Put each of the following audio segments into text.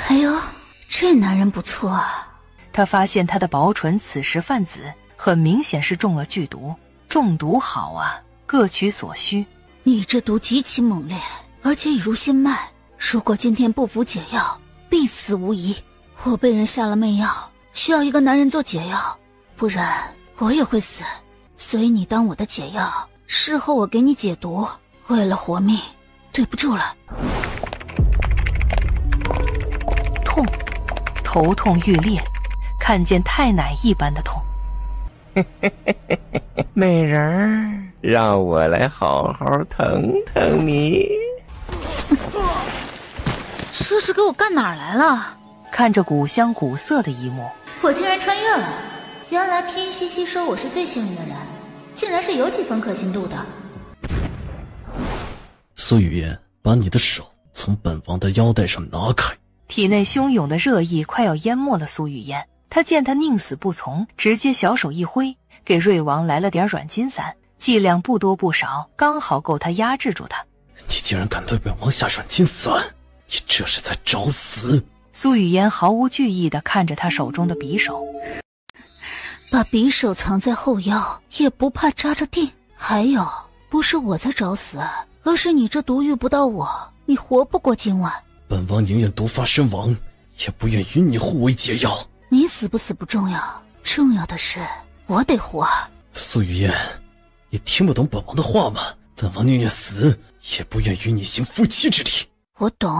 哎呦，这男人不错啊。他发现他的薄唇此时泛紫，很明显是中了剧毒。中毒好啊，各取所需。你这毒极其猛烈，而且已入心脉，如果今天不服解药，必死无疑。我被人下了媚药，需要一个男人做解药，不然我也会死。所以你当我的解药，事后我给你解毒，为了活命，对不住了。痛，头痛欲裂，看见太奶一般的痛。美人儿，让我来好好疼疼你。这是给我干哪儿来了？看着古香古色的一幕，我竟然穿越了。原来偏西西说我是最幸运的人，竟然是有几分可信度的。苏雨嫣，把你的手从本王的腰带上拿开。体内汹涌的热意快要淹没了苏雨嫣。他见他宁死不从，直接小手一挥，给瑞王来了点软筋散，剂量不多不少，刚好够他压制住他。你竟然敢对本王下软筋散，你这是在找死！苏雨嫣毫无惧意地看着他手中的匕首，把匕首藏在后腰，也不怕扎着腚。还有，不是我在找死，而是你这毒遇不到我，你活不过今晚。本王宁愿毒发身亡，也不愿与你互为解药。你死不死不重要，重要的是我得活。苏雨嫣，你听不懂本王的话吗？本王宁愿死，也不愿与你行夫妻之礼。我懂，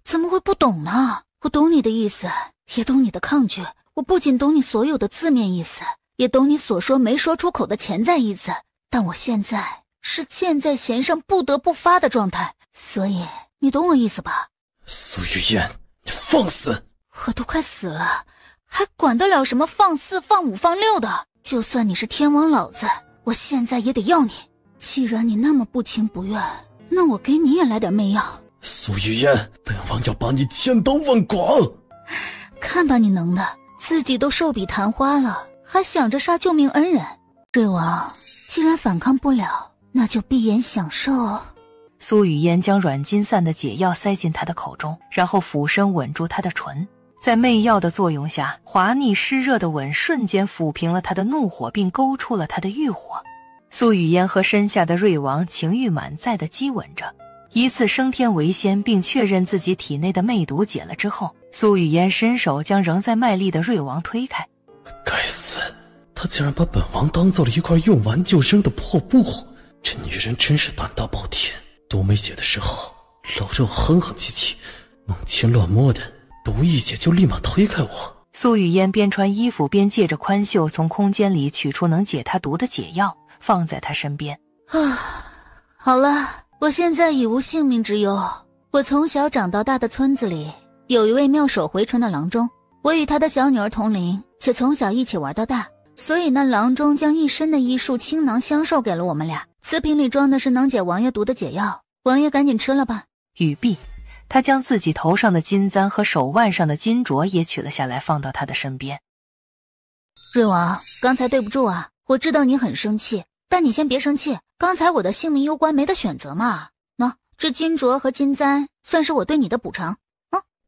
怎么会不懂呢？我懂你的意思，也懂你的抗拒。我不仅懂你所有的字面意思，也懂你所说没说出口的潜在意思。但我现在是箭在弦上不得不发的状态，所以你懂我意思吧？苏雨嫣，你放肆！我都快死了，还管得了什么放4放5放6的？就算你是天王老子，我现在也得要你。既然你那么不情不愿，那我给你也来点媚药。苏雨嫣，本王要把你千刀万剐！看吧你能的，自己都寿比昙花了，还想着杀救命恩人。瑞王，既然反抗不了，那就闭眼享受。苏雨嫣将软筋散的解药塞进他的口中，然后俯身吻住他的唇。在媚药的作用下，滑腻湿热的吻瞬间抚平了他的怒火，并勾出了他的欲火。苏雨嫣和身下的瑞王情欲满载地激吻着，一次升天为仙，并确认自己体内的媚毒解了之后，苏雨嫣伸手将仍在卖力的瑞王推开。该死，他竟然把本王当做了一块用完就扔的破布。这女人真是胆大包天，毒没解的时候搂着我哼哼唧唧，猛亲乱摸的，毒一解就立马推开我。苏雨嫣边穿衣服边借着宽袖从空间里取出能解他毒的解药，放在他身边。好了，我现在已无性命之忧。我从小长到大的村子里，有一位妙手回春的郎中，我与他的小女儿同龄，且从小一起玩到大，所以那郎中将一身的医术倾囊相授给了我们俩。瓷瓶里装的是能解王爷毒的解药，王爷赶紧吃了吧。语毕，他将自己头上的金簪和手腕上的金镯也取了下来，放到他的身边。瑞王，刚才对不住啊，我知道你很生气，但你先别生气，刚才我的性命攸关，没得选择嘛。这金镯和金簪算是我对你的补偿。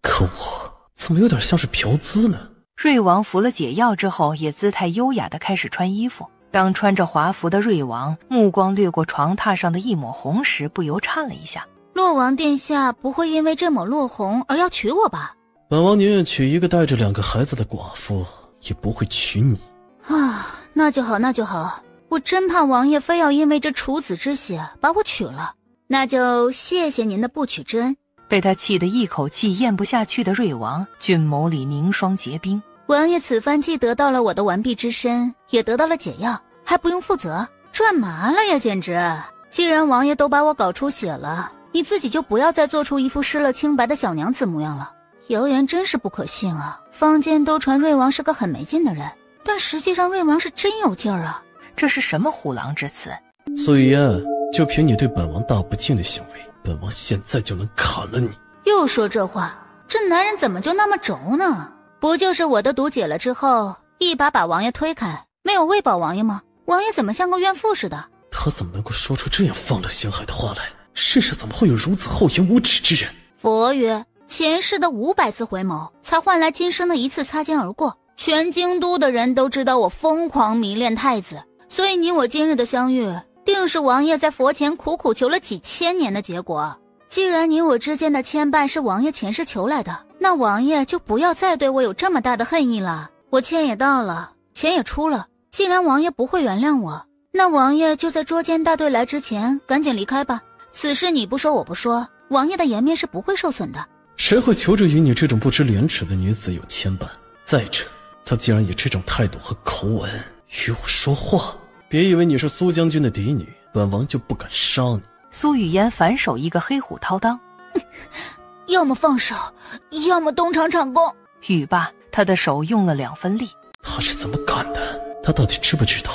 可我怎么有点像是嫖资呢？瑞王服了解药之后，也姿态优雅地开始穿衣服。当穿着华服的瑞王目光掠过床榻上的一抹红时，不由颤了一下。洛王殿下不会因为这抹落红而要娶我吧？本王宁愿娶一个带着2个孩子的寡妇，也不会娶你。那就好，我真怕王爷非要因为这处子之血把我娶了。那就谢谢您的不娶之恩。被他气得一口气咽不下去的瑞王，俊眸里凝霜结冰。王爷此番既得到了我的完璧之身，也得到了解药，还不用负责，赚麻了呀简直。既然王爷都把我搞出血了，你自己就不要再做出一副失了清白的小娘子模样了。谣言真是不可信啊，坊间都传瑞王是个很没劲的人，但实际上瑞王是真有劲儿啊。这是什么虎狼之词？苏雨嫣，就凭你对本王大不敬的行为，本王现在就能砍了你。又说这话，这男人怎么就那么轴呢？不就是我的毒解了之后，一把王爷推开，没有喂饱王爷吗？王爷怎么像个怨妇似的？他怎么能够说出这样放了陷害的话来？世上怎么会有如此厚颜无耻之人？佛曰，前世的500次回眸，才换来今生的1次擦肩而过。全京都的人都知道我疯狂迷恋太子，所以你我今日的相遇，定是王爷在佛前苦苦求了几千年的结果。既然你我之间的牵绊是王爷前世求来的，那王爷就不要再对我有这么大的恨意了。我欠也到了，钱也出了，既然王爷不会原谅我，那王爷就在捉奸大队来之前赶紧离开吧。此事你不说我不说，王爷的颜面是不会受损的。谁会求着与你这种不知廉耻的女子有牵绊？再者，她既然以这种态度和口吻与我说话，别以为你是苏将军的嫡女，本王就不敢杀你。苏语嫣反手一个黑虎掏裆，要么放手，要么东厂长功。语罢，他的手用了2分力。他是怎么干的？他到底知不知道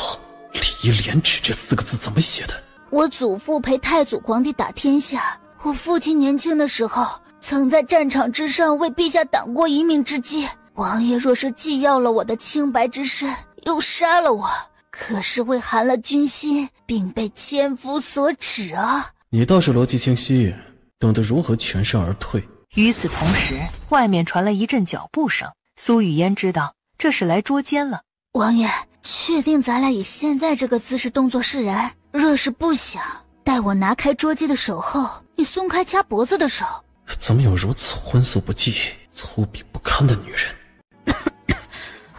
礼义廉耻这4个字怎么写的？我祖父陪太祖皇帝打天下，我父亲年轻的时候曾在战场之上为陛下挡过一命之击。王爷若是既要了我的清白之身，又杀了我，可是会寒了军心，并被千夫所指啊！你倒是逻辑清晰，懂得如何全身而退。与此同时，外面传来一阵脚步声。苏语嫣知道这是来捉奸了。王爷，确定咱俩以现在这个姿势动作示人？若是不想，待我拿开捉鸡的手后，你松开掐脖子的手。怎么有如此荤素不忌、粗鄙不堪的女人？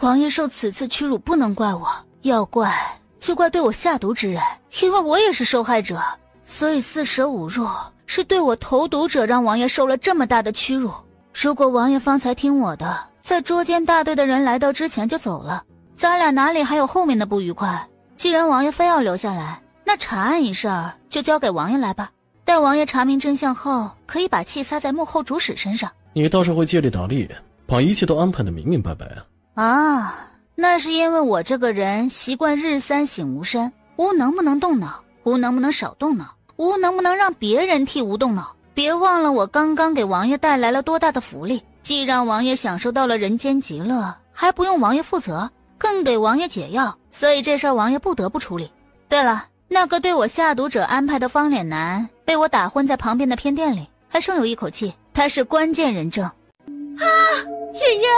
王爷受此次屈辱不能怪我，要怪就怪对我下毒之人，因为我也是受害者。所以四舍五入是对我投毒者让王爷受了这么大的屈辱。如果王爷方才听我的，在捉奸大队的人来到之前就走了，咱俩哪里还有后面的不愉快？既然王爷非要留下来，那查案一事就交给王爷来吧。待王爷查明真相后，可以把气撒在幕后主使身上。你倒是会借力打力，把一切都安排得明明白白啊！那是因为我这个人习惯日3省吾身，吾能不能动脑，吾能不能少动脑，吾能不能让别人替吾动脑。别忘了我刚刚给王爷带来了多大的福利，既让王爷享受到了人间极乐，还不用王爷负责，更给王爷解药，所以这事儿王爷不得不处理。对了，那个对我下毒者安排的方脸男被我打昏在旁边的偏殿里，还剩有一口气，他是关键人证。月夜，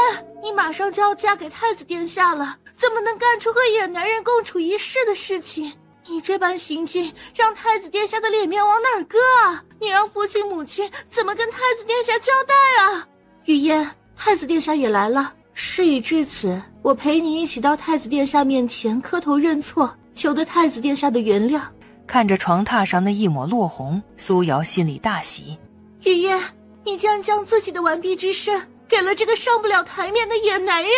你马上就要嫁给太子殿下了，怎么能干出和野男人共处一室的事情？你这般行径，让太子殿下的脸面往哪儿搁啊？你让父亲母亲怎么跟太子殿下交代啊？雨嫣，太子殿下也来了，事已至此，我陪你一起到太子殿下面前磕头认错，求得太子殿下的原谅。看着床榻上的一抹落红，苏瑶心里大喜。雨嫣，你竟然将自己的完璧之身给了这个上不了台面的野男人。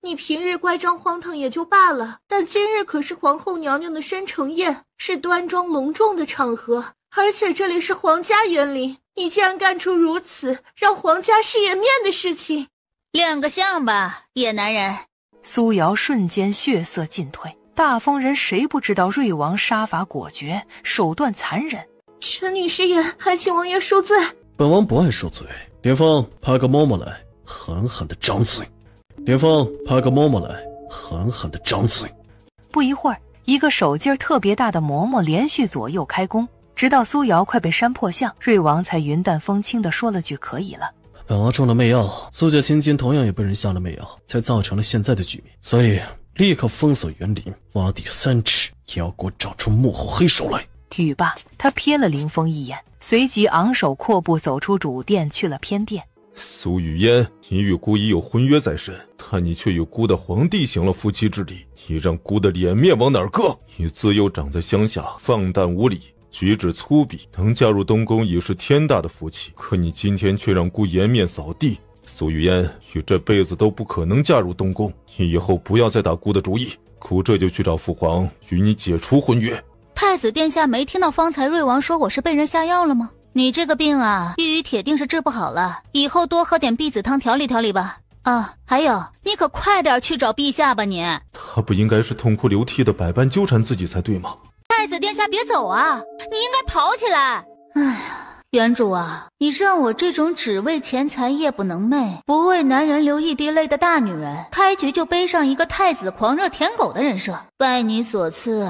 你平日乖张荒唐也就罢了，但今日可是皇后娘娘的生辰宴，是端庄隆重的场合，而且这里是皇家园林，你竟然干出如此让皇家失颜面的事情。亮个相吧，野男人。苏瑶瞬间血色尽退，大风人谁不知道瑞王杀伐果决，手段残忍。臣女失言，还请王爷恕罪。本王不爱受罪。连峰，派个嬷嬷来，狠狠地张嘴。连峰，派个嬷嬷来，狠狠地张嘴。不一会儿，一个手劲儿特别大的嬷嬷连续左右开弓，直到苏瑶快被扇破相，瑞王才云淡风轻地说了句可以了。本王中了媚药，苏家千金同样也被人下了媚药，才造成了现在的局面，所以立刻封锁园林，挖地3尺，也要给我找出幕后黑手来。语罢，他瞥了林峰一眼，随即昂首阔步走出主殿，去了偏殿。苏雨嫣，你与姑已有婚约在身，但你却与姑的皇帝行了夫妻之礼，你让姑的脸面往哪儿搁？你自幼长在乡下，放荡无礼，举止粗鄙，能嫁入东宫已是天大的福气，可你今天却让姑颜面扫地。苏雨嫣，你这辈子都不可能嫁入东宫，你以后不要再打姑的主意，姑这就去找父皇与你解除婚约。太子殿下没听到方才瑞王说我是被人下药了吗？你这个病啊，玉宇铁定是治不好了，以后多喝点碧子汤调理调理吧。啊，还有，你可快点去找陛下吧你。他不应该是痛哭流涕的百般纠缠自己才对吗？太子殿下别走啊，你应该跑起来。哎呀，原主啊，你让我这种只为钱财夜不能寐，不为男人流一滴泪的大女人，开局就背上一个太子狂热舔狗的人设。拜你所赐，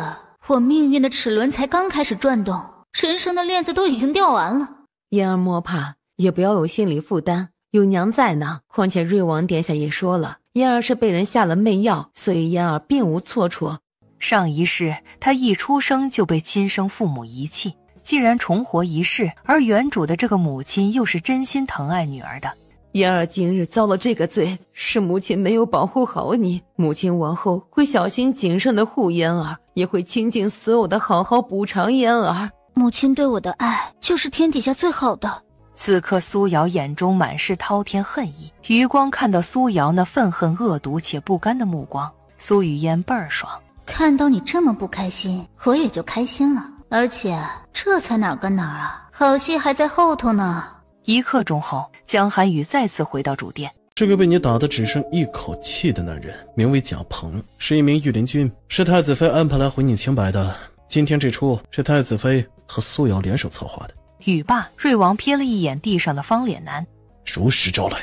我命运的齿轮才刚开始转动，人生的链子都已经掉完了。嫣儿莫怕，也不要有心理负担。有娘在呢，况且瑞王殿下也说了，嫣儿是被人下了媚药，所以嫣儿并无错处。上一世她一出生就被亲生父母遗弃，既然重活一世，而原主的这个母亲又是真心疼爱女儿的。嫣儿今日遭了这个罪，是母亲没有保护好你，母亲往后会小心谨慎的护嫣儿，也会倾尽所有的好好补偿嫣儿。母亲对我的爱就是天底下最好的。此刻苏瑶眼中满是滔天恨意，余光看到苏瑶那愤恨恶毒且不甘的目光，苏雨嫣倍儿爽。看到你这么不开心，我也就开心了。而且这才哪儿跟哪儿啊，好戏还在后头呢。1刻钟后，江寒雨再次回到主殿。这个被你打得只剩一口气的男人，名为贾鹏，是一名御林军，是太子妃安排来毁你清白的。今天这出是太子妃和苏瑶联手策划的。语罢，瑞王瞥了一眼地上的方脸男，如实招来。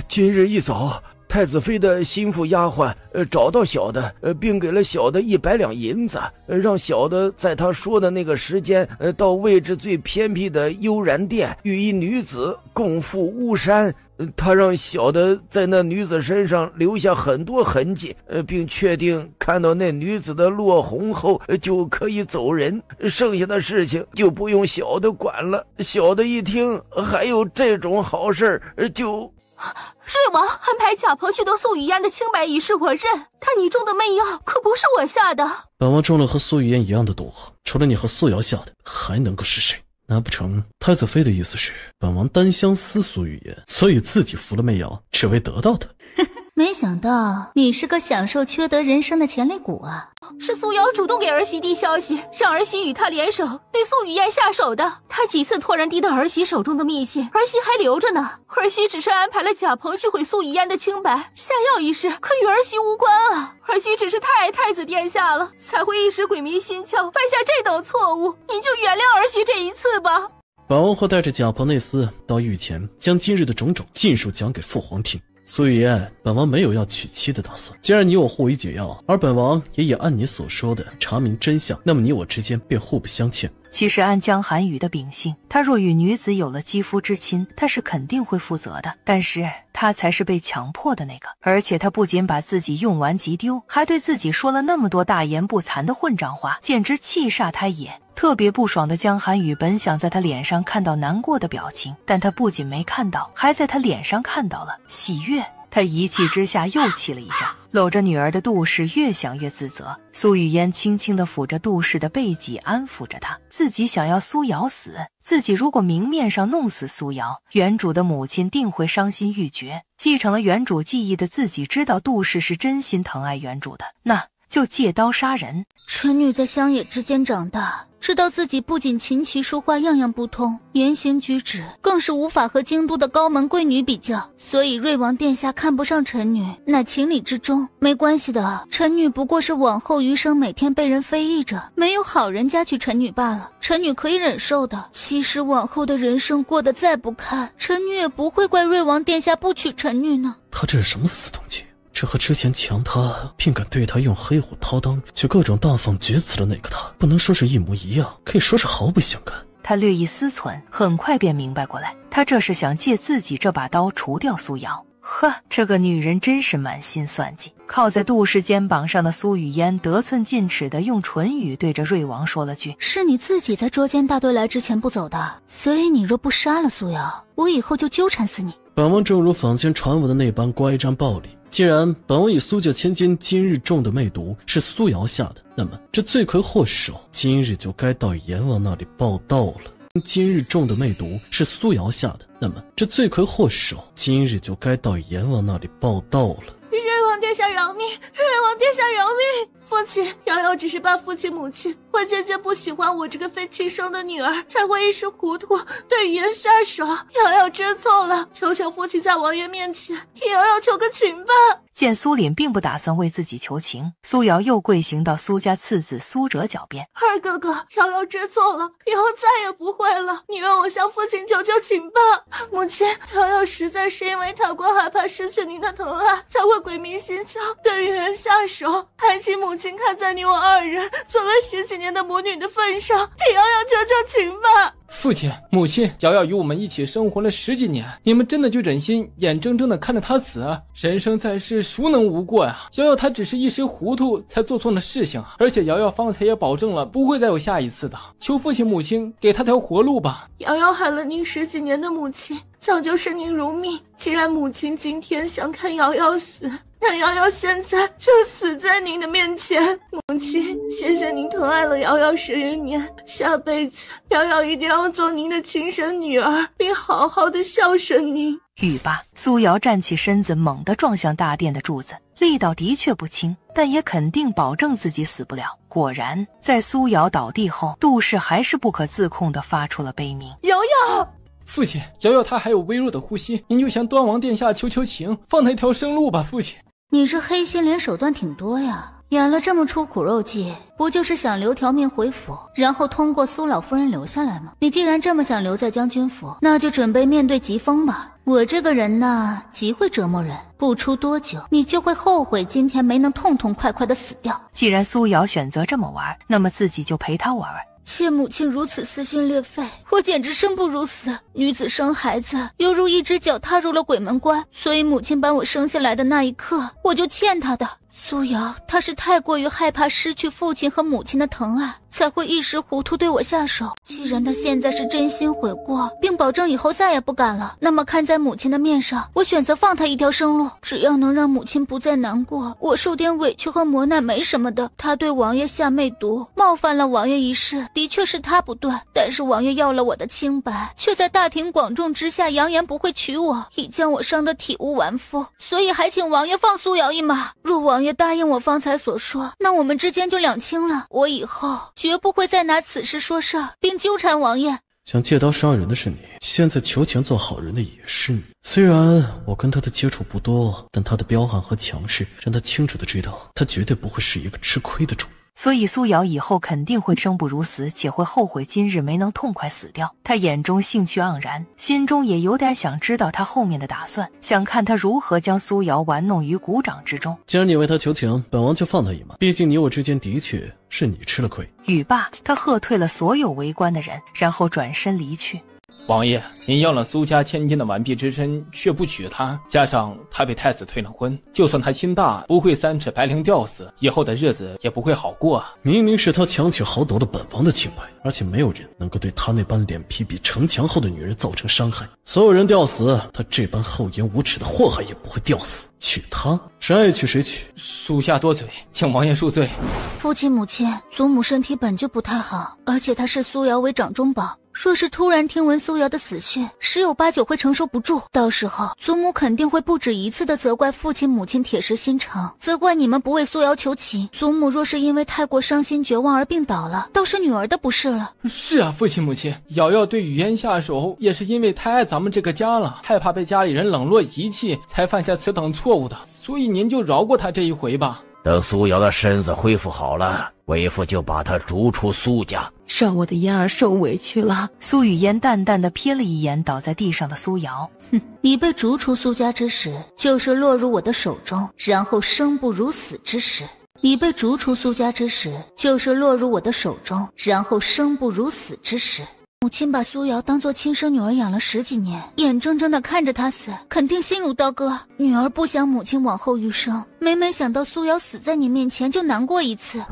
今日一早，太子妃的心腹丫鬟找到小的，并给了小的100两银子，让小的在他说的那个时间到位置最偏僻的悠然殿与一女子共赴巫山。他让小的在那女子身上留下很多痕迹，并确定看到那女子的落红后就可以走人，剩下的事情就不用小的管了。小的一听还有这种好事就瑞王安排贾鹏去得苏雨嫣的清白一事我认，但你中的媚药可不是我下的。本王中了和苏雨嫣一样的毒，除了你和苏瑶下的，还能够是谁？难不成太子妃的意思是本王单相思苏雨嫣，所以自己服了媚药，只为得到她？没想到你是个享受缺德人生的潜力股啊！是苏瑶主动给儿媳递消息，让儿媳与他联手对苏雨嫣下手的。他几次托人递到儿媳手中的密信，儿媳还留着呢。儿媳只是安排了贾鹏去毁苏雨嫣的清白，下药一事可与儿媳无关啊。儿媳只是太爱太子殿下了，才会一时鬼迷心窍犯下这等错误。你就原谅儿媳这一次吧。本王会带着贾鹏内司到御前，将今日的种种尽数讲给父皇听。苏雨嫣，本王没有要娶妻的打算。既然你我互为解药，而本王也已按你所说的查明真相，那么你我之间便互不相欠。其实按江寒雨的秉性，他若与女子有了肌肤之亲，他是肯定会负责的。但是他才是被强迫的那个，而且他不仅把自己用完即丢，还对自己说了那么多大言不惭的混账话，简直气煞他也。特别不爽的江寒雨本想在他脸上看到难过的表情，但他不仅没看到，还在他脸上看到了喜悦。他一气之下又气了一下，搂着女儿的杜氏越想越自责。苏雨嫣轻轻地抚着杜氏的背脊，安抚着她。自己想要苏瑶死，自己如果明面上弄死苏瑶，原主的母亲定会伤心欲绝。继承了原主记忆的自己知道杜氏是真心疼爱原主的，那就借刀杀人。臣女在乡野之间长大，知道自己不仅琴棋书画样样不通，言行举止更是无法和京都的高门贵女比较，所以瑞王殿下看不上臣女，乃情理之中。没关系的，臣女不过是往后余生每天被人非议着，没有好人家娶臣女罢了，臣女可以忍受的。其实往后的人生过得再不堪，臣女也不会怪瑞王殿下不娶臣女呢。他这是什么死动机？这和之前强他并敢对他用黑虎掏裆却各种大放厥词的那个他，不能说是一模一样，可以说是毫不相干。他略一思忖，很快便明白过来，他这是想借自己这把刀除掉苏瑶。呵，这个女人真是满心算计。靠在杜氏肩膀上的苏雨嫣得寸进尺地用唇语对着瑞王说了句：是你自己在捉奸大队来之前不走的，所以你若不杀了苏瑶，我以后就纠缠死你。本王正如坊间传闻的那般乖张暴力，既然本王以苏家千金今日中的媚毒是苏瑶下的，那么这罪魁祸首今日就该到阎王那里报到了。今日中的媚毒是苏瑶下的，那么这罪魁祸首今日就该到阎王那里报到了。瑞王殿下饶命！瑞王殿下饶命！父亲，瑶瑶只是怕父亲母亲会渐渐不喜欢我这个非亲生的女儿，才会一时糊涂对语言下手。瑶瑶知错了，求求父亲在王爷面前替瑶瑶求个情吧。见苏凛并不打算为自己求情，苏瑶又跪行到苏家次子苏哲脚边。二哥哥，瑶瑶知错了，以后再也不会了，你让我向父亲求求情吧。母亲，瑶瑶实在是因为太过害怕失去您的疼爱，才会鬼迷心窍对语言下手，还请母亲亲看在你我二人做了10几年的母女的份上，替瑶瑶求求情吧。父亲、母亲，瑶瑶与我们一起生活了10几年，你们真的就忍心眼睁睁地看着她死？人生在世，孰能无过呀？瑶瑶她只是一时糊涂才做错了事情，而且瑶瑶方才也保证了不会再有下一次的。求父亲母亲给她条活路吧。瑶瑶害了您10几年的母亲，早就视您如命。既然母亲今天想看瑶瑶死，那瑶瑶现在就死在您的面前。母亲，谢谢您疼爱了瑶瑶10余年，下辈子瑶瑶一定要做您的亲生女儿，并好好的孝顺您。语罢，苏瑶站起身子，猛地撞向大殿的柱子，力道的确不轻，但也肯定保证自己死不了。果然，在苏瑶倒地后，杜氏还是不可自控地发出了悲鸣：瑶瑶！父亲，瑶瑶她还有微弱的呼吸，您就向端王殿下求求情，放她一条生路吧，父亲。你这黑心脸手段挺多呀，演了这么出苦肉计，不就是想留条命回府，然后通过苏老夫人留下来吗？你既然这么想留在将军府，那就准备面对疾风吧。我这个人呢，极会折磨人，不出多久，你就会后悔今天没能痛痛快快的死掉。既然苏瑶选择这么玩，那么自己就陪她玩。妾母亲如此撕心裂肺，我简直生不如死。女子生孩子犹如一只脚踏入了鬼门关，所以母亲把我生下来的那一刻，我就欠她的。苏瑶她是太过于害怕失去父亲和母亲的疼爱，才会一时糊涂对我下手。既然她现在是真心悔过，并保证以后再也不敢了，那么看在母亲的面上，我选择放她一条生路。只要能让母亲不再难过，我受点委屈和磨难没什么的。她对王爷下媚毒，冒犯了王爷一事，的确是她不对，但是王爷要了我的清白，却在大庭广众之下扬言不会娶我，已将我伤得体无完肤，所以还请王爷放苏瑶一马。若王爷答应我方才所说，那我们之间就两清了。我以后绝不会再拿此事说事儿，并纠缠王爷。想借刀杀人的是你，现在求情做好人的也是你。虽然我跟他的接触不多，但他的彪悍和强势让他清楚地知道，他绝对不会是一个吃亏的主。所以苏瑶以后肯定会生不如死，且会后悔今日没能痛快死掉。他眼中兴趣盎然，心中也有点想知道他后面的打算，想看他如何将苏瑶玩弄于股掌之中。既然你为他求情，本王就放他一马，毕竟你我之间的确是你吃了亏。语罢，他喝退了所有围观的人，然后转身离去。王爷，您要了苏家千金的完璧之身，却不娶她，加上她被太子退了婚，就算她心大，不会3尺白绫吊死，以后的日子也不会好过啊！明明是他强取豪夺了本王的清白，而且没有人能够对他那般脸皮比城墙厚的女人造成伤害。所有人吊死，他这般厚颜无耻的祸害也不会吊死。娶她，谁爱娶谁娶。属下多嘴，请王爷恕罪。父亲母亲，祖母身体本就不太好，而且她视苏瑶为掌中宝，若是突然听闻苏瑶的死讯，10有8九会承受不住。到时候祖母肯定会不止一次的责怪父亲母亲铁石心肠，责怪你们不为苏瑶求情。祖母若是因为太过伤心绝望而病倒了，倒是女儿的不是了。是啊，父亲母亲，瑶瑶对雨嫣下手，也是因为太爱咱们这个家了，害怕被家里人冷落遗弃，才犯下此等错误的，所以您就饶过她这一回吧。等苏瑶的身子恢复好了，为父就把她逐出苏家。让我的嫣儿受委屈了。苏雨嫣淡淡的瞥了一眼倒在地上的苏瑶。你被逐出苏家之时，就是落入我的手中，然后生不如死之时。你被逐出苏家之时，就是落入我的手中，然后生不如死之时。母亲把苏瑶当作亲生女儿养了10几年，眼睁睁地看着她死，肯定心如刀割。女儿不想母亲往后余生，每每想到苏瑶死在你面前就难过一次。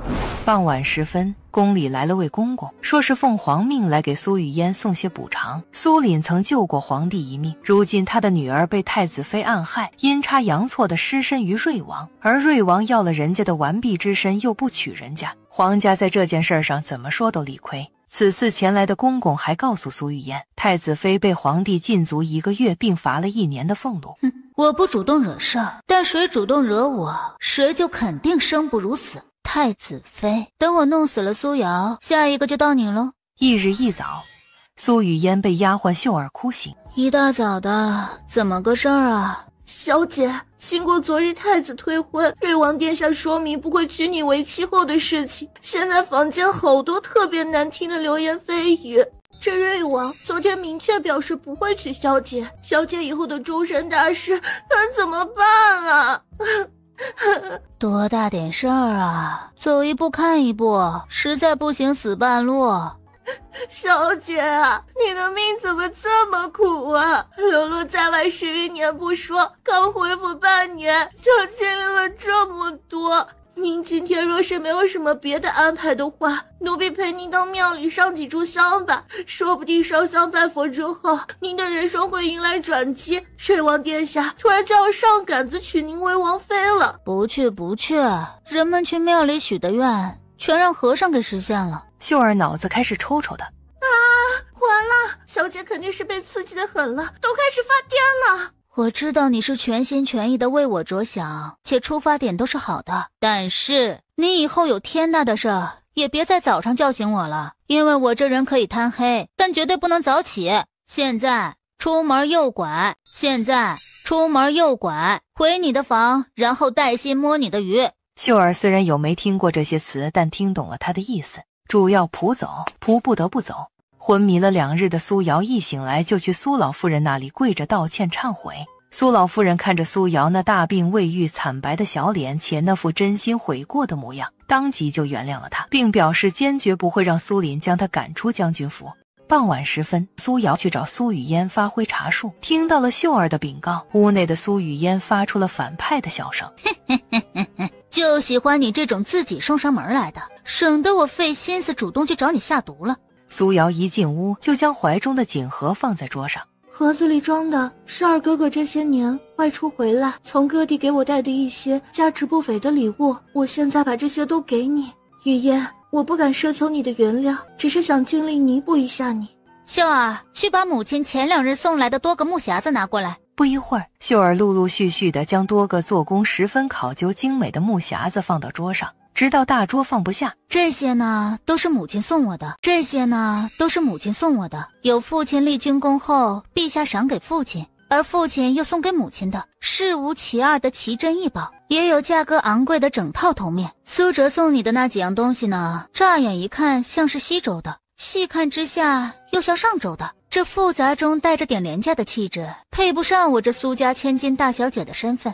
傍晚时分，宫里来了位公公，说是奉皇命来给苏雨嫣送些补偿。苏凛曾救过皇帝一命，如今他的女儿被太子妃暗害，阴差阳错的失身于瑞王，而瑞王要了人家的完璧之身，又不娶人家，皇家在这件事上怎么说都理亏。此次前来的公公还告诉苏雨嫣，太子妃被皇帝禁足1个月，并罚了1年的俸禄。我不主动惹事儿，但谁主动惹我，谁就肯定生不如死。太子妃，等我弄死了苏瑶，下一个就到你了。翌日一早，苏雨嫣被丫鬟秀儿哭醒。一大早的，怎么个事儿啊？小姐，经过昨日太子退婚，瑞王殿下说明不会娶你为妻后的事情，现在坊间好多特别难听的流言蜚语。这瑞王昨天明确表示不会娶小姐，小姐以后的终身大事可怎么办啊？多大点事儿啊，走一步看一步，实在不行死半路。小姐啊，你的命怎么这么苦啊？流落在外11年不说，刚恢复半年就经历了这么多。您今天若是没有什么别的安排的话，奴婢陪您到庙里上几炷香吧。说不定烧香拜佛之后，您的人生会迎来转机，水王殿下突然就要上杆子娶您为王妃了。不去，人们去庙里许的愿全让和尚给实现了。秀儿脑子开始抽抽的。完了，小姐肯定是被刺激得很了，都开始发癫了。我知道你是全心全意的为我着想，且出发点都是好的，但是你以后有天大的事儿也别在早上叫醒我了，因为我这人可以贪黑，但绝对不能早起。现在出门右拐，回你的房，然后带薪摸你的鱼。秀儿虽然有没听过这些词，但听懂了他的意思，主要仆走，仆不得不走。昏迷了2日的苏瑶一醒来就去苏老夫人那里跪着道歉忏悔。苏老夫人看着苏瑶那大病未愈惨白的小脸，且那副真心悔过的模样，当即就原谅了他，并表示坚决不会让苏林将他赶出将军府。傍晚时分，苏瑶去找苏雨嫣发挥茶术，听到了秀儿的禀告，屋内的苏雨嫣发出了反派的笑声。就喜欢你这种自己送上门来的，省得我费心思主动去找你下毒了。苏瑶一进屋就将怀中的锦盒放在桌上，盒子里装的是二哥哥这些年外出回来从各地给我带的一些价值不菲的礼物，我现在把这些都给你。雨嫣，我不敢奢求你的原谅，只是想尽力弥补一下你。秀儿，去把母亲前2日送来的多个木匣子拿过来。不一会儿，秀儿陆陆续续地将多个做工十分考究精美的木匣子放到桌上，直到大桌放不下。这些呢都是母亲送我的，有父亲立军功后陛下赏给父亲，而父亲又送给母亲的，事无其二的奇珍异宝，也有价格昂贵的整套头面。苏哲送你的那几样东西呢，乍眼一看像是西周的，细看之下又像上周的，这复杂中带着点廉价的气质，配不上我这苏家千金大小姐的身份。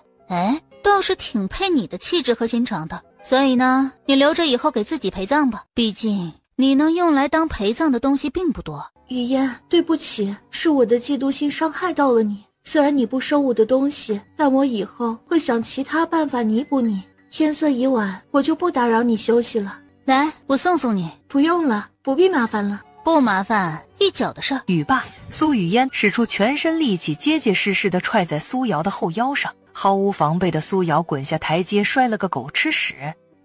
倒是挺配你的气质和心肠的。所以呢，你留着以后给自己陪葬吧，毕竟你能用来当陪葬的东西并不多。雨嫣，对不起，是我的嫉妒心伤害到了你。虽然你不收我的东西，但我以后会想其他办法弥补你。天色已晚，我就不打扰你休息了。来，我送送你。不用了，不必麻烦了。不麻烦，一脚的事儿。语罢，苏雨嫣使出全身力气，结结实实地踹在苏瑶的后腰上。毫无防备的苏瑶滚下台阶，摔了个狗吃屎。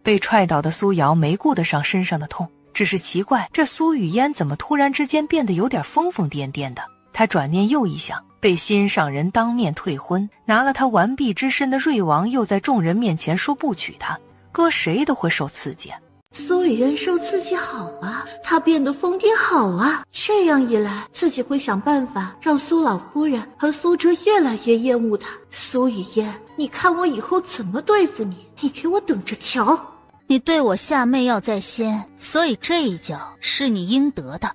被踹倒的苏瑶没顾得上身上的痛，只是奇怪，这苏雨嫣怎么突然之间变得有点疯疯癫癫的。他转念又一想，被心上人当面退婚，拿了他完璧之身的瑞王又在众人面前说不娶她，搁谁都会受刺激。苏雨嫣受刺激好啊，她变得疯癫好啊，这样一来自己会想办法让苏老夫人和苏哲越来越厌恶她。苏雨嫣，你看我以后怎么对付你，你给我等着瞧。你对我下媚药在先，所以这一脚是你应得的。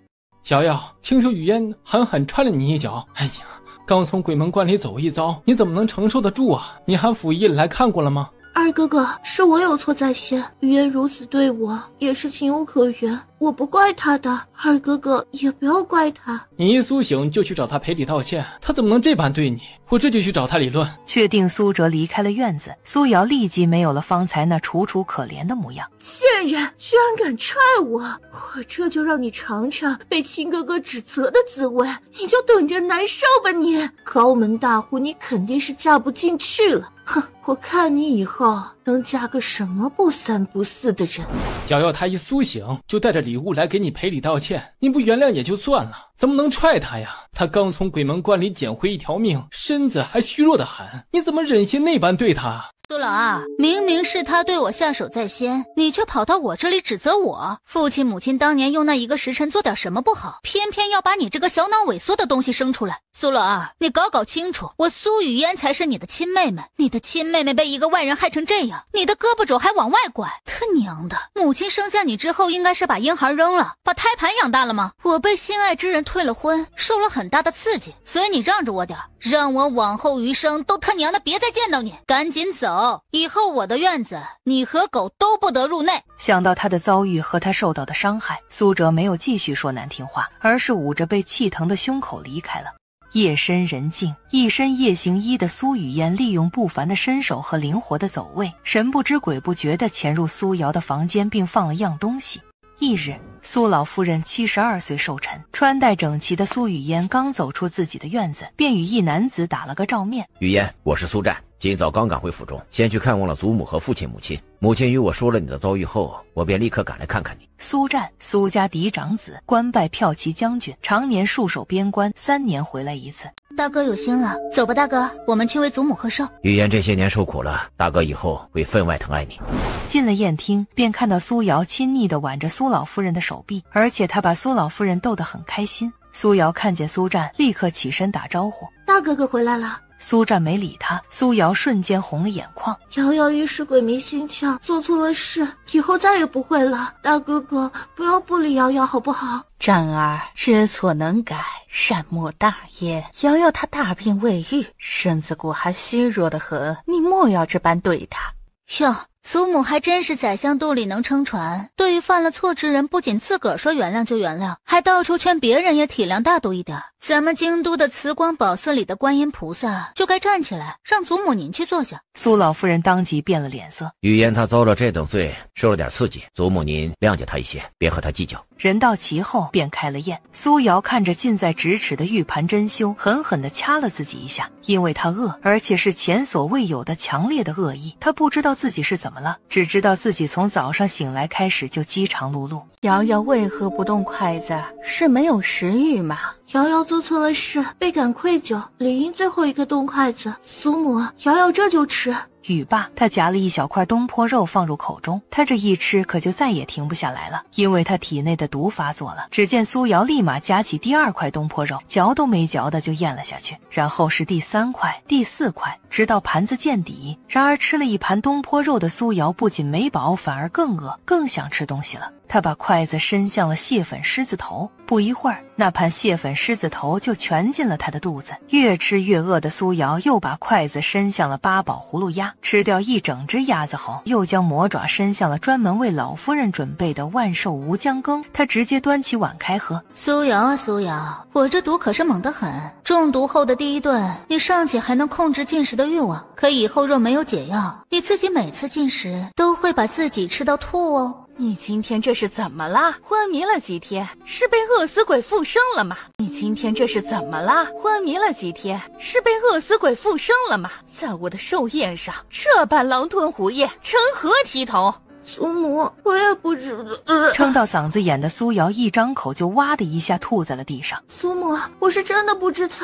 瑶瑶，听说雨嫣狠狠踹了你一脚，哎呀，刚从鬼门关里走一遭，你怎么能承受得住啊？你喊府医来看过了吗？二哥哥，是我有错在先，雨嫣如此对我也是情有可原，我不怪她的，二哥哥也不要怪她。你一苏醒就去找他赔礼道歉，他怎么能这般对你？我这就去找他理论。确定苏哲离开了院子，苏瑶立即没有了方才那楚楚可怜的模样。贱人，居然敢踹我，我这就让你尝尝被亲哥哥指责的滋味，你就等着难受吧你。高门大户你肯定是嫁不进去了，哼，我看你以后能嫁个什么不三不四的人。瑶瑶他一苏醒就带着礼物来给你赔礼道歉，你不原谅也就算了，怎么能踹他呀？他刚从鬼门关里捡回一条命，身子还虚弱的很，你怎么忍心那般对他？苏老二，明明是他对我下手在先，你却跑到我这里指责我。父亲母亲当年用那1个时辰做点什么不好，偏偏要把你这个小脑萎缩的东西生出来。苏老二，你搞清楚，我苏雨嫣才是你的亲妹妹，你的亲妹妹被一个外人害成这样，你的胳膊肘还往外拐，他娘的，母亲生下你之后应该是把婴孩扔了，把胎盘养大了吗？我被心爱之人退了婚，受了很大的刺激，所以你让着我点，让我往后余生都他娘的别再见到你，赶紧走。狗，以后我的院子，你和狗都不得入内。想到他的遭遇和他受到的伤害，苏哲没有继续说难听话，而是捂着被气疼的胸口离开了。夜深人静，一身夜行衣的苏雨嫣利用不凡的身手和灵活的走位，神不知鬼不觉地潜入苏瑶的房间，并放了样东西。翌日，苏老夫人72岁寿辰，穿戴整齐的苏雨嫣刚走出自己的院子，便与一男子打了个照面。雨嫣，我是苏战，今早刚赶回府中，先去看望了祖母和父亲母亲。母亲与我说了你的遭遇后，我便立刻赶来看看你。苏战，苏家嫡长子，官拜骠骑将军，常年戍守边关，3年回来一次。大哥有心了，走吧，大哥，我们去为祖母贺寿。雨嫣这些年受苦了，大哥以后会分外疼爱你。进了宴厅，便看到苏瑶亲昵地挽着苏老夫人的手臂，而且她把苏老夫人逗得很开心。苏瑶看见苏战，立刻起身打招呼：“大哥哥回来了。”苏战没理他，苏瑶瞬间红了眼眶。瑶瑶一时鬼迷心窍，做错了事，以后再也不会了。大哥哥，不要不理瑶瑶好不好？战儿知错能改，善莫大焉。瑶瑶她大病未愈，身子骨还虚弱得很，你莫要这般对她。哟，祖母还真是宰相肚里能撑船，对于犯了错之人，不仅自个儿说原谅就原谅，还到处劝别人也体谅大度一点。咱们京都的慈光宝寺里的观音菩萨就该站起来，让祖母您去坐下。苏老夫人当即变了脸色。雨嫣她遭了这等罪，受了点刺激，祖母您谅解她一些，别和她计较。人到齐后便开了宴。苏瑶看着近在咫尺的玉盘珍馐，狠狠地掐了自己一下，因为她饿，而且是前所未有的强烈的恶意。她不知道自己是怎么了，只知道自己从早上醒来开始就饥肠辘辘。瑶瑶为何不动筷子？是没有食欲吗？瑶瑶做错了事，倍感愧疚，理应最后一个动筷子。祖母，瑶瑶这就吃。语罢，他夹了一小块东坡肉放入口中，他这一吃可就再也停不下来了，因为他体内的毒发作了。只见苏瑶立马夹起第2块东坡肉，嚼都没嚼的就咽了下去，然后是第3块、第4块，直到盘子见底。然而吃了一盘东坡肉的苏瑶不仅没饱，反而更饿，更想吃东西了。他把筷子伸向了蟹粉狮子头，不一会儿，那盘蟹粉狮子头就全进了他的肚子。越吃越饿的苏瑶又把筷子伸向了八宝葫芦鸭，吃掉一整只鸭子后，又将魔爪伸向了专门为老夫人准备的万寿无姜羹。他直接端起碗开喝。苏瑶啊苏瑶，我这毒可是猛得很，中毒后的第1顿，你尚且还能控制进食的欲望，可以后若没有解药，你自己每次进食都会把自己吃到吐哦。你今天这是怎么了？昏迷了几天？是被饿死鬼附身了吗？你今天这是怎么了？昏迷了几天？是被饿死鬼附身了吗？在我的寿宴上这般狼吞虎咽，成何体统？祖母，我也不知道。撑到嗓子眼的苏瑶一张口就哇的一下吐在了地上。祖母，我是真的不知道。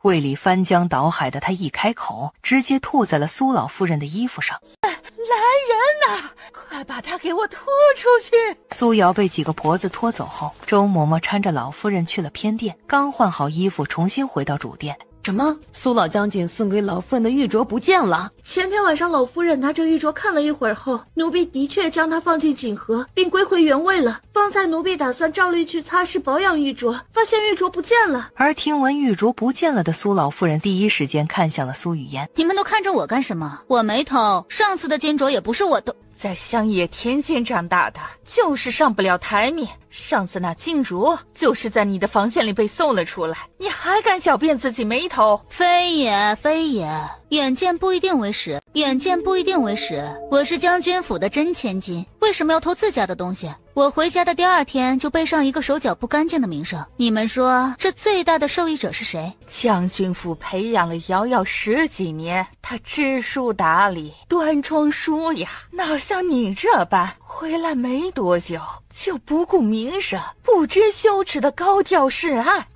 胃里翻江倒海的他一开口，直接吐在了苏老夫人的衣服上。来人呐，快把他给我拖出去！苏瑶被几个婆子拖走后，周嬷嬷搀着老夫人去了偏殿，刚换好衣服重新回到主殿。什么？苏老将军送给老夫人的玉镯不见了？前天晚上老夫人拿着玉镯看了一会儿后，奴婢的确将它放进锦盒，并归回原位了。方才奴婢打算照例去擦拭保养玉镯，发现玉镯不见了。而听闻玉镯不见了的苏老夫人第一时间看向了苏雨嫣。你们都看着我干什么？我没偷，上次的金镯也不是我偷。在乡野田间长大的，就是上不了台面。上次那金镯就是在你的房间里被搜了出来，你还敢狡辩自己没偷？非也，非也，眼见不一定为实，眼见不一定为实。我是将军府的真千金，为什么要偷自家的东西？我回家的第2天就背上一个手脚不干净的名声。你们说这最大的受益者是谁？将军府培养了瑶瑶10几年，她知书达理，端庄淑雅，哪像你这般回来没多久就不顾名声，不知羞耻的高调示爱。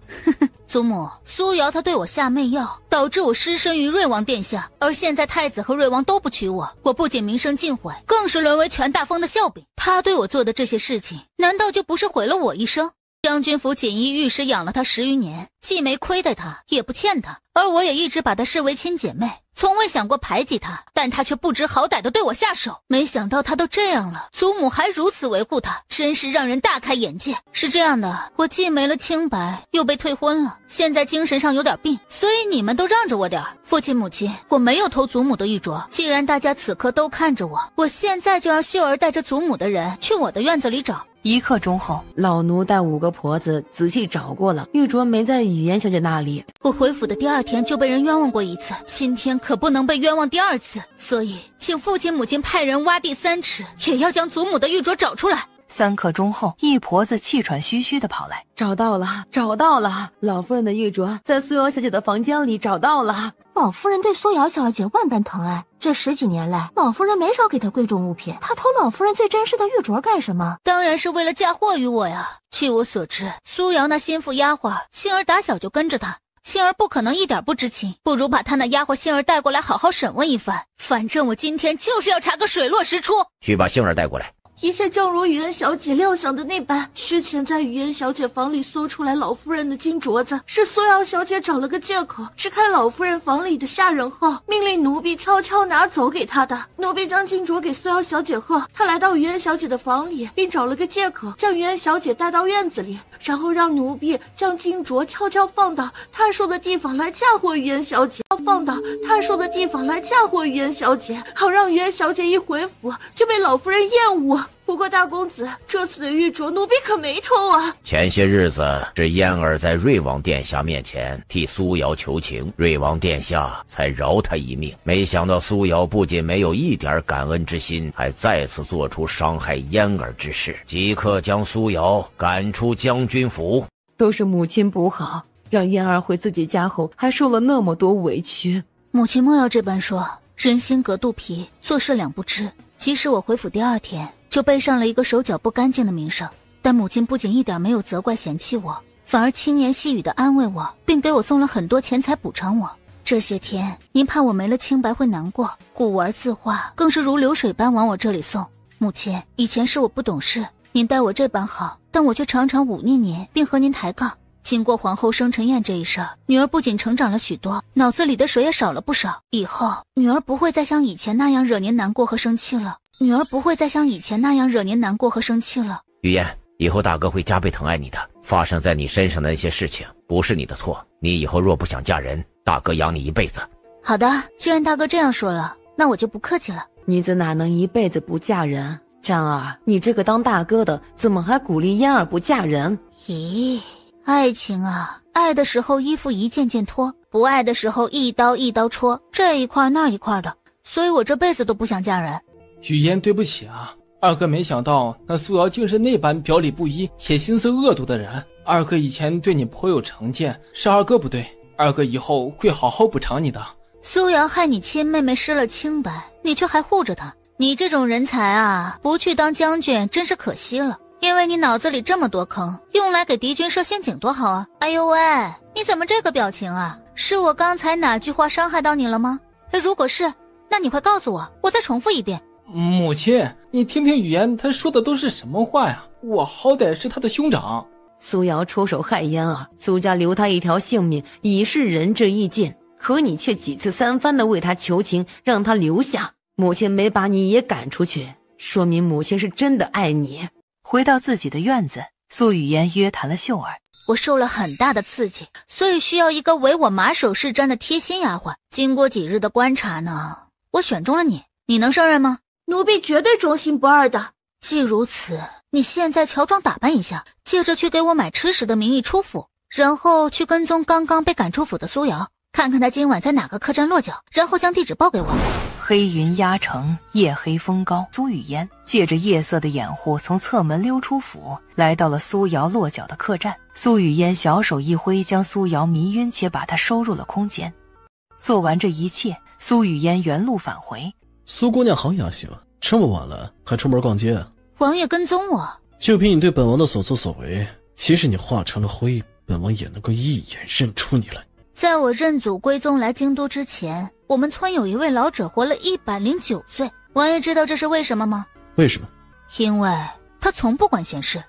祖母，苏瑶她对我下媚药，导致我失身于瑞王殿下，而现在太子和瑞王都不娶我，我不仅名声尽毁，更是沦为全大封的笑柄。他对我做的这些事情，难道就不是毁了我一生？将军府锦衣玉食养了他10余年，既没亏待他，也不欠他，而我也一直把他视为亲姐妹。从未想过排挤他，但他却不知好歹地对我下手。没想到他都这样了，祖母还如此维护他，真是让人大开眼界。是这样的，我既没了清白，又被退婚了，现在精神上有点病，所以你们都让着我点儿。父亲母亲，我没有偷祖母的玉镯，既然大家此刻都看着我，我现在就让秀儿带着祖母的人去我的院子里找。1刻钟后，老奴带5个婆子仔细找过了，玉镯没在语言小姐那里。我回府的第2天就被人冤枉过1次，今天可不能被冤枉第2次，所以请父亲母亲派人挖地3尺，也要将祖母的玉镯找出来。3刻钟后，一婆子气喘吁吁地跑来，找到了，找到了，老夫人的玉镯在苏瑶小姐的房间里找到了。老夫人对苏瑶小姐万般疼爱，这10几年来，老夫人没少给她贵重物品。她偷老夫人最珍视的玉镯干什么？当然是为了嫁祸于我呀。据我所知，苏瑶那心腹丫鬟杏儿打小就跟着她，杏儿不可能一点不知情，不如把她那丫鬟杏儿带过来好好审问一番。反正我今天就是要查个水落石出。去把杏儿带过来。一切正如雨嫣小姐料想的那般，之前在雨嫣小姐房里搜出来老夫人的金镯子，是苏瑶小姐找了个借口支开老夫人房里的下人后，命令奴婢悄悄拿走给她的。奴婢将金镯给苏瑶小姐后，她来到雨嫣小姐的房里，并找了个借口将雨嫣小姐带到院子里，然后让奴婢将金镯悄悄放到她说的地方来嫁祸雨嫣小姐，好让雨嫣小姐一回府就被老夫人厌恶。不过大公子，这次的玉镯奴婢可没偷啊。前些日子是嫣儿在瑞王殿下面前替苏瑶求情，瑞王殿下才饶她一命。没想到苏瑶不仅没有一点感恩之心，还再次做出伤害嫣儿之事，即刻将苏瑶赶出将军府。都是母亲不好，让嫣儿回自己家后还受了那么多委屈。母亲莫要这般说，人心隔肚皮，做事两不知。即使我回府第2天就背上了一个手脚不干净的名声，但母亲不仅一点没有责怪嫌弃我，反而轻言细语地安慰我，并给我送了很多钱财补偿我。这些天您怕我没了清白会难过，古玩字画更是如流水般往我这里送。母亲，以前是我不懂事，您待我这般好，但我却常常忤逆您，并和您抬杠。经过皇后生辰宴这一事儿，女儿不仅成长了许多，脑子里的水也少了不少。以后女儿不会再像以前那样惹您难过和生气了。雨嫣，以后大哥会加倍疼爱你的。发生在你身上的那些事情不是你的错，你以后若不想嫁人，大哥养你一辈子。好的，既然大哥这样说了，那我就不客气了。女子哪能一辈子不嫁人？占儿，你这个当大哥的怎么还鼓励嫣儿不嫁人？咦，爱情啊，爱的时候衣服一件件脱，不爱的时候一刀一刀戳，这一块那一块的，所以我这辈子都不想嫁人。雨嫣，对不起啊，二哥没想到那苏瑶竟是那般表里不一且心思恶毒的人。二哥以前对你颇有成见，是二哥不对，二哥以后会好好补偿你的。苏瑶害你亲妹妹失了清白，你却还护着她，你这种人才啊，不去当将军真是可惜了。因为你脑子里这么多坑，用来给敌军设陷阱多好啊！哎呦喂，你怎么这个表情啊？是我刚才哪句话伤害到你了吗？如果是，那你快告诉我，我再重复一遍。母亲，你听听语言，他说的都是什么话呀？我好歹是他的兄长。苏瑶出手害嫣儿，苏家留他一条性命，已是仁至义尽。可你却几次三番的为他求情，让他留下。母亲没把你也赶出去，说明母亲是真的爱你。回到自己的院子，苏雨嫣约谈了秀儿。我受了很大的刺激，所以需要一个为我马首是瞻的贴心丫鬟。经过几日的观察呢，我选中了你，你能胜任吗？奴婢绝对忠心不二的。既如此，你现在乔装打扮一下，借着去给我买吃食的名义出府，然后去跟踪刚刚被赶出府的苏瑶，看看他今晚在哪个客栈落脚，然后将地址报给我。黑云压城，夜黑风高，苏雨嫣借着夜色的掩护，从侧门溜出府，来到了苏瑶落脚的客栈。苏雨嫣小手一挥，将苏瑶迷晕，且把她收入了空间。做完这一切，苏雨嫣原路返回。苏姑娘好雅兴，这么晚了还出门逛街啊？王爷跟踪我，就凭你对本王的所作所为，即使你化成了灰，本王也能够一眼认出你来。在我认祖归宗来京都之前，我们村有一位老者活了109岁。王爷知道这是为什么吗？为什么？因为他从不管闲事。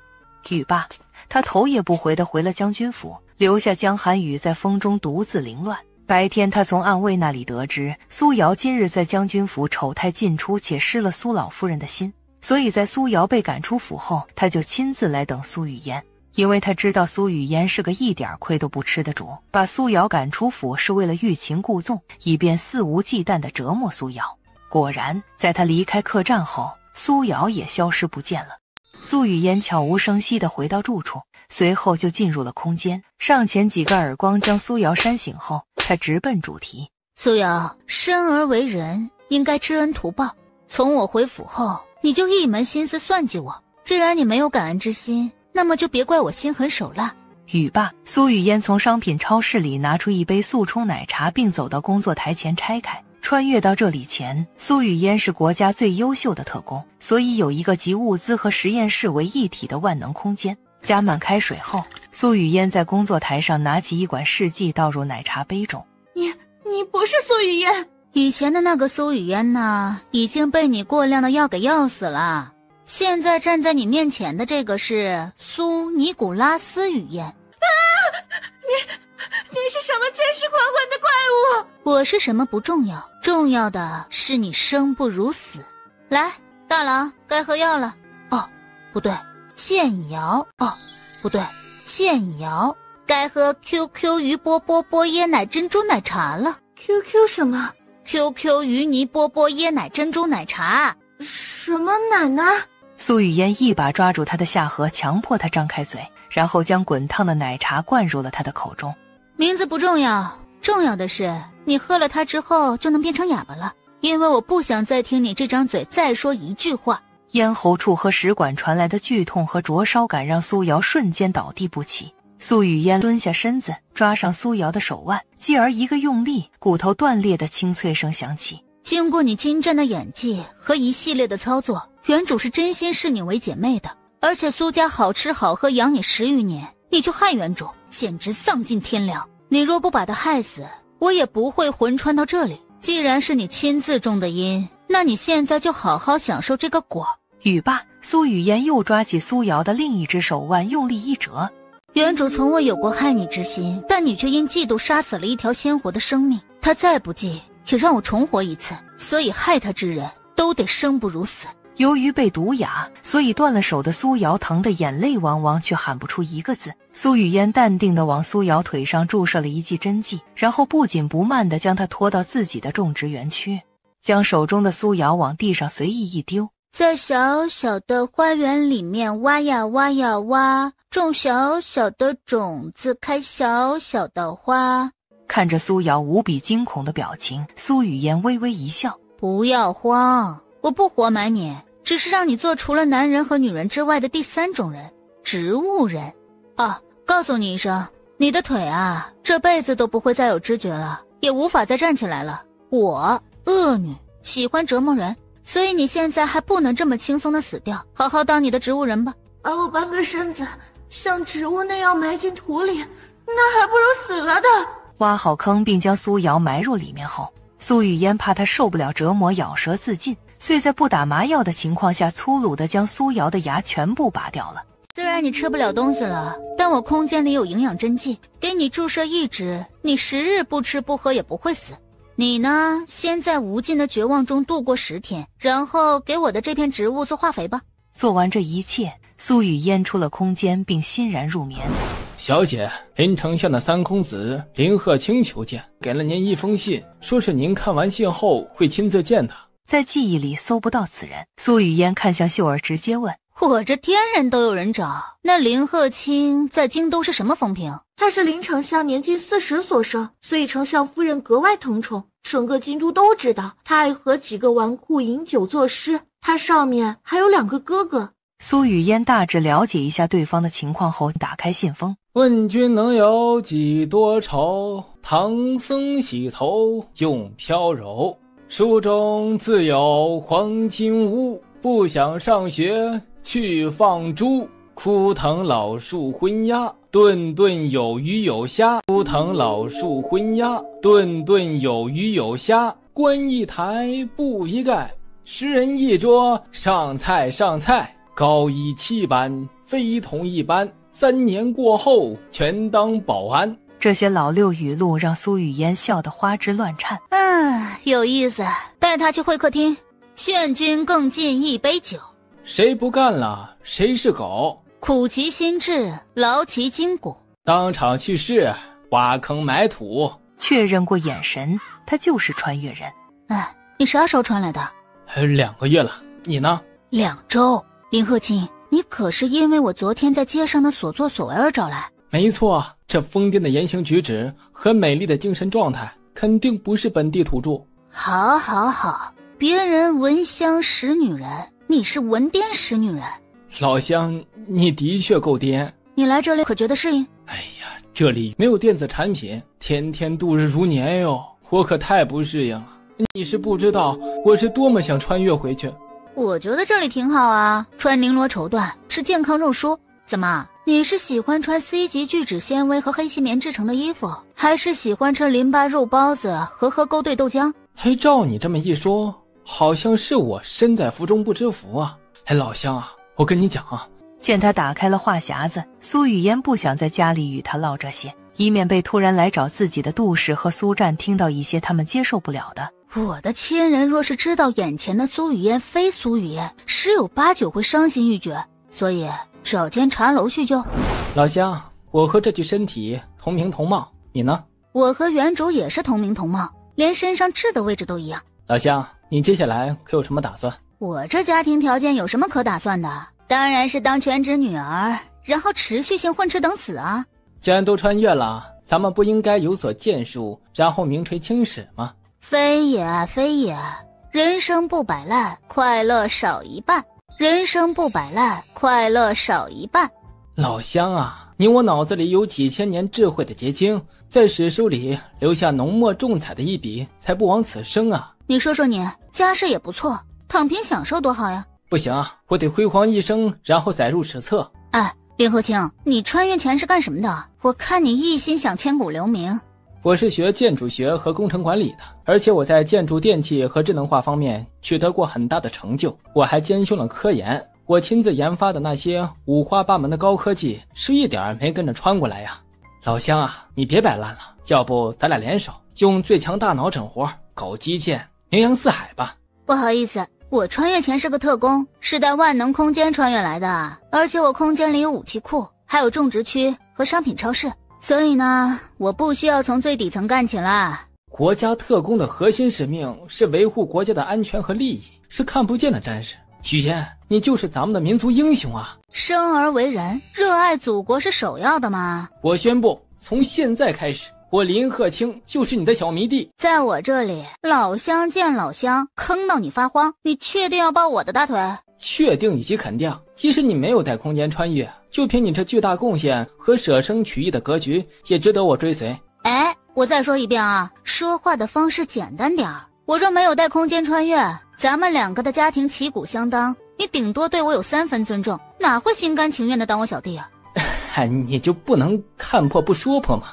语罢，他头也不回地回了将军府，留下江寒雨在风中独自凌乱。白天他从暗卫那里得知，苏瑶今日在将军府丑态尽出，且失了苏老夫人的心，所以在苏瑶被赶出府后，他就亲自来等苏雨嫣。因为他知道苏雨嫣是个一点亏都不吃的主，把苏瑶赶出府是为了欲擒故纵，以便肆无忌惮地折磨苏瑶。果然，在他离开客栈后，苏瑶也消失不见了。苏雨嫣悄无声息地回到住处，随后就进入了空间，上前几个耳光将苏瑶扇醒后，他直奔主题。苏瑶，生而为人，应该知恩图报。从我回府后，你就一门心思算计我，既然你没有感恩之心，那么就别怪我心狠手辣。语罢，苏雨嫣从商品超市里拿出一杯速冲奶茶，并走到工作台前拆开。穿越到这里前，苏雨嫣是国家最优秀的特工，所以有一个集物资和实验室为一体的万能空间。加满开水后，苏雨嫣在工作台上拿起一管试剂倒入奶茶杯中。你不是苏雨嫣，以前的那个苏雨嫣呢，已经被你过量的药给药死了。现在站在你面前的这个是苏尼古拉斯雨嫣。你是什么千世还魂的怪物？我是什么不重要，重要的是你生不如死。来，大郎，该喝药了。哦，不对，健瑶。哦，不对，健瑶。该喝 QQ 鱼波波波椰奶珍珠奶茶了。QQ 什么 ？QQ 鱼泥波波椰奶珍珠奶茶。什么奶奶？苏雨嫣一把抓住他的下颌，强迫他张开嘴，然后将滚烫的奶茶灌入了他的口中。名字不重要，重要的是你喝了它之后就能变成哑巴了，因为我不想再听你这张嘴再说一句话。咽喉处和食管传来的剧痛和灼烧感让苏瑶瞬间倒地不起。苏雨嫣蹲下身子，抓上苏瑶的手腕，继而一个用力，骨头断裂的清脆声响起。经过你精湛的演技和一系列的操作，原主是真心视你为姐妹的，而且苏家好吃好喝养你10余年，你就害原主，简直丧尽天良。你若不把他害死，我也不会魂穿到这里。既然是你亲自种的因，那你现在就好好享受这个果。语罢，苏雨嫣又抓起苏瑶的另一只手腕，用力一折。原主从未有过害你之心，但你却因嫉妒杀死了一条鲜活的生命。他再不济也让我重活一次，所以害他之人都得生不如死。由于被毒哑，所以断了手的苏瑶疼得眼泪汪汪，却喊不出一个字。苏雨嫣淡定地往苏瑶腿上注射了一剂针剂，然后不紧不慢地将她拖到自己的种植园区，将手中的苏瑶往地上随意一丢。在小小的花园里面挖呀挖呀挖，种小小的种子，开小小的花。看着苏瑶无比惊恐的表情，苏雨嫣微微一笑。不要慌，我不活埋你，只是让你做除了男人和女人之外的第3种人，植物人。啊，告诉你一声，你的腿啊，这辈子都不会再有知觉了，也无法再站起来了。我恶女，喜欢折磨人，所以你现在还不能这么轻松的死掉，好好当你的植物人吧。把我半个身子像植物那样埋进土里，那还不如死了的。挖好坑并将苏瑶埋入里面后，苏雨嫣怕她受不了折磨，咬舌自尽，遂在不打麻药的情况下，粗鲁地将苏瑶的牙全部拔掉了。虽然你吃不了东西了，但我空间里有营养针剂，给你注射1支，你10日不吃不喝也不会死。你呢，先在无尽的绝望中度过10天，然后给我的这片植物做化肥吧。做完这一切，苏雨嫣出了空间并欣然入眠。小姐，林丞相的3公子林鹤清求见，给了您一封信，说是您看完信后会亲自见他。在记忆里搜不到此人，苏雨嫣看向秀儿，直接问：我这天人都有人找，那林鹤清在京都是什么风评？他是林丞相年近40所生，所以丞相夫人格外疼宠，整个京都都知道他爱和几个纨绔饮酒作诗，他上面还有2个哥哥。苏雨嫣大致了解一下对方的情况后，打开信封。问君能有几多愁，唐僧洗头用飘柔。书中自有黄金屋，不想上学去放猪。枯藤老树昏鸦，顿顿有鱼有虾。枯藤老树昏鸦，顿顿有鱼有虾。观一台布一盖，10人一桌，上菜上菜。高1、7班，非同一般。3年过后，全当保安。这些老六语录让苏语嫣笑得花枝乱颤。有意思，带他去会客厅，劝君更尽一杯酒。谁不干了，谁是狗？苦其心志，劳其筋骨。当场去世，挖坑埋土。确认过眼神，他就是穿越人。你啥时候穿来的？2个月了，你呢？2周。林鹤清，你可是因为我昨天在街上的所作所为而找来？没错，这疯癫的言行举止和美丽的精神状态，肯定不是本地土著。好，别人闻香识女人，你是闻癫识女人。老乡，你的确够癫。你来这里可觉得适应？哎呀，这里没有电子产品，天天度日如年哟，我可太不适应了。你是不知道我是多么想穿越回去。我觉得这里挺好啊，穿绫罗绸缎，吃健康肉蔬。怎么，你是喜欢穿 C 级聚酯纤维和黑细棉制成的衣服，还是喜欢吃淋巴肉包子和喝勾兑豆浆？照你这么一说，好像是我身在福中不知福啊。老乡啊，我跟你讲啊。见他打开了话匣子，苏语嫣不想在家里与他唠这些，以免被突然来找自己的杜氏和苏战听到一些他们接受不了的。我的亲人若是知道眼前的苏语嫣非苏语嫣，十有八九会伤心欲绝，所以找间茶楼叙旧。老乡，我和这具身体同名同貌，你呢？我和原主也是同名同貌，连身上痣的位置都一样。老乡，你接下来可有什么打算？我这家庭条件有什么可打算的？当然是当全职女儿，然后持续性混吃等死啊！既然都穿越了，咱们不应该有所建树，然后名垂青史吗？非也，人生不摆烂，快乐少一半。人生不摆烂，快乐少一半。老乡啊，你我脑子里有几千年智慧的结晶，在史书里留下浓墨重彩的一笔，才不枉此生啊！你说说你，家世也不错，躺平享受多好呀！不行啊，我得辉煌一生，然后载入史册。林鹤清，你穿越前是干什么的？我看你一心想千古留名。我是学建筑学和工程管理的，而且我在建筑电气和智能化方面取得过很大的成就。我还兼修了科研，我亲自研发的那些五花八门的高科技，是一点没跟着穿过来呀。老乡啊，你别摆烂了，要不咱俩联手，用最强大脑整活，搞基建，名扬四海吧。不好意思，我穿越前是个特工，是带万能空间穿越来的，而且我空间里有武器库，还有种植区和商品超市。所以呢，我不需要从最底层干起了。国家特工的核心使命是维护国家的安全和利益，是看不见的战士。许嫣，你就是咱们的民族英雄啊！生而为人，热爱祖国是首要的嘛。我宣布，从现在开始，我林鹤清就是你的小迷弟。在我这里，老乡见老乡，坑到你发慌。你确定要抱我的大腿？确定以及肯定，即使你没有带空间穿越，就凭你这巨大贡献和舍生取义的格局，也值得我追随。我再说一遍啊，说话的方式简单点儿。我若没有带空间穿越，咱们2个的家庭旗鼓相当，你顶多对我有3分尊重，哪会心甘情愿的当我小弟啊？你就不能看破不说破吗？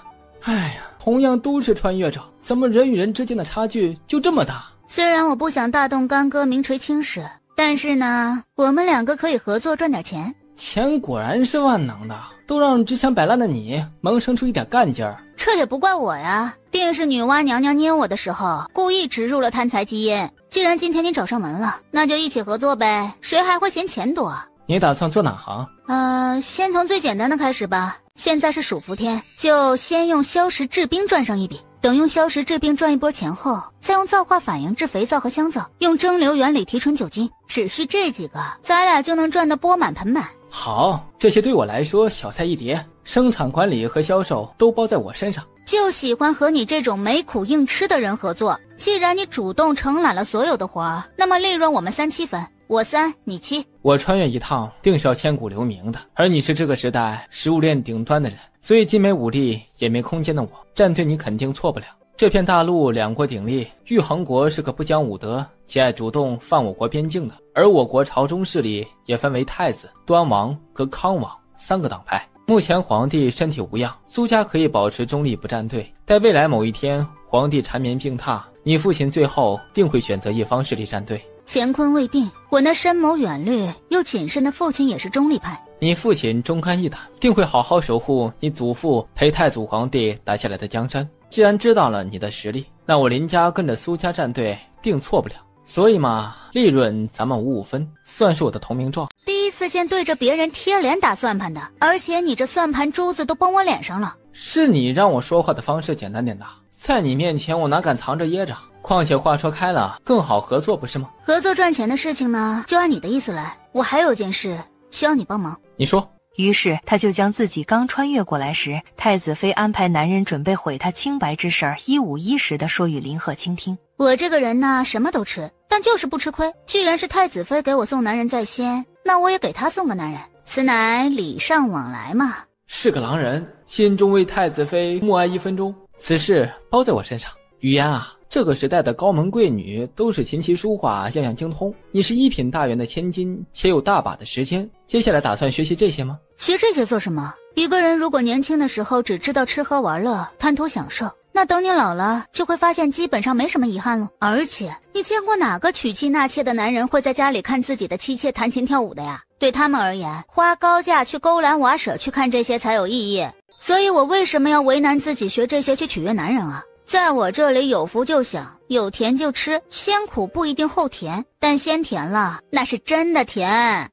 同样都是穿越者，怎么人与人之间的差距就这么大？虽然我不想大动干戈名垂青史，但是呢，我们2个可以合作赚点钱。钱果然是万能的，都让只想摆烂的你萌生出一点干劲儿。这也不怪我呀，定是女娲娘娘捏我的时候，故意植入了贪财基因。既然今天你找上门了，那就一起合作呗，谁还会嫌钱多啊？你打算做哪行？先从最简单的开始吧。现在是暑伏天，就先用消食治冰赚上一笔。等用消食治病赚一波钱后，再用造化反应制肥皂和香皂，用蒸馏原理提纯酒精，只需这几个，咱俩就能赚得钵满盆满。好，这些对我来说小菜一碟，生产管理和销售都包在我身上。就喜欢和你这种没苦硬吃的人合作。既然你主动承揽了所有的活儿，那么利润我们3-7分，我3你7。我穿越一趟定是要千古留名的，而你是这个时代食物链顶端的人，所以既没武力也没空间的我，站队你肯定错不了。这片大陆2国鼎立，玉衡国是个不讲武德且爱主动犯我国边境的，而我国朝中势力也分为太子、端王和康王3个党派。目前皇帝身体无恙，苏家可以保持中立不站队，待未来某一天皇帝缠绵病榻，你父亲最后定会选择一方势力站队。乾坤未定，我那深谋远虑又谨慎的父亲也是中立派，你父亲忠肝义胆，定会好好守护你祖父陪太祖皇帝打下来的江山。既然知道了你的实力，那我林家跟着苏家战队定错不了。所以嘛，利润咱们5-5分，算是我的投名状。第一次见对着别人贴脸打算盘的，而且你这算盘珠子都崩我脸上了。是你让我说话的方式简单点的，在你面前我哪敢藏着掖着？况且话说开了，更好合作不是吗？合作赚钱的事情呢，就按你的意思来。我还有件事需要你帮忙。你说。于是他就将自己刚穿越过来时，太子妃安排男人准备毁他清白之事儿一五一十地说与林鹤清听。我这个人呢，什么都吃，但就是不吃亏。既然是太子妃给我送男人在先，那我也给她送个男人，此乃礼尚往来嘛。是个狼人，心中为太子妃默哀1分钟，此事包在我身上。语言啊，这个时代的高门贵女都是琴棋书画样样精通，你是一品大员的千金，且有大把的时间，接下来打算学习这些吗？学这些做什么？一个人如果年轻的时候只知道吃喝玩乐，贪图享受，那等你老了就会发现基本上没什么遗憾了。而且你见过哪个娶妻纳妾的男人会在家里看自己的妻妾弹琴跳舞的呀？对他们而言，花高价去勾栏瓦舍去看这些才有意义。所以我为什么要为难自己学这些去取悦男人啊？在我这里有福就享，有甜就吃，先苦不一定后甜，但先甜了那是真的甜。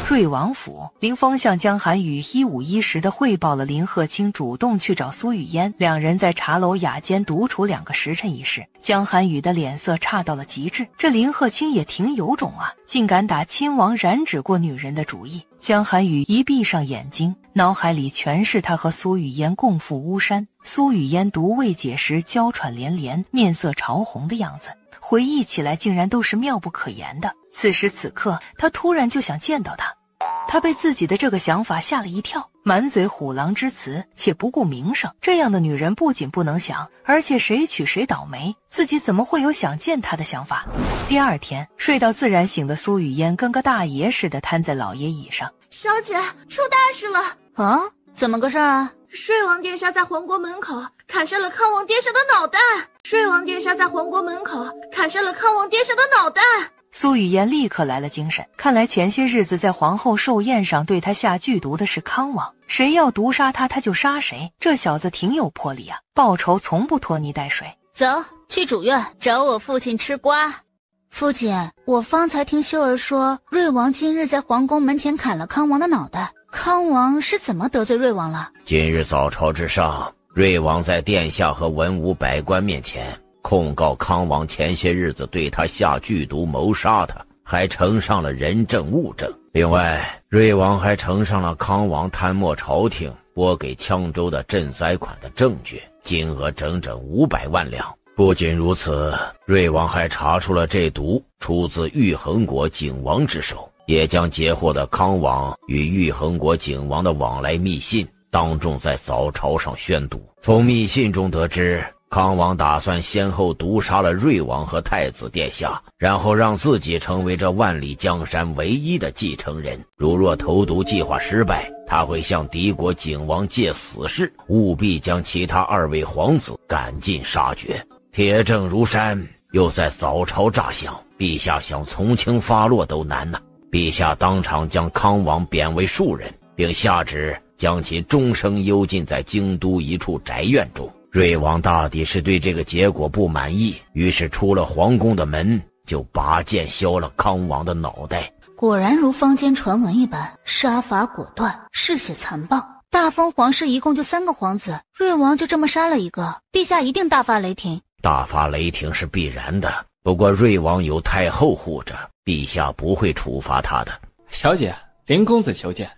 瑞王府，林峰向江寒雨一五一十地汇报了林鹤清主动去找苏雨嫣，两人在茶楼雅间独处2个时辰一事。江寒雨的脸色差到了极致，这林鹤清也挺有种啊，竟敢打亲王染指过女人的主意。江寒雨一闭上眼睛，脑海里全是他和苏雨嫣共赴巫山，苏雨嫣毒未解时娇喘连连，面色潮红的样子，回忆起来竟然都是妙不可言的。此时此刻，他突然就想见到他。他被自己的这个想法吓了一跳，满嘴虎狼之词，且不顾名声。这样的女人不仅不能想，而且谁娶谁倒霉，自己怎么会有想见她的想法？第二天，睡到自然醒的苏雨嫣跟个大爷似的瘫在老爷椅上。小姐，出大事了！啊，怎么个事儿啊？睡王殿下在皇国门口砍下了康王殿下的脑袋！睡王殿下在皇国门口砍下了康王殿下的脑袋！苏雨嫣立刻来了精神，看来前些日子在皇后寿宴上对她下剧毒的是康王，谁要毒杀他，他就杀谁。这小子挺有魄力啊，报仇从不拖泥带水。走，去主院找我父亲吃瓜。父亲，我方才听秀儿说，瑞王今日在皇宫门前砍了康王的脑袋，康王是怎么得罪瑞王了？今日早朝之上，瑞王在殿下和文武百官面前控告康王前些日子对他下剧毒谋杀他，还呈上了人证物证。另外，瑞王还呈上了康王贪没朝廷拨给羌州的赈灾款的证据，金额整整500万两。不仅如此，瑞王还查出了这毒出自玉衡国景王之手，也将截获的康王与玉衡国景王的往来密信当众在早朝上宣读。从密信中得知，康王打算先后毒杀了瑞王和太子殿下，然后让自己成为这万里江山唯一的继承人。如若投毒计划失败，他会向敌国景王借死誓，务必将其他2位皇子赶尽杀绝。铁证如山，又在早朝炸响，陛下想从轻发落都难呐。陛下当场将康王贬为庶人，并下旨将其终生幽禁在京都一处宅院中。瑞王大抵是对这个结果不满意，于是出了皇宫的门，就拔剑削了康王的脑袋。果然如坊间传闻一般，杀伐果断，嗜血残暴。大封皇室一共就3个皇子，瑞王就这么杀了一个，陛下一定大发雷霆。大发雷霆是必然的，不过瑞王有太后护着，陛下不会处罚他的。小姐，林公子求见。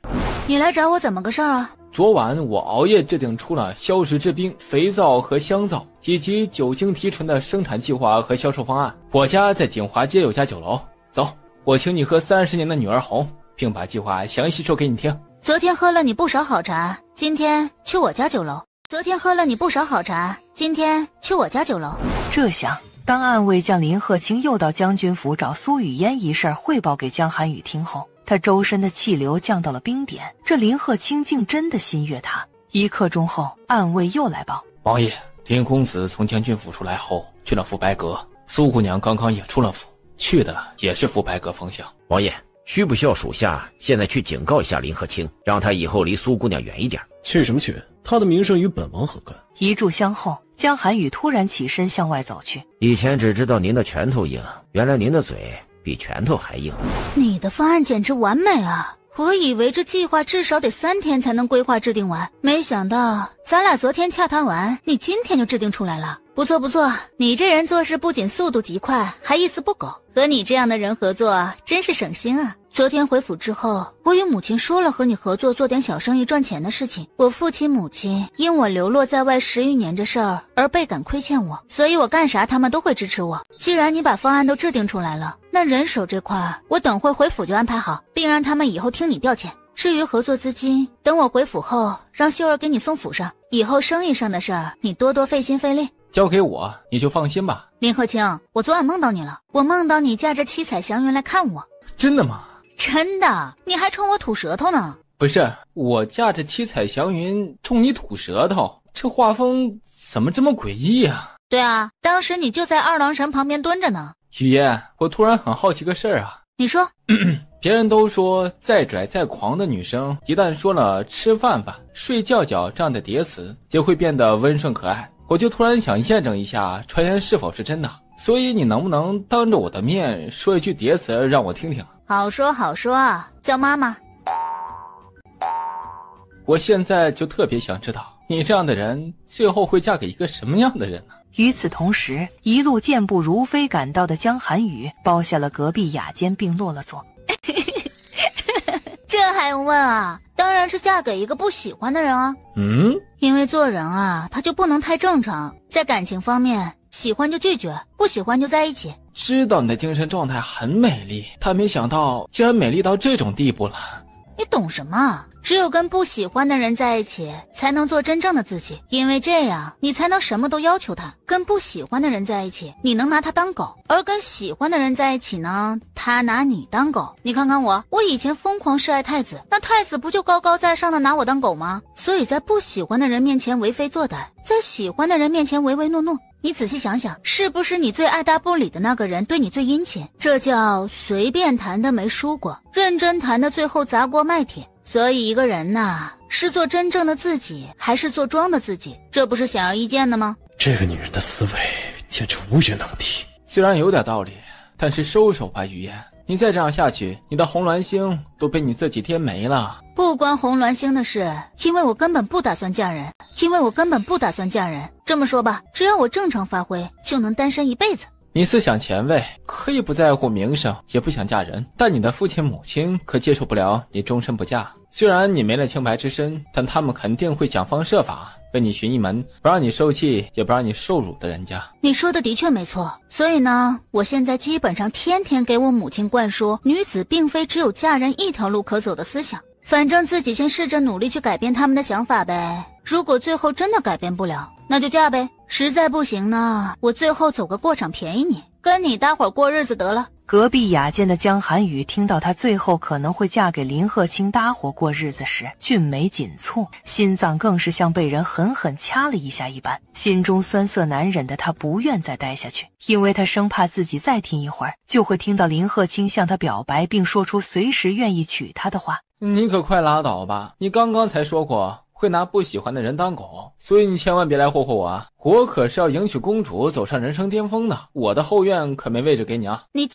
你来找我怎么个事儿啊？昨晚我熬夜制定出了消食治病、肥皂和香皂以及酒精提纯的生产计划和销售方案。我家在锦华街有家酒楼，走，我请你喝30年的女儿红，并把计划详细说给你听。昨天喝了你不少好茶，今天去我家酒楼。昨天喝了你不少好茶，今天去我家酒楼。这下，当暗卫将林鹤清诱到将军府找苏雨嫣一事汇报给江寒雨听后，他周身的气流降到了冰点。这林鹤清竟真的心悦他。1刻钟后，暗卫又来报：王爷，林公子从将军府出来后去了福白阁，苏姑娘刚刚也出了府，去的也是福白阁方向。王爷，需不需要属下现在去警告一下林鹤清，让他以后离苏姑娘远一点？去什么去？他的名声与本王何干？一炷香后，江寒雨突然起身向外走去。以前只知道您的拳头硬，原来您的嘴比拳头还硬。你的方案简直完美啊！我以为这计划至少得3天才能规划制定完，没想到咱俩昨天洽谈完，你今天就制定出来了。不错不错，你这人做事不仅速度极快，还一丝不苟。和你这样的人合作，真是省心啊。昨天回府之后，我与母亲说了和你合作做点小生意赚钱的事情。我父亲母亲因我流落在外10余年这事儿而倍感亏欠我，所以我干啥他们都会支持我。既然你把方案都制定出来了，那人手这块我等会回府就安排好，并让他们以后听你调遣。至于合作资金，等我回府后让秀儿给你送府上，以后生意上的事儿你多多费心费力。交给我，你就放心吧。林鹤清，我昨晚梦到你了，我梦到你驾着七彩祥云来看我。真的吗？真的，你还冲我吐舌头呢。不是，我驾着七彩祥云冲你吐舌头，这画风怎么这么诡异啊？对啊，当时你就在二郎神旁边蹲着呢。雨嫣，我突然很好奇个事儿啊。你说。别人都说再拽再狂的女生，一旦说了吃饭饭、睡觉觉这样的叠词，也会变得温顺可爱。我就突然想验证一下传言是否是真的，所以你能不能当着我的面说一句叠词让我听听？好说好说，叫妈妈。我现在就特别想知道，你这样的人最后会嫁给一个什么样的人呢？与此同时，一路健步如飞赶到的江寒雨包下了隔壁雅间并落了座。这还用问啊？当然是嫁给一个不喜欢的人啊。因为做人啊，他就不能太正常，在感情方面，喜欢就拒绝，不喜欢就在一起。知道你的精神状态很美丽，但没想到竟然美丽到这种地步了。你懂什么？只有跟不喜欢的人在一起，才能做真正的自己，因为这样你才能什么都要求他。跟不喜欢的人在一起，你能拿他当狗，而跟喜欢的人在一起呢，他拿你当狗。你看看我以前疯狂示爱太子，那太子不就高高在上的拿我当狗吗？所以在不喜欢的人面前为非作歹，在喜欢的人面前唯唯诺诺。你仔细想想，是不是你最爱搭不理的那个人对你最殷勤？这叫随便谈的没输过，认真谈的最后砸锅卖铁。所以一个人呐，是做真正的自己，还是做装的自己，这不是显而易见的吗？这个女人的思维简直无人能敌。虽然有点道理，但是收手吧，雨嫣，你再这样下去，你的红鸾星都被你自己添没了。不关红鸾星的事，因为我根本不打算嫁人。这么说吧，只要我正常发挥，就能单身一辈子。你思想前卫，可以不在乎名声，也不想嫁人，但你的父亲母亲可接受不了你终身不嫁。虽然你没了清白之身，但他们肯定会想方设法为你寻一门不让你受气也不让你受辱的人家。你说的的确没错，所以呢，我现在基本上天天给我母亲灌输女子并非只有嫁人一条路可走的思想。反正自己先试着努力去改变他们的想法呗，如果最后真的改变不了，那就嫁呗，实在不行呢，我最后走个过场便宜你，跟你搭伙过日子得了。隔壁雅间的江寒雨听到她最后可能会嫁给林鹤清搭伙过日子时，俊眉紧蹙，心脏更是像被人狠狠掐了一下一般，心中酸涩难忍的她不愿再待下去，因为她生怕自己再听一会儿就会听到林鹤清向她表白，并说出随时愿意娶她的话。你可快拉倒吧，你刚刚才说过会拿不喜欢的人当狗，所以你千万别来霍霍我啊！我可是要迎娶公主走上人生巅峰的，我的后院可没位置给你啊！你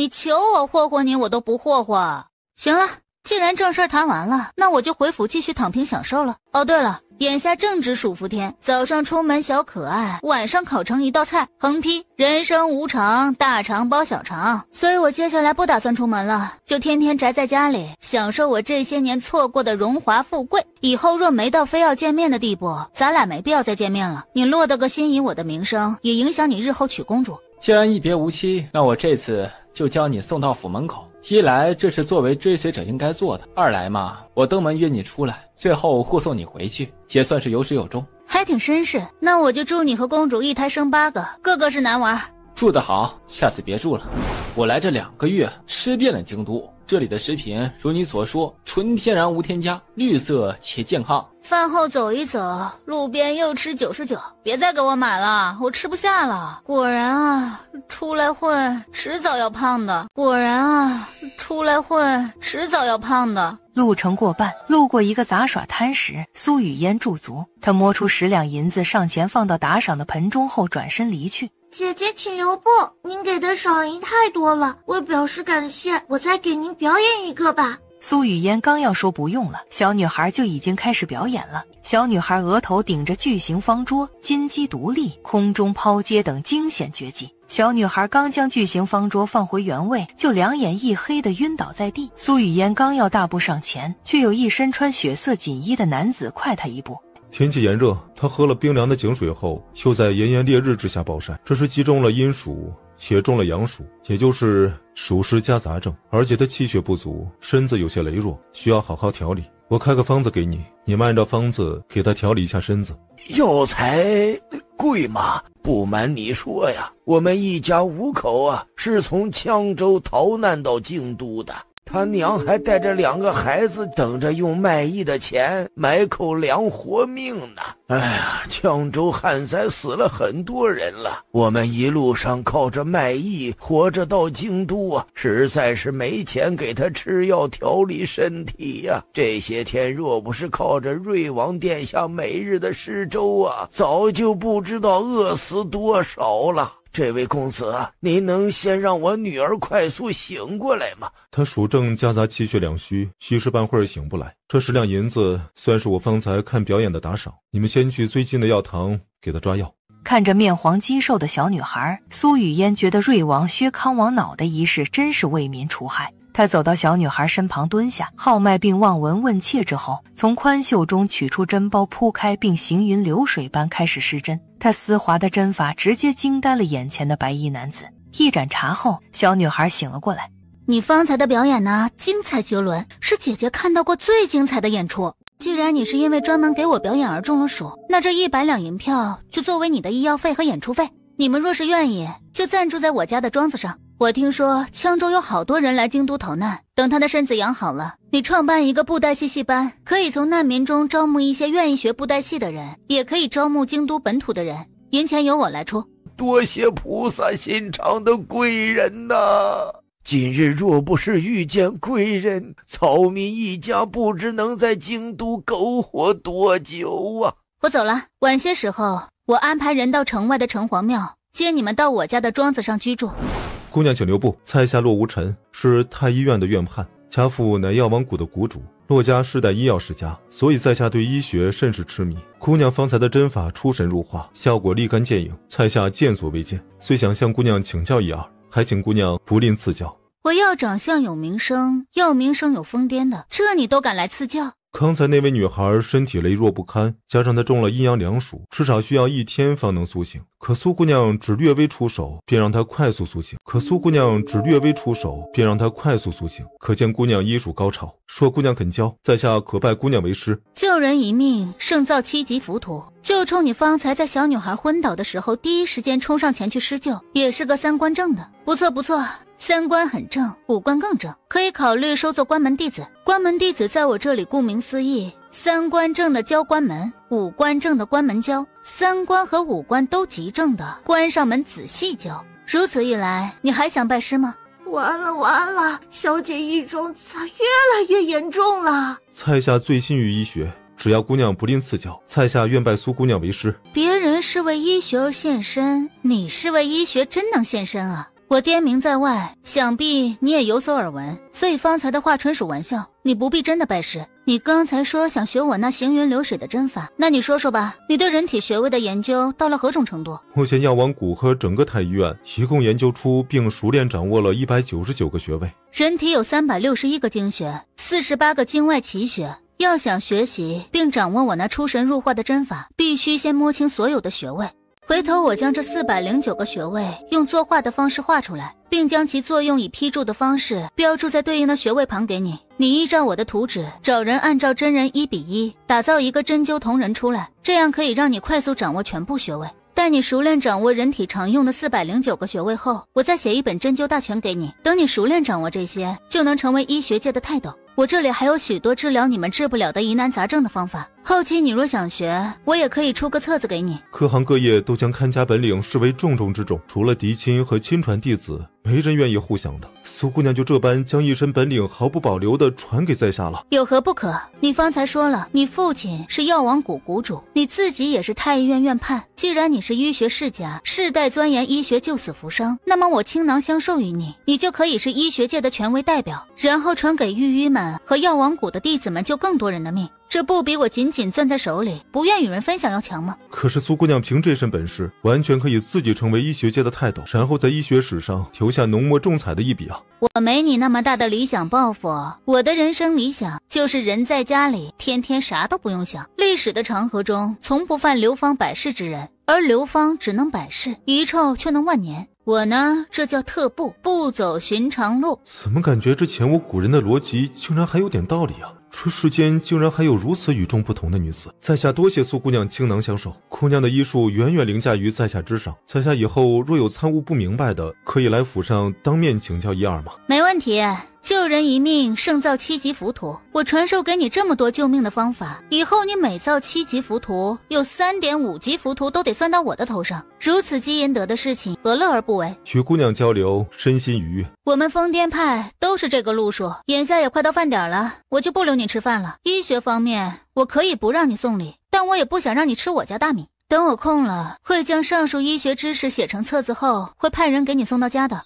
求我霍霍你我都不霍霍。行了，既然正事谈完了，那我就回府继续躺平享受了。哦对了，眼下正值暑伏天，早上出门小可爱，晚上烤成一道菜，横批人生无常，大肠包小肠。所以我接下来不打算出门了，就天天宅在家里，享受我这些年错过的荣华富贵。以后若没到非要见面的地步，咱俩没必要再见面了。你落得个心仪我的名声，也影响你日后娶公主。既然一别无期，那我这次就将你送到府门口。一来这是作为追随者应该做的，二来嘛，我登门约你出来，最后护送你回去，也算是有始有终。还挺绅士，那我就祝你和公主一胎生8个，个个是男娃。住得好，下次别住了。我来这2个月吃遍了京都，这里的食品如你所说，纯天然无添加，绿色且健康。饭后走一走，路边又吃99，别再给我买了，我吃不下了。果然啊，出来混迟早要胖的。果然啊，出来混迟早要胖的。路程过半，路过一个杂耍摊时，苏雨嫣驻足，她摸出10两银子上前放到打赏的盆中后转身离去。姐姐请留步，您给的赏银太多了，为表示感谢，我再给您表演一个吧。苏雨嫣刚要说不用了，小女孩就已经开始表演了。小女孩额头顶着巨型方桌，金鸡独立，空中抛接等惊险绝技。小女孩刚将巨型方桌放回原位，就两眼一黑的晕倒在地。苏雨嫣刚要大步上前，却有一身穿血色锦衣的男子快她一步。天气炎热，他喝了冰凉的井水后，就在炎炎烈日之下暴晒，这是击中了阴暑，也中了阳暑，也就是暑湿夹杂症，而且他气血不足，身子有些羸弱，需要好好调理。我开个方子给你，你们按照方子给他调理一下身子。药材贵吗？不瞒你说呀，我们一家5口啊，是从羌州逃难到京都的。他娘还带着2个孩子等着用卖艺的钱买口粮活命呢。哎呀，羌州旱灾死了很多人了，我们一路上靠着卖艺活着到京都啊，实在是没钱给他吃药调理身体呀。这些天若不是靠着瑞王殿下每日的施粥啊，早就不知道饿死多少了。这位公子啊，您能先让我女儿快速醒过来吗？他属正夹杂气血两虚，一时半会儿醒不来。这10两银子算是我方才看表演的打赏，你们先去最近的药堂给他抓药。看着面黄肌瘦的小女孩，苏雨嫣觉得瑞王削康王脑的一事真是为民除害。他走到小女孩身旁蹲下，号脉并望闻问切之后，从宽袖中取出针包铺开，并行云流水般开始施针。他丝滑的针法直接惊呆了眼前的白衣男子。一盏茶后，小女孩醒了过来。你方才的表演呢，精彩绝伦，是姐姐看到过最精彩的演出。既然你是因为专门给我表演而中了暑，那这100两银票就作为你的医药费和演出费。你们若是愿意，就暂住在我家的庄子上。我听说羌州有好多人来京都逃难，等他的身子养好了，你创办一个布袋戏戏班，可以从难民中招募一些愿意学布袋戏的人，也可以招募京都本土的人，银钱由我来出。多谢菩萨心肠的贵人呐！今日若不是遇见贵人，草民一家不知能在京都苟活多久啊！我走了，晚些时候我安排人到城外的城隍庙接你们到我家的庄子上居住。姑娘请留步，在下骆无尘，是太医院的院判，家父乃药王谷的谷主，骆家世代医药世家，所以在下对医学甚是痴迷。姑娘方才的针法出神入化，效果立竿见影，在下见所未见，虽想向姑娘请教一二，还请姑娘不吝赐教。我要长相有名声，要名声有疯癫的，这你都敢来赐教？刚才那位女孩身体羸弱不堪，加上她中了阴阳两暑，至少需要1天方能苏醒。可苏姑娘只略微出手，便让她快速苏醒。可见姑娘医术高超。说姑娘肯教，在下可拜姑娘为师。救人一命胜造7级浮屠，就冲你方才在小女孩昏倒的时候第一时间冲上前去施救，也是个3观正的。不错不错，3观很正，5观更正，可以考虑收做关门弟子。关门弟子在我这里顾名思义，3观正的教关门，5观正的关门教，3观和5观都极正的关上门仔细教。如此一来，你还想拜师吗？完了，小姐一中咋越来越严重了？在下醉心于医学，只要姑娘不吝赐教，在下愿拜苏姑娘为师。别人是为医学而献身，你是为医学真能献身啊！我颠名在外，想必你也有所耳闻，所以方才的话纯属玩笑，你不必真的拜师。你刚才说想学我那行云流水的针法，那你说说吧，你对人体穴位的研究到了何种程度？目前药王谷和整个太医院一共研究出并熟练掌握了199个穴位。人体有361个经穴，48个经外奇穴。要想学习并掌握我那出神入化的针法，必须先摸清所有的穴位。回头我将这409个穴位用作画的方式画出来，并将其作用以批注的方式标注在对应的穴位旁给你。你依照我的图纸，找人按照真人1:1打造一个针灸同人出来，这样可以让你快速掌握全部穴位。待你熟练掌握人体常用的409个穴位后，我再写一本针灸大全给你。等你熟练掌握这些，就能成为医学界的泰斗。我这里还有许多治疗你们治不了的疑难杂症的方法，后期你若想学，我也可以出个册子给你。各行各业都将看家本领视为重中之重，除了嫡亲和亲传弟子，没人愿意互相的。苏姑娘就这般将一身本领毫不保留地传给在下了，有何不可？你方才说了，你父亲是药王谷谷主，你自己也是太医院院判。既然你是医学世家，世代钻研医学救死扶伤，那么我倾囊相授于你，你就可以是医学界的权威代表，然后传给御医们和药王谷的弟子们救更多人的命。这不比我紧紧攥在手里，不愿与人分享要强吗？可是苏姑娘凭这身本事，完全可以自己成为医学界的泰斗，然后在医学史上留下浓墨重彩的一笔啊！我没你那么大的理想抱负，我的人生理想就是人在家里，天天啥都不用想。历史的长河中，从不犯流芳百世之人，而流芳只能百世，遗臭却能万年。我呢，这叫特步，不走寻常路。怎么感觉这前无古人的逻辑竟然还有点道理啊？这世间竟然还有如此与众不同的女子，在下多谢苏姑娘倾囊相授，姑娘的医术远远凌驾于在下之上，在下以后若有参悟不明白的，可以来府上当面请教一二吗？没问题，救人一命胜造7级浮屠，我传授给你这么多救命的方法，以后你每造7级浮屠，有3.5级浮屠都得算到我的头上，如此积阴德的事情，何乐而不为？与姑娘交流，身心愉悦。我们疯癫派都是这个路数，眼下也快到饭点了，我就不留你吃饭了。医学方面，我可以不让你送礼，但我也不想让你吃我家大米。等我空了，会将上述医学知识写成册子后，会派人给你送到家的。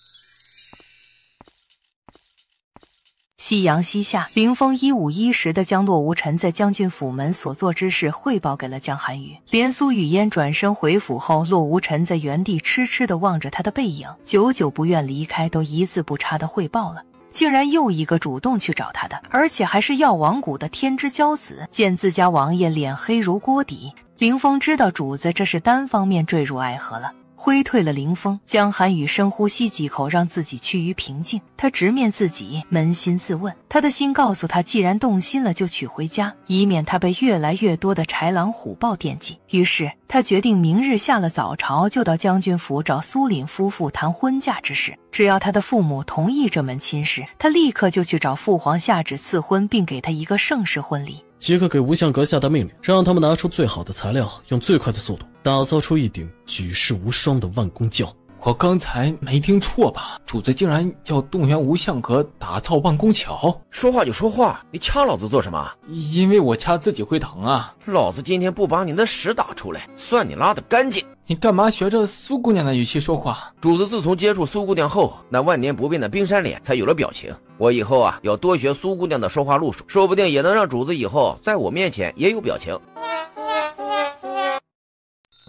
夕阳西下，凌风一五一十地将洛无尘在将军府门所做之事汇报给了江寒雨。连苏雨嫣转身回府后，洛无尘在原地痴痴地望着他的背影，久久不愿离开，都一字不差地汇报了。竟然又一个主动去找他的，而且还是药王谷的天之骄子。见自家王爷脸黑如锅底，凌风知道主子这是单方面坠入爱河了，挥退了凌风。江寒雨深呼吸几口，让自己趋于平静。他直面自己，扪心自问，他的心告诉他，既然动心了就娶回家，以免他被越来越多的豺狼虎豹惦记。于是他决定明日下了早朝就到将军府找苏凛夫妇谈婚嫁之事，只要他的父母同意这门亲事，他立刻就去找父皇下旨赐婚，并给他一个盛世婚礼。即刻给吴相阁下达命令，让他们拿出最好的材料，用最快的速度打造出一顶举世无双的万公轿。我刚才没听错吧？主子竟然要动员吴相阁打造万公桥？说话就说话，你掐老子做什么？因为我掐自己会疼啊！老子今天不把你的屎打出来，算你拉得干净。你干嘛学着苏姑娘的语气说话？主子自从接触苏姑娘后，那万年不变的冰山脸才有了表情。我以后要多学苏姑娘的说话路数，说不定也能让主子以后在我面前也有表情。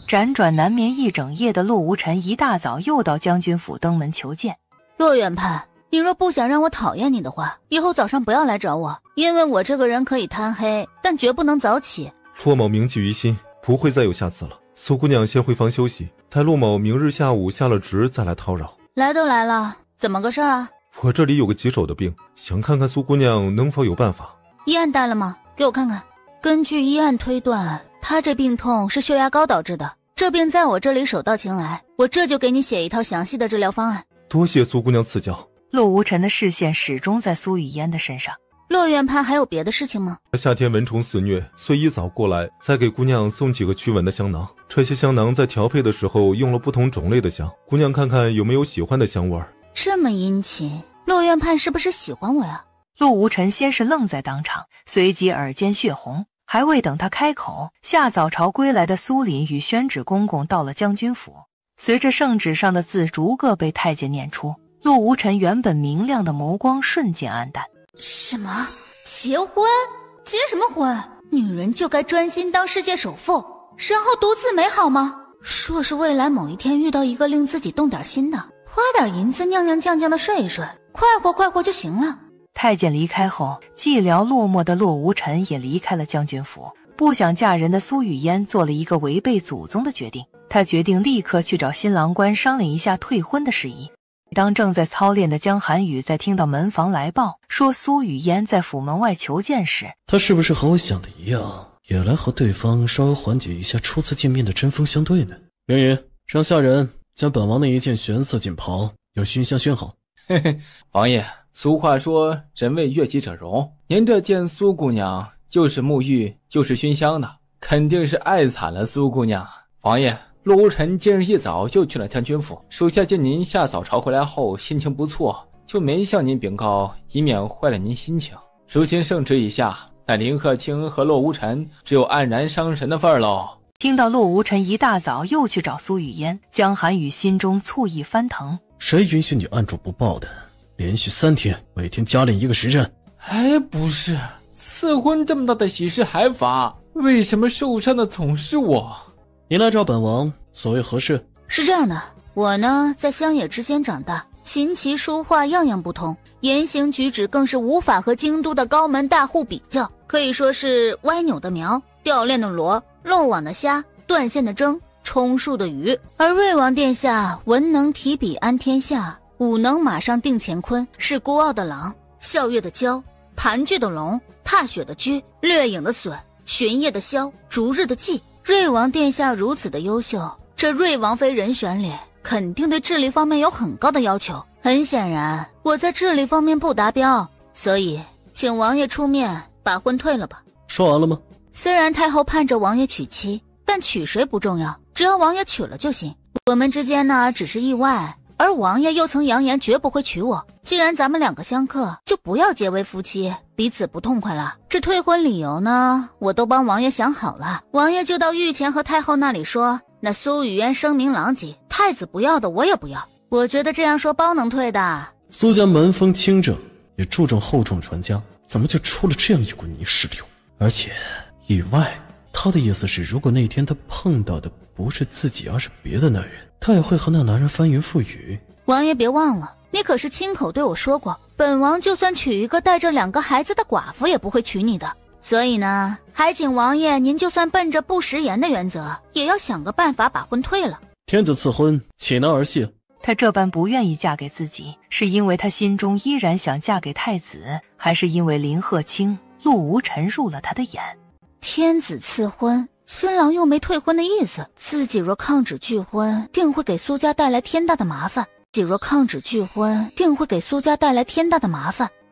辗转难眠一整夜的洛无尘一大早又到将军府登门求见。洛院判，你若不想让我讨厌你的话，以后早上不要来找我，因为我这个人可以贪黑，但绝不能早起。洛某铭记于心，不会再有下次了。苏姑娘先回房休息，待洛某明日下午下了职再来叨扰。来都来了，怎么个事儿啊？我这里有个棘手的病，想看看苏姑娘能否有办法。医案带了吗？给我看看。根据医案推断，他这病痛是血压高导致的，这病在我这里手到擒来，我这就给你写一套详细的治疗方案。多谢苏姑娘赐教。洛无尘的视线始终在苏雨嫣的身上。洛院判还有别的事情吗？夏天蚊虫肆虐，所以一早过来再给姑娘送几个驱蚊的香囊。这些香囊在调配的时候用了不同种类的香，姑娘看看有没有喜欢的香味儿。这么殷勤，洛院判是不是喜欢我呀？洛无尘先是愣在当场，随即耳尖血红。还未等他开口，下早朝归来的苏凛与宣旨公公到了将军府。随着圣旨上的字逐个被太监念出，洛无尘原本明亮的眸光瞬间暗淡。什么？结婚？结什么婚？女人就该专心当世界首富，然后独自美好吗？若是未来某一天遇到一个令自己动点心的，花点银子踉踉跄跄的睡一睡，快活就行了。太监离开后，寂寥落寞的洛无尘也离开了将军府。不想嫁人的苏雨嫣做了一个违背祖宗的决定，她决定立刻去找新郎官商量一下退婚的事宜。当正在操练的江寒雨在听到门房来报说苏雨嫣在府门外求见时，他是不是和我想的一样，也来和对方稍微缓解一下初次见面的针锋相对呢？凌云，让下人将本王那一件玄色锦袍用熏香熏好。嘿嘿，王爷，俗话说人为悦己者容，您这见苏姑娘就是沐浴就是熏香的，肯定是爱惨了苏姑娘。王爷，洛无尘今日一早就去了将军府，属下见您下早朝回来后心情不错，就没向您禀告，以免坏了您心情。如今圣旨已下，那林鹤清和洛无尘只有黯然伤神的份儿喽。听到洛无尘一大早又去找苏雨嫣，江寒雨心中醋意翻腾。谁允许你按住不报的？连续3天，每天加练1个时辰。哎，不是，赐婚这么大的喜事还罚，为什么受伤的总是我？你来找本王，所谓何事？是这样的，我呢在乡野之间长大，琴棋书画样样不通，言行举止更是无法和京都的高门大户比较，可以说是歪扭的苗，掉链的螺，漏网的虾，断线的针，充数的鱼。而瑞王殿下文能提笔安天下，武能马上定乾坤，是孤傲的狼，笑月的蛟，盘踞的龙，踏雪的驹，掠影的隼，巡夜的枭，逐日的季。瑞王殿下如此的优秀，这瑞王妃人选里肯定对智力方面有很高的要求。很显然我在智力方面不达标，所以请王爷出面把婚退了吧。说完了吗？虽然太后盼着王爷娶妻，但娶谁不重要，只要王爷娶了就行。我们之间呢只是意外，而王爷又曾扬言绝不会娶我。既然咱们2个相克，就不要结为夫妻，彼此不痛快了。这退婚理由呢，我都帮王爷想好了。王爷就到御前和太后那里说，那苏雨嫣声名狼藉，太子不要的我也不要。我觉得这样说包能退的。苏家门风清正，也注重厚重传家，怎么就出了这样一股泥石流？而且意外，他的意思是，如果那天他碰到的不是自己，而是别的男人，他也会和那男人翻云覆雨。王爷别忘了，你可是亲口对我说过，本王就算娶一个带着2个孩子的寡妇也不会娶你的。所以呢，还请王爷您就算奔着不食言的原则，也要想个办法把婚退了。天子赐婚，岂能儿戏？她这般不愿意嫁给自己，是因为她心中依然想嫁给太子，还是因为林鹤清、陆无尘入了她的眼？天子赐婚，新郎又没退婚的意思，自己若抗旨拒婚，定会给苏家带来天大的麻烦。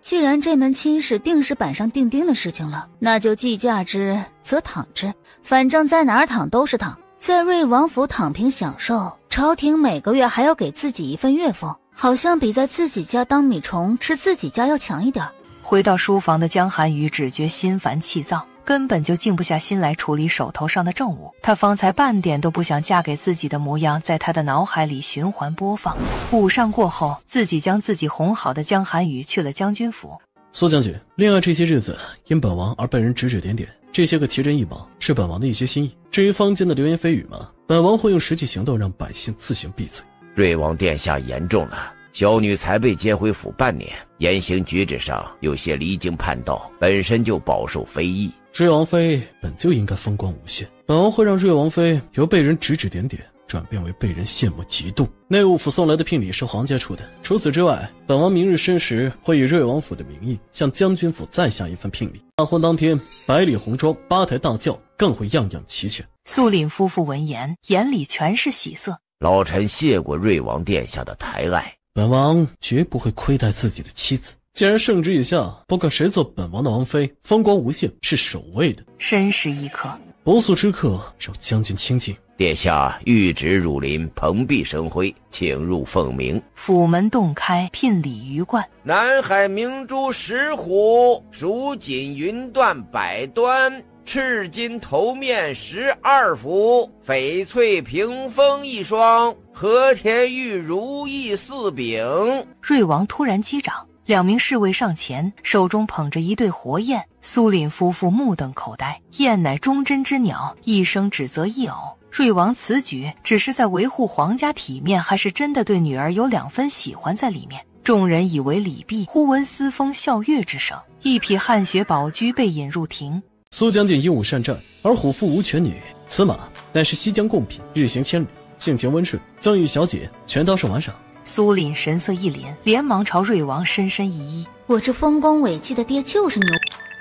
既然这门亲事定是板上钉钉的事情了，那就既嫁之则躺之，反正在哪儿躺都是躺。在瑞王府躺平享受，朝廷每个月还要给自己一份月俸，好像比在自己家当米虫吃自己家要强一点。回到书房的江寒雨只觉心烦气躁，根本就静不下心来处理手头上的政务。他方才半点都不想嫁给自己的模样在他的脑海里循环播放。午膳过后，自己将自己哄好的江寒雨去了将军府。苏将军，恋爱这些日子因本王而被人指指点点，这些个奇珍异宝是本王的一些心意。至于坊间的流言蜚语嘛，本王会用实际行动让百姓自行闭嘴。瑞王殿下言重了，小女才被接回府半年，言行举止上有些离经叛道，本身就饱受非议。瑞王妃本就应该风光无限，本王会让瑞王妃由被人指指点点转变为被人羡慕嫉妒。内务府送来的聘礼是皇家出的，除此之外，本王明日申时会以瑞王府的名义向将军府再下一份聘礼。大婚当天，百里红妆，8台大轿，更会样样齐全。苏凛夫妇闻言，眼里全是喜色。老臣谢过瑞王殿下的抬爱，本王绝不会亏待自己的妻子。既然圣旨已下，不管谁做本王的王妃，风光无限，是首位的。申时一刻，不速之客，让将军清静。殿下御旨汝临，蓬荜生辉，请入凤鸣。府门洞开，聘礼鱼贯。南海明珠10虎，蜀锦云缎100端，赤金头面12副，翡翠屏风1双，和田玉如意4柄。瑞王突然击掌，2名侍卫上前，手中捧着一对活雁。苏凛夫妇目瞪口呆，雁乃忠贞之鸟，一生只择一偶。瑞王此举只是在维护皇家体面，还是真的对女儿有2分喜欢在里面？众人以为礼毕，忽闻嘶风啸月之声，一匹汗血宝驹被引入庭。苏将军英武善战，而虎父无犬女，此马乃是西江贡品，日行千里，性情温顺，将与小姐全当是玩赏。苏凛神色一凛，连忙朝瑞王深深一揖：我这丰功伟绩的爹就是牛，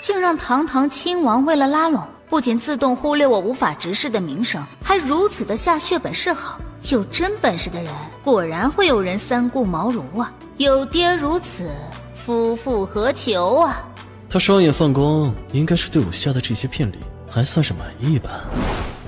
竟让堂堂亲王为了拉拢不仅自动忽略我无法直视的名声，还如此的下血本示好。有真本事的人，果然会有人三顾茅庐啊！有爹如此，夫复何求啊！他双眼放光，应该是对我下的这些骗礼还算是满意吧。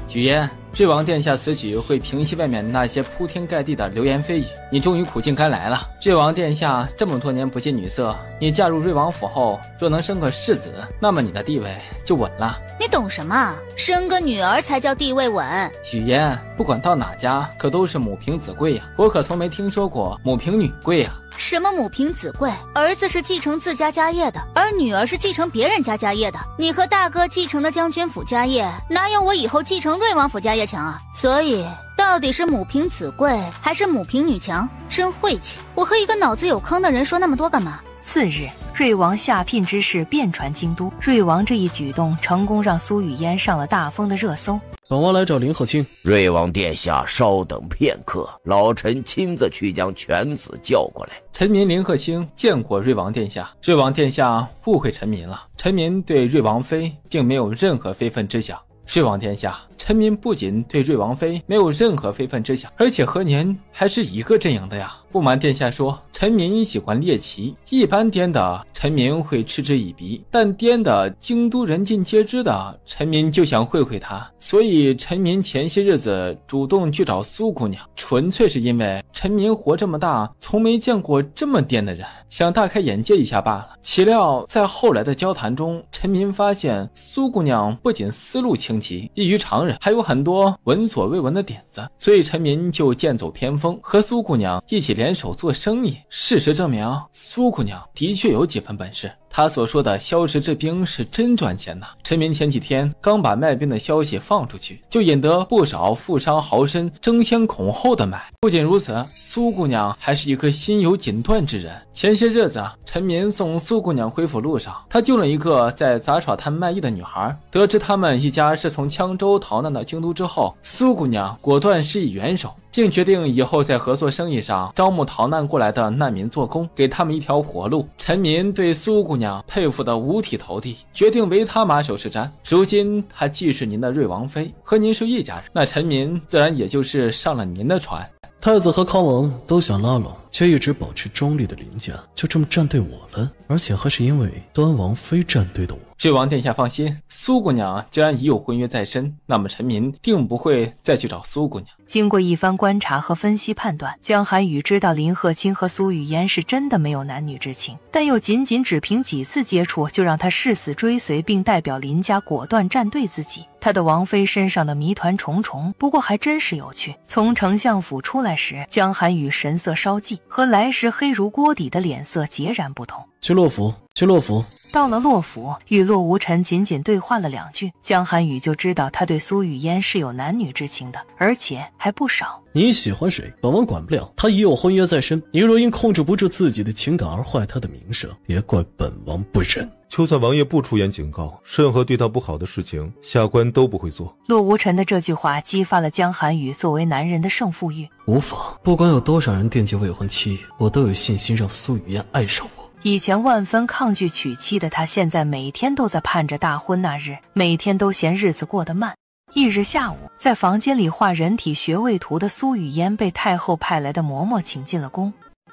许嫣，瑞王殿下此举会平息外面那些铺天盖地的流言蜚语，你终于苦尽甘来了。瑞王殿下这么多年不近女色，你嫁入瑞王府后，若能生个世子，那么你的地位就稳了。你懂什么？生个女儿才叫地位稳。许嫣，不管到哪家，可都是母凭子贵呀，我可从没听说过母凭女贵呀。什么母凭子贵？儿子是继承自家家业的，而女儿是继承别人家家业的。你和大哥继承的将军府家业，哪有我以后继承瑞王府家业强啊？所以，到底是母凭子贵，还是母凭女强？真晦气！我和一个脑子有坑的人说那么多干嘛？次日，瑞王下聘之事遍传京都。瑞王这一举动成功让苏雨嫣上了大风的热搜。本王来找林鹤清。瑞王殿下稍等片刻，老臣亲自去将犬子叫过来。臣民林鹤清见过瑞王殿下。瑞王殿下误会臣民了，臣民对瑞王妃并没有任何非分之想。瑞王殿下，臣民不仅对瑞王妃没有任何非分之想，而且和您还是一个阵营的呀。不瞒殿下说，臣民喜欢猎奇，一般颠的臣民会嗤之以鼻，但颠的京都人尽皆知的，臣民就想会会他。所以臣民前些日子主动去找苏姑娘，纯粹是因为臣民活这么大从没见过这么颠的人，想大开眼界一下罢了。岂料在后来的交谈中，臣民发现苏姑娘不仅思路清奇，异于常人，还有很多闻所未闻的点子，所以臣民就剑走偏锋，和苏姑娘一起联手做生意。事实证明，苏姑娘的确有几分本事，她所说的消食治兵是真赚钱呐。臣民前几天刚把卖兵的消息放出去，就引得不少富商豪绅争先恐后的买。不仅如此，苏姑娘还是一个心有锦缎之人。前些日子，臣民送苏姑娘回府路上，她救了一个在杂耍摊卖艺的女孩。得知他们一家是从羌州逃难到京都之后，苏姑娘果断施以援手，并决定以后在合作生意上招募逃难过来的难民做工，给他们一条活路。臣民对苏姑娘佩服得五体投地，决定为她马首是瞻。如今她既是您的瑞王妃，和您是一家人，那臣民自然也就是上了您的船。太子和康王都想拉拢，却一直保持中立的林家，就这么站队我了，而且还是因为端王妃站队的我。瑞王殿下放心，苏姑娘既然已有婚约在身，那么臣民定不会再去找苏姑娘。经过一番观察和分析判断，江寒雨知道林鹤清和苏雨嫣是真的没有男女之情，但又仅只凭几次接触就让他誓死追随，并代表林家果断站队自己。他的王妃身上的谜团重重，不过还真是有趣。从丞相府出来时，江寒雨神色稍霁，和来时黑如锅底的脸色截然不同。去洛府，去洛府。到了洛府，与洛无尘仅对话了2句，江寒雨就知道他对苏雨嫣是有男女之情的，而且还不少。你喜欢谁，本王管不了，他已有婚约在身，你若因控制不住自己的情感而坏他的名声，别怪本王不仁。就算王爷不出言警告，任何对他不好的事情，下官都不会做。洛无尘的这句话激发了江寒雨作为男人的胜负欲。无妨，不管有多少人惦记未婚妻，我都有信心让苏雨嫣爱上我。以前万分抗拒娶妻的他，现在每天都在盼着大婚那日，每天都嫌日子过得慢。一日下午，在房间里画人体穴位图的苏雨嫣被太后派来的嬷嬷请进了宫。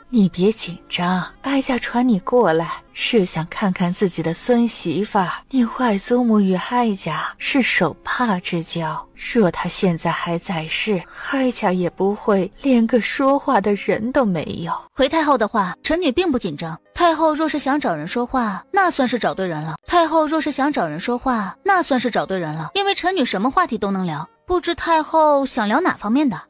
你别紧张，哀家传你过来，是想看看自己的孙媳妇。你坏祖母与哀家是手帕之交，若她现在还在世，哀家也不会连个说话的人都没有。回太后的话，臣女并不紧张。太后若是想找人说话，那算是找对人了。太后若是想找人说话，那算是找对人了。因为臣女什么话题都能聊，不知太后想聊哪方面的。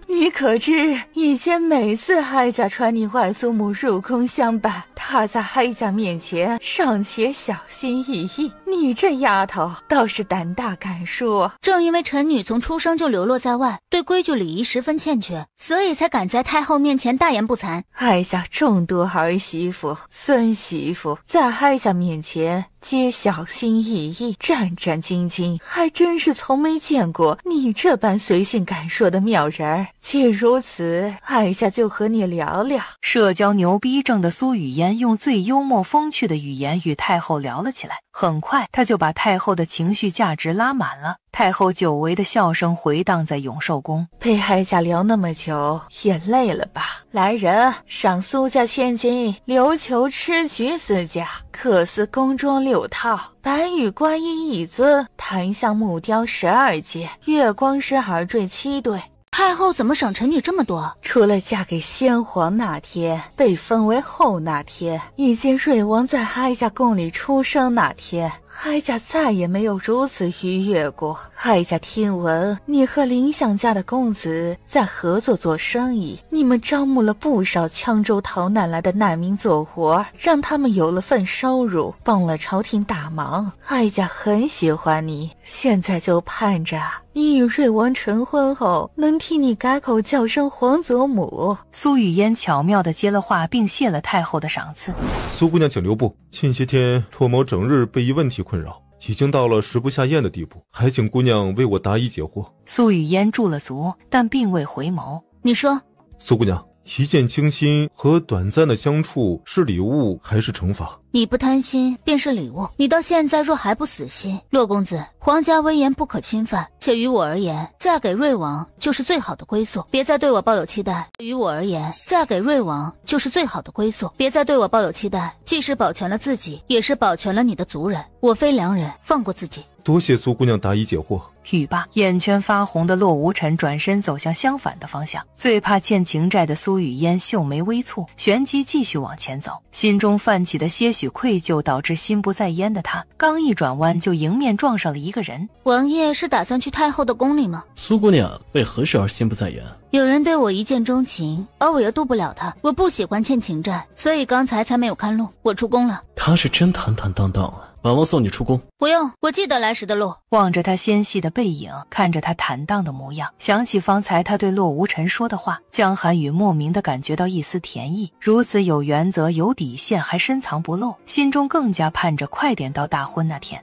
你可知，以前每次哀家传你外祖母入宫相伴，她在哀家面前尚且小心翼翼，你这丫头倒是胆大敢说。正因为臣女从出生就流落在外，对规矩礼仪十分欠缺，所以才敢在太后面前大言不惭。哀家众多儿媳妇、孙媳妇，在哀家面前皆小心翼翼、战战兢兢，还真是从没见过你这般随性敢说的妙人儿。既如此，哀家就和你聊聊。社交牛逼症的苏雨嫣用最幽默风趣的语言与太后聊了起来。很快他就把太后的情绪价值拉满了。太后久违的笑声回荡在永寿宫。陪哀家聊那么久，也累了吧？来人，赏苏家千金琉球吃菊4架，缂丝宫装6套，白玉观音1尊，檀香木雕12件，月光石耳坠7对。太后怎么赏臣女这么多？除了嫁给先皇那天，被封为后那天，以及瑞王在哀家宫里出生那天，哀家再也没有如此愉悦过。哀家听闻你和林相家的公子在合作做生意，你们招募了不少羌州逃难来的难民做活，让他们有了份收入，帮了朝廷大忙。哀家很喜欢你，现在就盼着你与瑞王成婚后，能替你改口叫声皇祖母。苏雨嫣巧妙地接了话，并谢了太后的赏赐。苏姑娘请留步，近些天骆某整日被一问题困扰，已经到了食不下咽的地步，还请姑娘为我答疑解惑。苏雨嫣驻了足，但并未回眸。你说，苏姑娘，一见倾心和短暂的相处是礼物还是惩罚？你不贪心便是礼物，你到现在若还不死心，骆公子，皇家威严不可侵犯，且于我而言，嫁给瑞王就是最好的归宿，别再对我抱有期待。于我而言，嫁给瑞王就是最好的归宿，别再对我抱有期待，既是保全了自己，也是保全了你的族人。我非良人，放过自己。多谢苏姑娘答疑解惑。语罢，眼圈发红的骆无尘转身走向相反的方向。最怕欠情债的苏雨嫣秀眉微蹙，旋即继续往前走，心中泛起的些许愧疚导致心不在焉的他，刚一转弯就迎面撞上了一个人。王爷是打算去太后的宫里吗？苏姑娘为何事而心不在焉？有人对我一见钟情，而我又渡不了他，我不喜欢欠情债，所以刚才没有看路，我出宫了。他是真坦坦荡荡啊，本王送你出宫。不用，我记得来时的路。望着他纤细的背影，看着他坦荡的模样，想起方才他对骆无尘说的话，江寒雨莫名的感觉到一丝甜意。如此有原则有底线还深藏不露，心中更加盼着快点到大婚那天。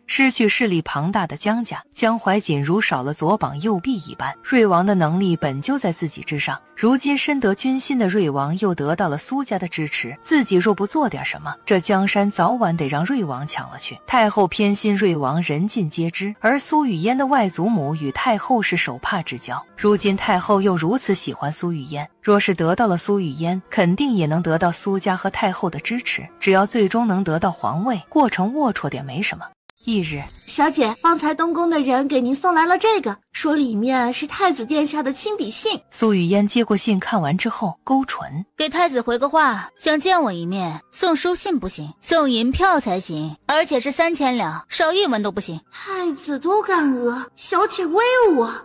失去势力庞大的江家，江怀瑾如少了左膀右臂一般。瑞王的能力本就在自己之上，如今深得军心的瑞王又得到了苏家的支持，自己若不做点什么，这江山早晚得让瑞王抢了去。太后偏心瑞王人尽皆知，而苏雨嫣的外祖母与太后是手帕之交，如今太后又如此喜欢苏雨嫣，若是得到了苏雨嫣，肯定也能得到苏家和太后的支持，只要最终能得到皇位，过程龌龊点没什么。翌日，小姐，方才东宫的人给您送来了这个，说里面是太子殿下的亲笔信。苏雨嫣接过信看完之后勾唇，给太子回个话，想见我一面，送书信不行，送银票才行，而且是3000两，少1文都不行。太子都敢讹，小姐威武啊！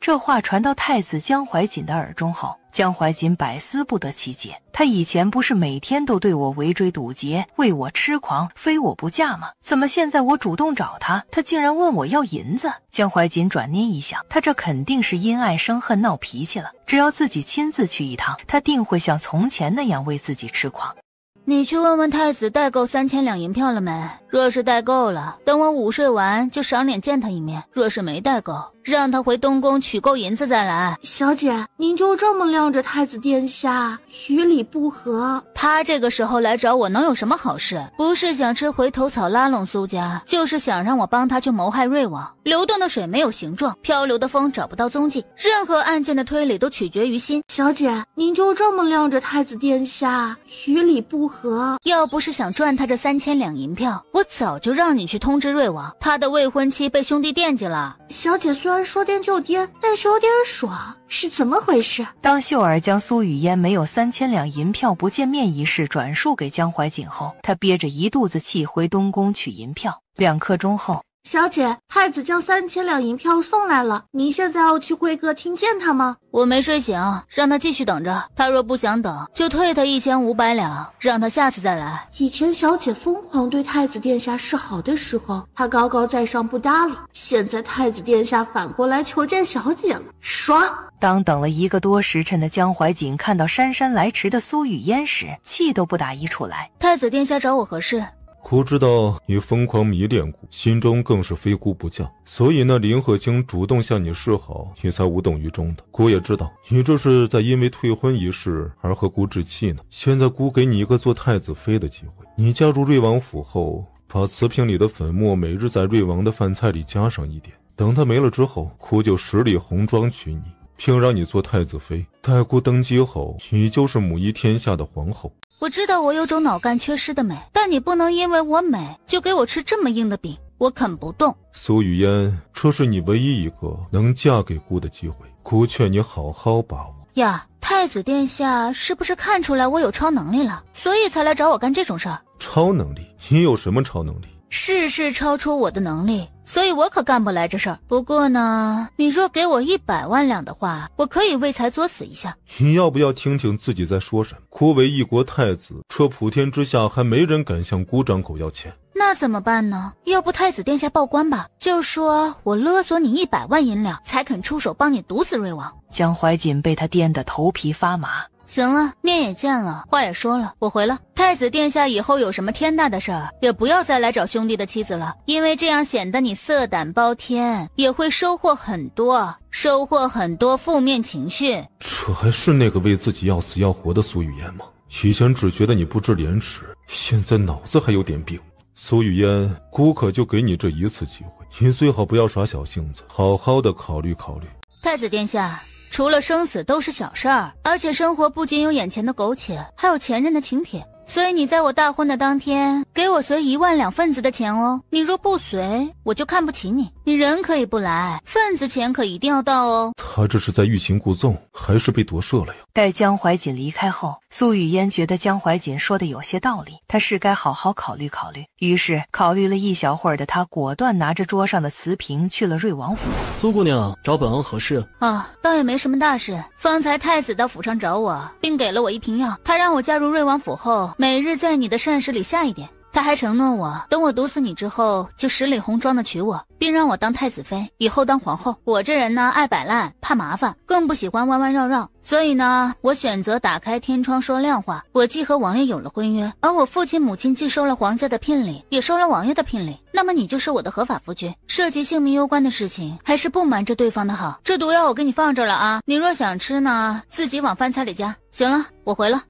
这话传到太子江怀瑾的耳中后，江怀瑾百思不得其解。他以前不是每天都对我围追堵截，为我痴狂，非我不嫁吗？怎么现在我主动找他，他竟然问我要银子？江怀瑾转念一想，他这肯定是因爱生恨闹脾气了，只要自己亲自去一趟，他定会像从前那样为自己痴狂。你去问问太子带够3000两银票了没？若是带够了，等我午睡完就赏脸见他一面；若是没带够，让他回东宫取够银子再来。小姐，您就这么晾着太子殿下，与理不合。他这个时候来找我能有什么好事？不是想吃回头草拉拢苏家，就是想让我帮他去谋害瑞王。流动的水没有形状，漂流的风找不到踪迹，任何案件的推理都取决于心。小姐，您就这么晾着太子殿下，与理不合。要不是想赚他这3000两银票，我早就让你去通知瑞王，他的未婚妻被兄弟惦记了。小姐虽然说颠就颠，但是有点爽，是怎么回事？当秀儿将苏雨嫣没有3000两银票不见面一事转述给江怀瑾后，他憋着一肚子气回东宫取银票。2刻钟后，小姐，太子将3000两银票送来了，您现在要去会客厅见他吗？我没睡醒，让他继续等着。他若不想等，就退他1500两，让他下次再来。以前小姐疯狂对太子殿下示好的时候，他高高在上不搭理，现在太子殿下反过来求见小姐了，爽！当等了1个多时辰的江怀瑾看到姗姗来迟的苏雨嫣时，气都不打一处来。太子殿下找我何事？姑知道你疯狂迷恋姑，心中更是非姑不嫁，所以那林鹤清主动向你示好，你才无动于衷的。姑也知道你这是在因为退婚一事而和姑置气呢。现在姑给你一个做太子妃的机会，你嫁入瑞王府后，把瓷瓶里的粉末每日在瑞王的饭菜里加上一点，等他没了之后，姑就10里红妆娶你，并让你做太子妃。待姑登基后，你就是母仪天下的皇后。我知道我有种脑干缺失的美，但你不能因为我美就给我吃这么硬的饼，我啃不动。苏雨嫣，这是你唯一一个能嫁给姑的机会，姑劝你好好把握。呀，太子殿下是不是看出来我有超能力了，所以才来找我干这种事儿？超能力？你有什么超能力？事事超出我的能力，所以我可干不来这事儿。不过呢，你若给我100万两的话，我可以为财作死一下。你要不要听听自己在说什么？姑为一国太子，这普天之下还没人敢向姑张口要钱。那怎么办呢？要不太子殿下报官吧，就说我勒索你100万银两，才肯出手帮你毒死瑞王。江怀瑾被他颠得头皮发麻。行了，面也见了，话也说了，我回了。太子殿下以后有什么天大的事儿，也不要再来找兄弟的妻子了，因为这样显得你色胆包天，也会收获很多负面情绪。这还是那个为自己要死要活的苏雨嫣吗？以前只觉得你不知廉耻，现在脑子还有点病。苏雨嫣，姑可就给你这一次机会，你最好不要耍小性子，好好的考虑考虑。太子殿下，除了生死都是小事儿，而且生活不仅有眼前的苟且，还有前任的请帖。所以你在我大婚的当天给我随1万两份子的钱哦，你若不随，我就看不起你。你人可以不来，份子钱可一定要到哦。他这是在欲擒故纵，还是被夺舍了呀？待江怀瑾离开后，苏雨嫣觉得江怀瑾说的有些道理，她是该好好考虑考虑。于是考虑了一小会儿的她，果断拿着桌上的瓷瓶去了瑞王府。苏姑娘找本王何事？倒也没什么大事。方才太子到府上找我，并给了我一瓶药，他让我嫁入瑞王府后，每日在你的膳食里下一点。他还承诺我，等我毒死你之后，就10里红妆的娶我，并让我当太子妃，以后当皇后。我这人呢，爱摆烂，怕麻烦，更不喜欢弯弯绕绕，所以呢，我选择打开天窗说亮话。我既和王爷有了婚约，而我父亲母亲既收了皇家的聘礼，也收了王爷的聘礼，那么你就是我的合法夫君。涉及性命攸关的事情，还是不瞒着对方的好。这毒药我给你放这儿了啊，你若想吃呢，自己往饭菜里加。行了，我回了。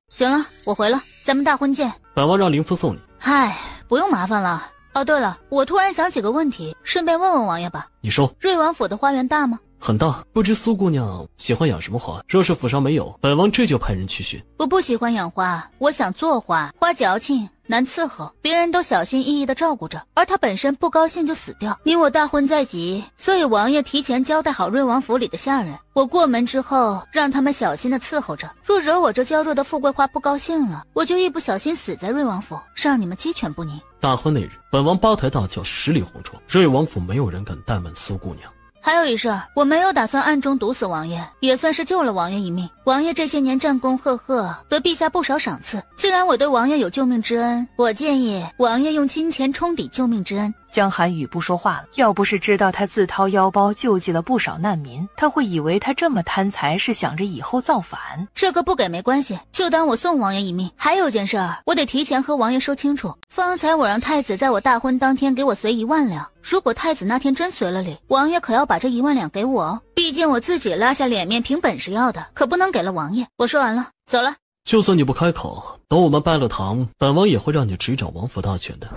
咱们大婚见。本王让灵夫送你。嗨，不用麻烦了。哦，对了，我突然想起个问题，顺便问问王爷吧。你说。瑞王府的花园大吗？很大，不知苏姑娘喜欢养什么花？若是府上没有，本王这就派人去寻。我不喜欢养花，我想做花，花矫情难伺候，别人都小心翼翼地照顾着，而他本身不高兴就死掉。你我大婚在即，所以王爷提前交代好瑞王府里的下人，我过门之后让他们小心地伺候着。若惹我这娇弱的富贵花不高兴了，我就一不小心死在瑞王府，让你们鸡犬不宁。大婚那日，本王8抬大轿10里红妆，瑞王府没有人敢怠慢苏姑娘。还有一事儿，我没有打算暗中毒死王爷，也算是救了王爷一命。王爷这些年战功赫赫，得陛下不少赏赐。既然我对王爷有救命之恩，我建议王爷用金钱冲抵救命之恩。江寒雨不说话了，要不是知道他自掏腰包救济了不少难民，他会以为他这么贪财是想着以后造反。这个不给没关系，就当我送王爷一命。还有件事儿，我得提前和王爷说清楚。方才我让太子在我大婚当天给我随1万两，如果太子那天真随了礼，王爷可要把这1万两给我哦。毕竟我自己拉下脸面凭本事要的，可不能给了王爷。我说完了，走了。就算你不开口，等我们拜了堂，本王也会让你执掌王府大权的。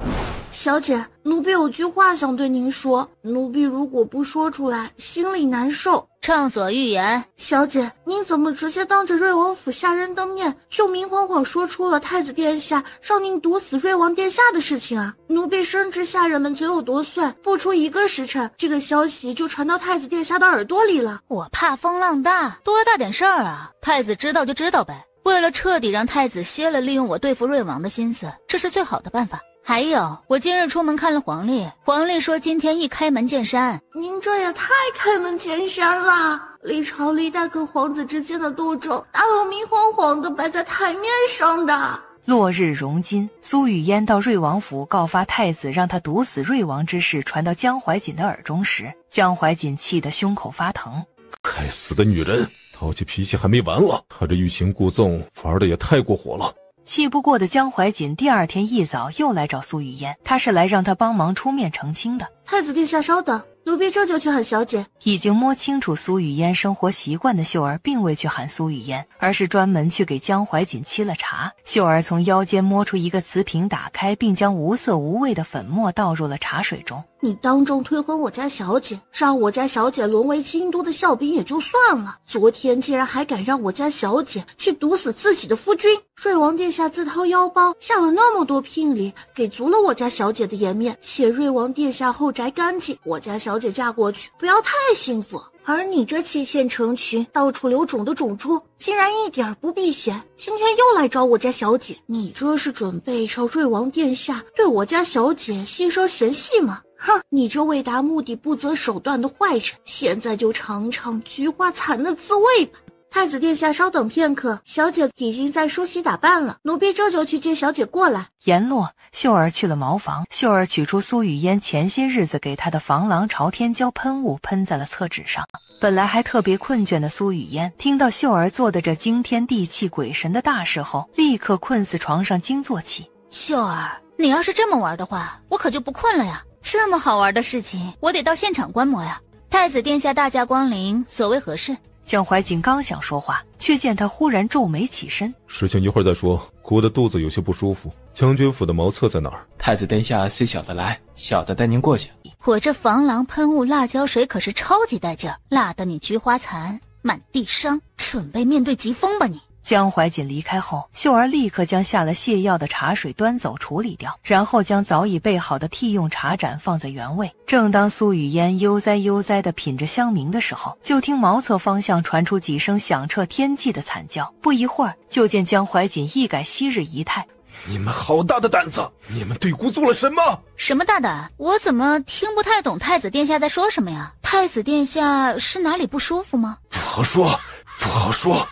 小姐，奴婢有句话想对您说，奴婢如果不说出来，心里难受。畅所欲言。小姐，您怎么直接当着瑞王府下人的面，就明晃晃说出了太子殿下让您毒死瑞王殿下的事情啊？奴婢深知下人们嘴有多碎，不出1个时辰，这个消息就传到太子殿下的耳朵里了。我怕风浪大，多大点事儿啊？太子知道就知道呗。为了彻底让太子歇了利用我对付瑞王的心思，这是最好的办法。还有，我今日出门看了皇历，皇历说今天一开门见山。您这也太开门见山了，历朝历代跟皇子之间的斗争，哪有明晃晃的摆在台面上的？落日荣金，苏雨嫣到瑞王府告发太子让他毒死瑞王之事传到江怀瑾的耳中时，江怀瑾气得胸口发疼。该死的女人，淘气脾气还没完了，她这欲擒故纵玩的也太过火了。气不过的江怀瑾第2天一早又来找苏雨嫣，他是来让他帮忙出面澄清的。太子殿下稍等，奴婢这就去喊小姐。已经摸清楚苏雨嫣生活习惯的秀儿并未去喊苏雨嫣，而是专门去给江怀瑾沏了茶。秀儿从腰间摸出一个瓷瓶，打开并将无色无味的粉末倒入了茶水中。你当众推婚我家小姐，让我家小姐沦为京都的笑柄也就算了，昨天竟然还敢让我家小姐去毒死自己的夫君。瑞王殿下自掏腰包下了那么多聘礼，给足了我家小姐的颜面，且瑞王殿下后宅干净，我家小姐嫁过去不要太幸福。而你这妻妾成群，到处留种的种猪，竟然一点不避嫌，今天又来找我家小姐，你这是准备让瑞王殿下对我家小姐心生嫌隙吗？哼，你这为达目的不择手段的坏人，现在就尝尝菊花残的滋味吧。太子殿下稍等片刻，小姐已经在梳洗打扮了，奴婢这就去接小姐过来。言落，秀儿去了茅房，秀儿取出苏雨嫣前些日子给她的防狼朝天椒喷雾，喷在了厕纸上。本来还特别困倦的苏雨嫣，听到秀儿做的这惊天地泣鬼神的大事后，立刻困死床上惊坐起。秀儿，你要是这么玩的话，我可就不困了呀。这么好玩的事情，我得到现场观摩呀。太子殿下大驾光临，所谓何事？江怀瑾刚想说话，却见他忽然皱眉起身。事情一会儿再说，姑的肚子有些不舒服。将军府的茅厕在哪儿？太子殿下虽小的来，小的带您过去。我这防狼喷雾辣椒水可是超级带劲儿，辣得你菊花残，满地伤，准备面对疾风吧你。江怀瑾离开后，秀儿立刻将下了泻药的茶水端走处理掉，然后将早已备好的替用茶盏放在原位。正当苏雨嫣悠哉悠哉地品着香茗的时候，就听茅厕方向传出几声响彻天际的惨叫。不一会儿，就见江怀瑾一改昔日仪态。你们好大的胆子！你们对姑做了什么？什么大胆？我怎么听不太懂太子殿下在说什么呀？太子殿下是哪里不舒服吗？不好说，不好说。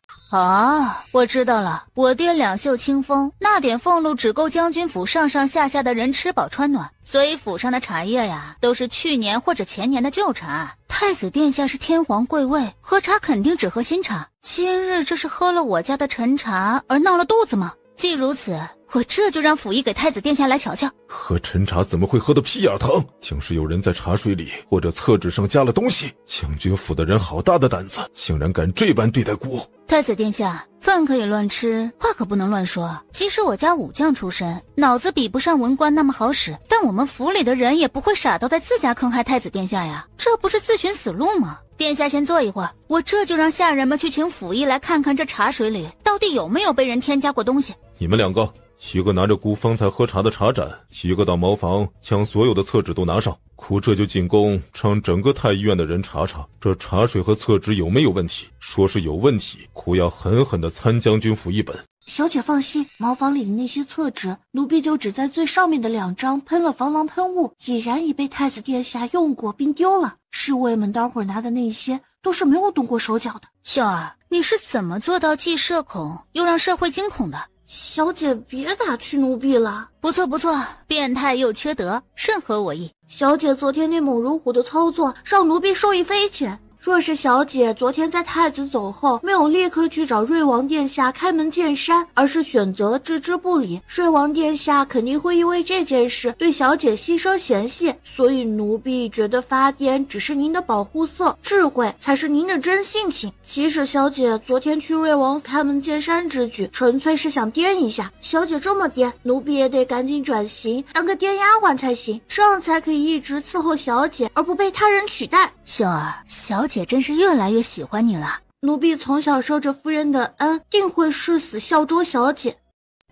我知道了，我爹两袖清风，那点俸禄只够将军府上上下下的人吃饱穿暖，所以府上的茶叶呀，都是去年或者前年的旧茶。太子殿下是天皇贵位，喝茶肯定只喝新茶。今日这是喝了我家的陈茶而闹了肚子吗？既如此，我这就让府医给太子殿下来瞧瞧。喝陈茶怎么会喝得屁眼疼？竟是有人在茶水里或者厕纸上加了东西。将军府的人好大的胆子，竟然敢这般对待姑。太子殿下，饭可以乱吃，话可不能乱说。即使我家武将出身，脑子比不上文官那么好使，但我们府里的人也不会傻到在自家坑害太子殿下呀，这不是自寻死路吗？殿下先坐一会儿，我这就让下人们去请府医来看看这茶水里到底有没有被人添加过东西。你们两个，一个拿着姑方才喝茶的茶盏，一个到茅房将所有的厕纸都拿上。姑这就进宫，让整个太医院的人查查这茶水和厕纸有没有问题。说是有问题，姑要狠狠地参将军府一本。小姐放心，茅房里的那些厕纸，奴婢就只在最上面的2张喷了防狼喷雾，已然已被太子殿下用过并丢了。侍卫们待会儿拿的那些都是没有动过手脚的。秀儿，你是怎么做到既社恐又让社会惊恐的？小姐别打趣奴婢了。不错不错，变态又缺德，甚合我意。小姐昨天那猛如虎的操作让奴婢受益匪浅，若是小姐昨天在太子走后没有立刻去找瑞王殿下开门见山，而是选择置之不理，瑞王殿下肯定会因为这件事对小姐心生嫌隙。所以奴婢觉得发癫只是您的保护色，智慧才是您的真性情。即使小姐昨天去瑞王开门见山之举纯粹是想颠一下，小姐这么颠，奴婢也得赶紧转型当个颠丫鬟才行，这样才可以一直伺候小姐而不被他人取代。秀儿，小姐真是越来越喜欢你了。奴婢从小受着夫人的恩，定会誓死效忠小姐。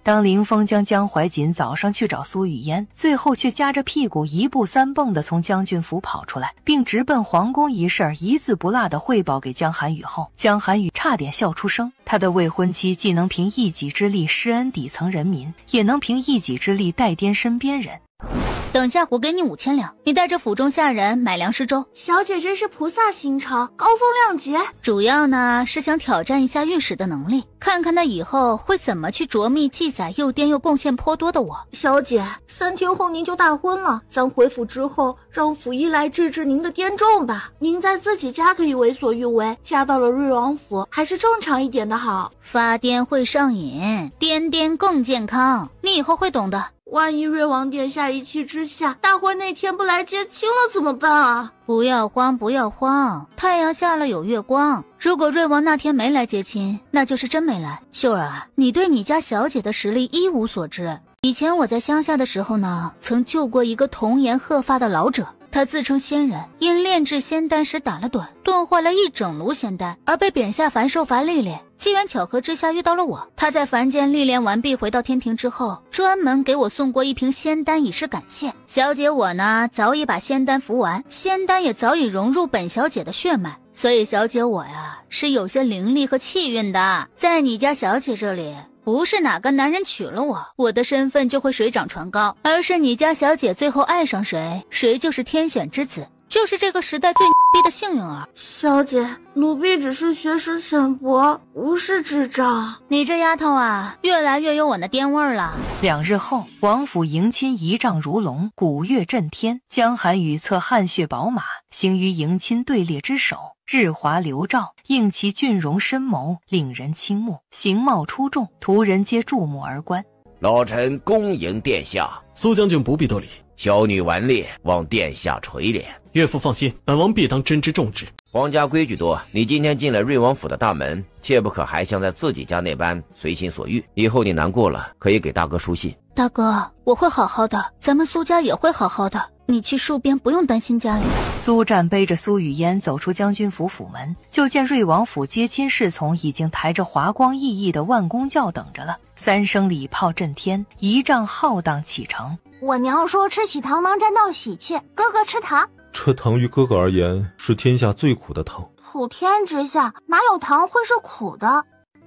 当凌风将江怀瑾早上去找苏雨嫣，最后却夹着屁股1步3蹦地从将军府跑出来，并直奔皇宫一事一字不落地汇报给江寒雨后，江寒雨差点笑出声。他的未婚妻既能凭一己之力施恩底层人民，也能凭一己之力带颠身边人。等下我给你5000两，你带着府中下人买粮食粥。小姐真是菩萨心肠，高风亮节。主要呢是想挑战一下御史的能力，看看他以后会怎么去着密记载又颠又贡献颇多的我。小姐，3天后您就大婚了，咱回府之后让府医来治治您的颠重吧。您在自己家可以为所欲为，嫁到了瑞王府还是正常一点的好。发癫会上瘾，颠颠更健康，你以后会懂的。万一瑞王殿下一气之下，大婚那天不来接亲了怎么办啊？不要慌，不要慌，太阳下了有月光。如果瑞王那天没来接亲，那就是真没来。秀儿啊，你对你家小姐的实力一无所知。以前我在乡下的时候呢，曾救过一个童颜鹤发的老者。他自称仙人，因炼制仙丹时打了盹，炖坏了一整炉仙丹，而被贬下凡受罚历练。机缘巧合之下遇到了我，他在凡间历练完毕，回到天庭之后，专门给我送过一瓶仙丹以示感谢。小姐我呢，早已把仙丹服完，仙丹也早已融入本小姐的血脉，所以小姐我呀，是有些灵力和气运的。在你家小姐这里，不是哪个男人娶了我的身份就会水涨船高，而是你家小姐最后爱上谁，谁就是天选之子，就是这个时代最逼的幸运儿。小姐，奴婢只是学识浅薄，不是智障。你这丫头啊，越来越有我那颠味儿了。2日后，王府迎亲仪仗如龙，鼓乐震天，江寒雨策汗血宝马，行于迎亲队列之首，日华流照，应其俊容深谋，令人倾慕，形貌出众，途人皆注目而观。老臣恭迎殿下。苏将军不必多礼，小女顽劣，望殿下垂怜。岳父放心，本王必当真知重之。皇家规矩多，你今天进了瑞王府的大门，切不可还像在自己家那般随心所欲。以后你难过了，可以给大哥书信。大哥，我会好好的，咱们苏家也会好好的，你去戍边不用担心家里。苏战背着苏雨嫣走出将军府府门，就见瑞王府接亲侍从已经抬着华光熠熠的万公轿等着了。3声礼炮震天，仪仗浩荡启程。我娘说吃喜糖能沾到喜气，哥哥吃糖。这糖于哥哥而言是天下最苦的糖。普天之下哪有糖会是苦的？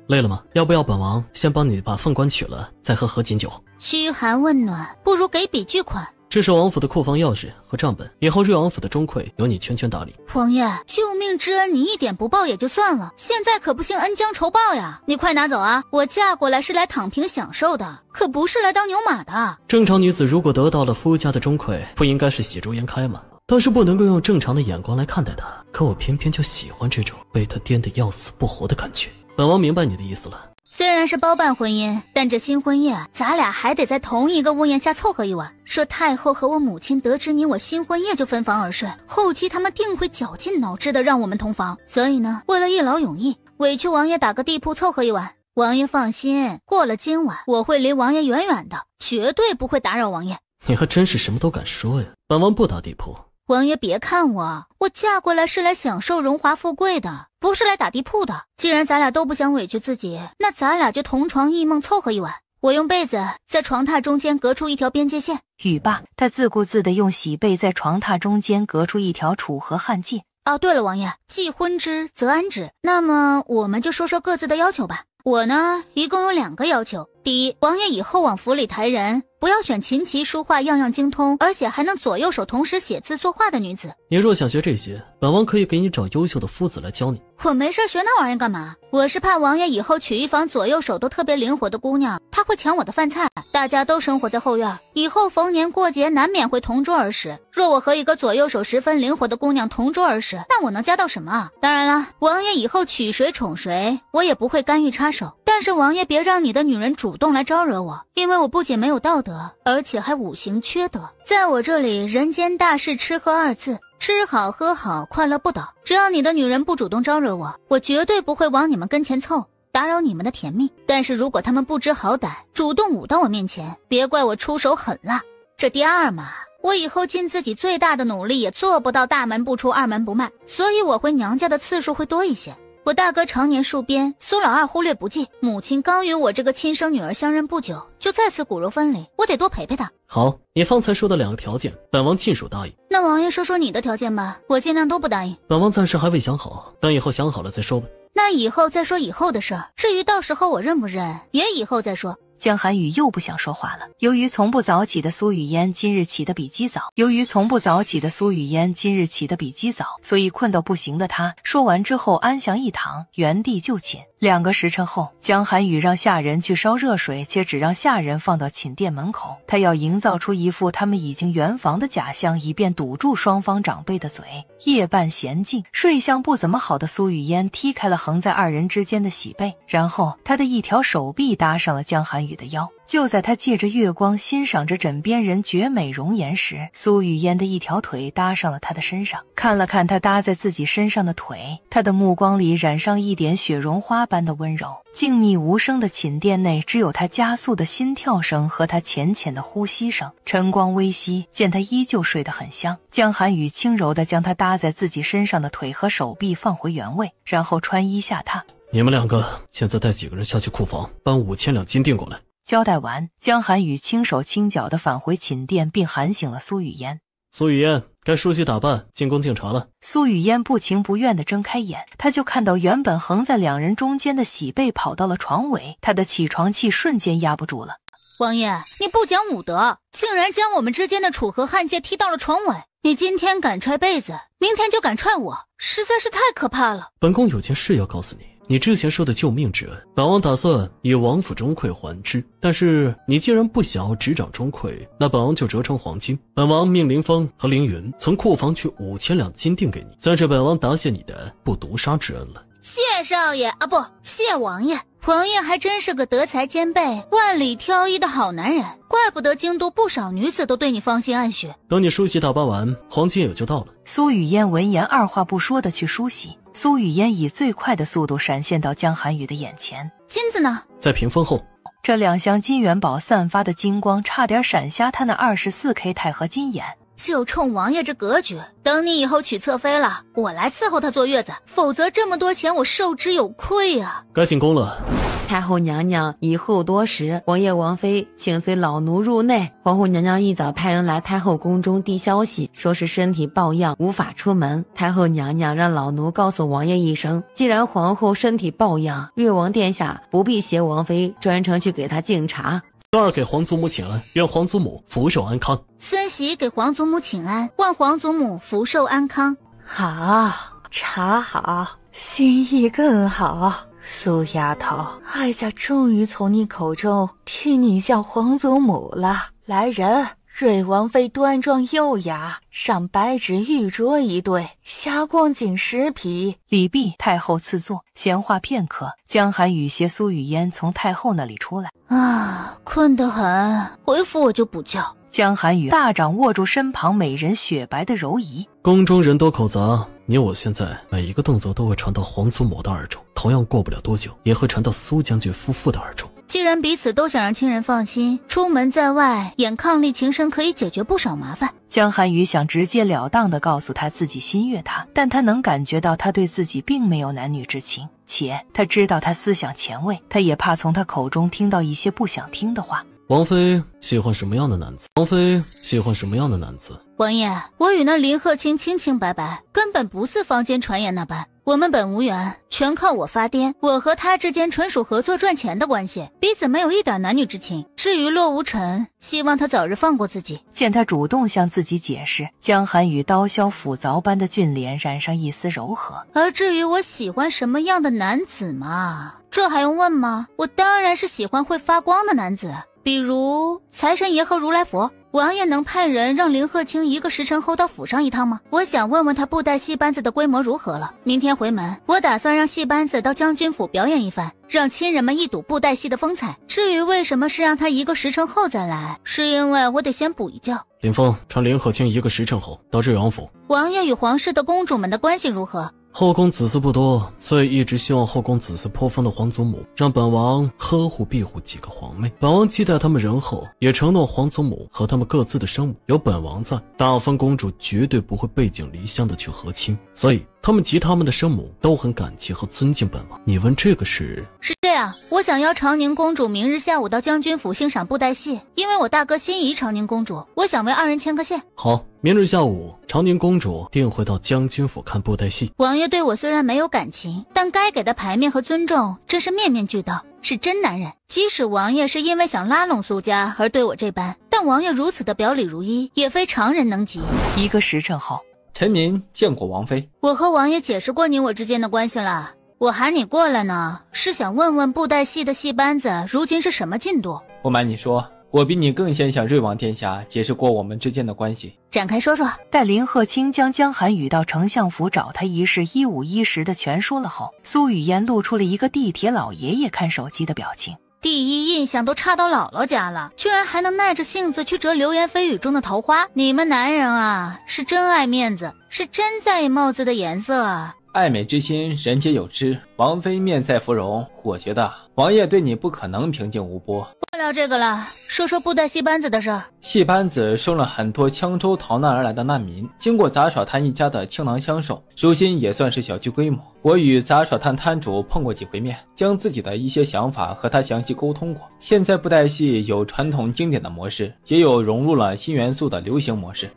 累了吗？要不要本王先帮你把凤冠取了，再喝锦酒？嘘寒问暖，不如给笔巨款。这是王府的库房钥匙和账本，以后瑞王府的钟馗由你全权打理。王爷，救命之恩你一点不报也就算了，现在可不兴恩将仇报呀！你快拿走啊！我嫁过来是来躺平享受的，可不是来当牛马的。正常女子如果得到了夫家的钟馗，不应该是喜逐颜开吗？倒是不能够用正常的眼光来看待他，可我偏偏就喜欢这种被他颠得要死不活的感觉。本王明白你的意思了。虽然是包办婚姻，但这新婚夜咱俩还得在同一个屋檐下凑合一晚。说太后和我母亲得知你我新婚夜就分房而睡，后期他们定会绞尽脑汁的让我们同房。所以呢，为了一劳永逸，委屈王爷打个地铺凑合一晚。王爷放心，过了今晚我会离王爷远远的，绝对不会打扰王爷。你还真是什么都敢说呀！本王不打地铺。王爷别看我嫁过来是来享受荣华富贵的，不是来打地铺的。既然咱俩都不想委屈自己，那咱俩就同床异梦凑合一晚。我用被子在床榻中间隔出一条边界线。语罢，他自顾自地用喜被在床榻中间隔出一条楚河汉界。哦，对了，王爷，既婚之则安之。那么我们就说说各自的要求吧。我呢，一共有2个要求。第一，王爷以后往府里抬人，不要选琴棋书画样样精通，而且还能左右手同时写字作画的女子。你若想学这些，本王可以给你找优秀的夫子来教你。我没事学那玩意干嘛？我是怕王爷以后娶一房左右手都特别灵活的姑娘，她会抢我的饭菜。大家都生活在后院，以后逢年过节难免会同桌而食。若我和一个左右手十分灵活的姑娘同桌而食，那我能加到什么啊？当然了，王爷以后娶谁宠谁，我也不会干预插手。但是王爷别让你的女人主动来招惹我，因为我不仅没有道德，而且还五行缺德。在我这里，人间大事吃喝2字，吃好喝好，快乐不倒。只要你的女人不主动招惹我，我绝对不会往你们跟前凑，打扰你们的甜蜜。但是如果他们不知好歹，主动舞到我面前，别怪我出手狠了。这第二嘛，我以后尽自己最大的努力也做不到大门不出二门不迈，所以我回娘家的次数会多一些。我大哥常年戍边，苏老二忽略不计，母亲刚与我这个亲生女儿相认不久，就再次骨肉分离，我得多陪陪她。好，你方才说的2个条件，本王尽属答应。那王爷说说你的条件吧，我尽量都不答应。本王暂时还未想好，等以后想好了再说吧。那以后再说以后的事儿，至于到时候我认不认，也以后再说。江寒雨又不想说话了。由于从不早起的苏雨嫣今日起得比鸡早，所以困到不行的她说完之后安详一躺，原地就寝。2个时辰后，江寒雨让下人去烧热水，且只让下人放到寝殿门口。他要营造出一副他们已经圆房的假象，以便堵住双方长辈的嘴。夜半闲静，睡相不怎么好的苏雨嫣踢开了横在2人之间的喜被，然后他的一条手臂搭上了江寒雨的腰。就在他借着月光欣赏着枕边人绝美容颜时，苏雨嫣的一条腿搭上了他的身上，看了看他搭在自己身上的腿，他的目光里染上一点雪绒花般的温柔。静谧无声的寝殿内，只有他加速的心跳声和他浅浅的呼吸声。晨光微熹，见他依旧睡得很香。江寒雨轻柔地将他搭在自己身上的腿和手臂放回原位，然后穿衣下榻。你们两个现在带几个人下去库房，搬5000两金锭过来。交代完，江寒雨轻手轻脚地返回寝殿，并喊醒了苏雨嫣。苏雨嫣，该梳洗打扮，进宫敬茶了。苏雨嫣不情不愿地睁开眼，她就看到原本横在两人中间的喜被跑到了床尾，她的起床气瞬间压不住了。王爷，你不讲武德，竟然将我们之间的楚河汉界踢到了床尾。你今天敢踹被子，明天就敢踹我，实在是太可怕了。本宫有件事要告诉你，你之前说的救命之恩，本王打算以王府钟馗还之。但是你既然不想要执掌钟馗，那本王就折成黄金。本王命林峰和凌云从库房取5000两金锭给你，算是本王答谢你的不毒杀之恩了。谢少爷啊，不，谢王爷。王爷还真是个德才兼备、万里挑一的好男人，怪不得京都不少女子都对你芳心暗许。等你梳洗打扮完，黄金也就到了。苏雨嫣闻言二话不说地去梳洗。苏雨嫣以最快的速度闪现到江寒雨的眼前。金子呢？在屏风后。这2箱金元宝散发的金光差点闪瞎他那24K 钛合金眼。就冲王爷这格局，等你以后娶侧妃了，我来伺候她坐月子，否则这么多钱我受之有愧啊。该进宫了。太后娘娘以后多时，王爷王妃请随老奴入内。皇后娘娘一早派人来太后宫中递消息，说是身体抱恙无法出门。太后娘娘让老奴告诉王爷一声，既然皇后身体抱恙，越王殿下不必携王妃专程去给她敬茶。孙儿给皇祖母请安，愿皇祖母福寿安康。孙媳给皇祖母请安，望皇祖母福寿安康。好，茶好，心意更好。苏丫头，哀家终于从你口中听你向皇祖母了。来人，瑞王妃端庄优雅，上白纸玉镯一对，霞光锦10匹。礼毕，太后赐座。闲话片刻，江寒雨携苏雨嫣从太后那里出来。啊，困得很，回府我就补觉。江寒雨大掌握住身旁美人雪白的柔仪。宫中人多口杂，你我现在每一个动作都会传到皇祖母的耳中，同样过不了多久也会传到苏将军夫妇的耳中。既然彼此都想让亲人放心，出门在外演伉俪情深可以解决不少麻烦。江寒雨想直截了当地告诉他自己心悦他，但他能感觉到他对自己并没有男女之情，且他知道他思想前卫，他也怕从他口中听到一些不想听的话。王妃喜欢什么样的男子？王妃喜欢什么样的男子？王爷，我与那林鹤清清清白白，根本不似坊间传言那般。我们本无缘，全靠我发癫。我和他之间纯属合作赚钱的关系，彼此没有一点男女之情。至于洛无尘，希望他早日放过自己。见他主动向自己解释，江寒雨刀削斧凿般的俊脸染上一丝柔和。而至于我喜欢什么样的男子嘛，这还用问吗？我当然是喜欢会发光的男子，比如财神爷和如来佛。王爷能派人让林鹤清1个时辰后到府上一趟吗？我想问问他布袋戏班子的规模如何了。明天回门，我打算让戏班子到将军府表演一番，让亲人们一睹布袋戏的风采。至于为什么是让他1个时辰后再来，是因为我得先补一觉。林峰传林鹤清1个时辰后到瑞王府。王爷与皇室的公主们的关系如何？后宫子嗣不多，所以一直希望后宫子嗣颇丰的皇祖母让本王呵护庇护几个皇妹。本王期待他们仁厚，也承诺皇祖母和他们各自的生母有本王在，大封公主绝对不会背井离乡的去和亲，所以他们及他们的生母都很感激和尊敬本王。你问这个是这样，我想邀长宁公主明日下午到将军府欣赏布袋戏，因为我大哥心仪长宁公主，我想为2人牵个线。好，明日下午长宁公主定会到将军府看布袋戏。王爷对我虽然没有感情，但该给的牌面和尊重真是面面俱到，是真男人。即使王爷是因为想拉拢苏家而对我这般，但王爷如此的表里如一，也非常人能及。1个时辰后，臣民见过王妃。我和王爷解释过你我之间的关系了，我喊你过来呢，是想问问布袋戏的戏班子如今是什么进度。不瞒你说，我比你更先向瑞王殿下解释过我们之间的关系。展开说说。待林鹤清将江寒雨到丞相府找他一事一五一十的全说了后，苏雨嫣露出了一个地铁老爷爷看手机的表情。第一印象都差到姥姥家了，居然还能耐着性子去折流言蜚语中的桃花。你们男人啊，是真爱面子，是真在意帽子的颜色啊。爱美之心，人皆有之。王妃面赛芙蓉，我觉得王爷对你不可能平静无波。不聊这个了，说说布袋戏班子的事儿。戏班子收了很多羌州逃难而来的难民，经过杂耍摊一家的倾囊相授，如今也算是小具规模。我与杂耍摊摊主碰过几回面，将自己的一些想法和他详细沟通过。现在布袋戏有传统经典的模式，也有融入了新元素的流行模式。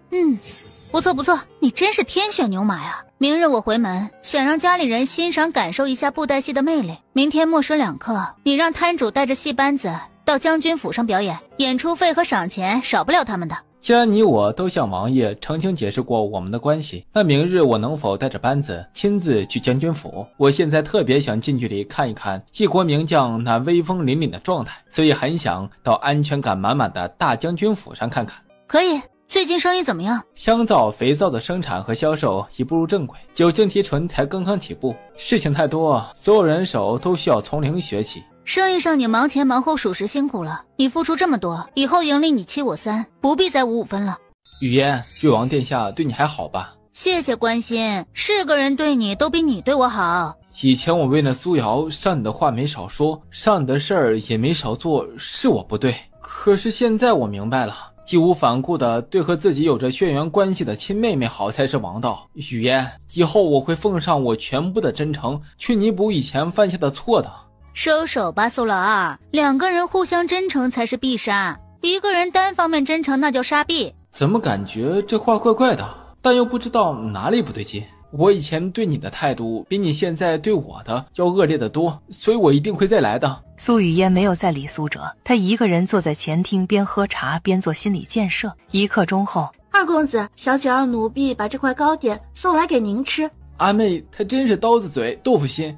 不错不错，你真是天选牛马呀！明日我回门，想让家里人欣赏感受一下布袋戏的魅力。明天末时2刻，你让摊主带着戏班子到将军府上表演，演出费和赏钱少不了他们的。既然你我都向王爷澄清解释过我们的关系，那明日我能否带着班子亲自去将军府？我现在特别想近距离看一看继国名将那威风凛凛的状态，所以很想到安全感满满的大将军府上看看。可以。最近生意怎么样？香皂、肥皂的生产和销售已步入正轨，酒精提纯才刚刚起步，事情太多，所有人手都需要从零学起。生意上你忙前忙后属实辛苦了，你付出这么多，以后盈利你7我3，不必再5-5分了。语嫣，瑞王殿下对你还好吧？谢谢关心，是个人对你都比你对我好。以前我为了苏瑶上你的话没少说，上你的事儿也没少做，是我不对。可是现在我明白了，义无反顾的对和自己有着血缘关系的亲妹妹好才是王道。语嫣，以后我会奉上我全部的真诚，去弥补以前犯下的错的。收手吧，苏老二，2个人互相真诚才是必杀，一个人单方面真诚那叫杀必。怎么感觉这话怪怪的，但又不知道哪里不对劲。我以前对你的态度比你现在对我的要恶劣得多，所以我一定会再来的。苏雨嫣没有再理苏哲，她一个人坐在前厅，边喝茶边做心理建设。1刻钟后，二公子，小姐让奴婢把这块糕点送来给您吃。阿妹她真是刀子嘴豆腐心，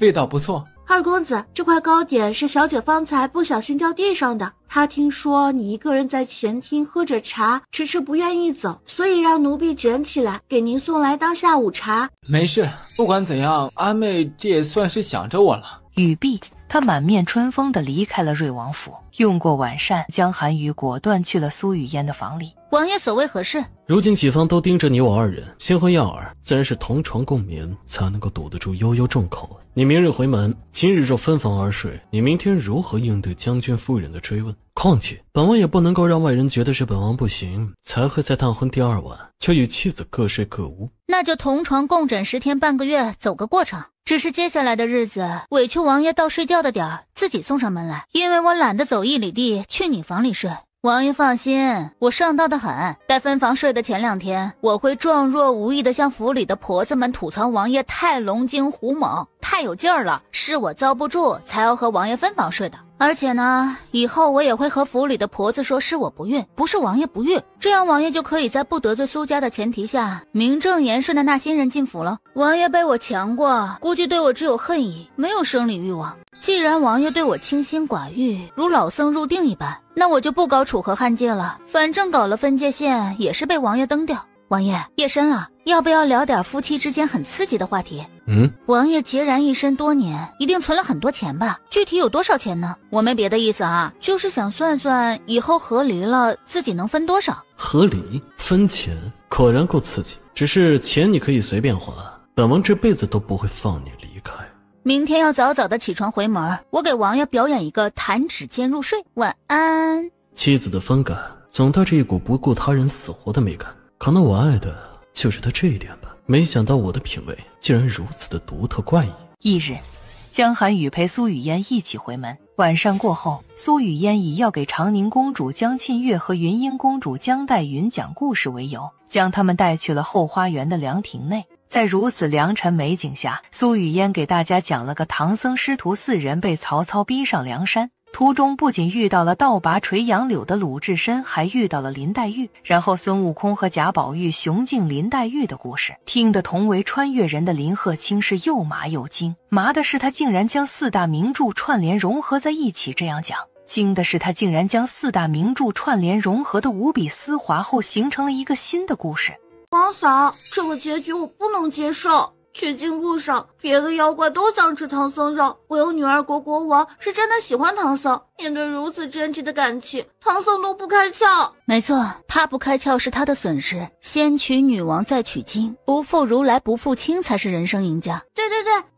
味道不错。二公子，这块糕点是小姐方才不小心掉地上的。她听说你一个人在前厅喝着茶，迟迟不愿意走，所以让奴婢捡起来给您送来当下午茶。没事，不管怎样，阿妹这也算是想着我了。语毕，他满面春风地离开了瑞王府。用过晚膳，江寒雨果断去了苏雨嫣的房里。王爷所谓何事？如今几方都盯着你我2人，新婚燕尔，自然是同床共眠，才能够堵得住悠悠众口。你明日回门，今日若分房而睡，你明天如何应对将军夫人的追问？况且本王也不能够让外人觉得是本王不行，才会在探婚第2晚就与妻子各睡各屋。那就同床共枕10天半个月，走个过程。只是接下来的日子，委屈王爷到睡觉的点儿自己送上门来，因为我懒得走1里地去你房里睡。王爷放心，我上道得很。待分房睡的前2天，我会状若无意地向府里的婆子们吐槽王爷太龙精虎猛，太有劲儿了，是我遭不住才要和王爷分房睡的。而且呢，以后我也会和府里的婆子说是我不孕，不是王爷不育，这样王爷就可以在不得罪苏家的前提下，名正言顺的纳新人进府了。王爷被我强过，估计对我只有恨意，没有生理欲望。既然王爷对我清心寡欲，如老僧入定一般，那我就不搞楚河汉界了，反正搞了分界线也是被王爷蹬掉。王爷，夜深了，要不要聊点夫妻之间很刺激的话题？王爷孑然一身多年，一定存了很多钱吧？具体有多少钱呢？我没别的意思啊，就是想算算以后和离了自己能分多少。和离分钱果然够刺激，只是钱你可以随便花，本王这辈子都不会放你离开。明天要早早的起床回门，我给王爷表演一个弹指间入睡。晚安。妻子的风感总带着一股不顾他人死活的美感，可能我爱的就是他这一点吧。没想到我的品味竟然如此的独特怪异。翌日，江寒雨陪苏雨嫣一起回门。晚膳过后，苏雨嫣以要给长宁公主江沁月和云英公主江黛云讲故事为由，将他们带去了后花园的凉亭内。在如此良辰美景下，苏雨嫣给大家讲了个唐僧师徒4人被曹操逼上梁山，途中不仅遇到了倒拔垂杨柳的鲁智深，还遇到了林黛玉，然后孙悟空和贾宝玉雄竞林黛玉的故事。听得同为穿越人的林鹤清是又麻又惊，麻的是他竟然将4大名著串联融合在一起这样讲，惊的是他竟然将4大名著串联融合的无比丝滑后形成了一个新的故事。王嫂，这个结局我不能接受。取经路上，别的妖怪都想吃唐僧肉，唯有女儿国国王是真的喜欢唐僧。面对如此真挚的感情，唐僧都不开窍。没错，他不开窍是他的损失。先娶女王，再取经，不负如来不负卿才是人生赢家。对，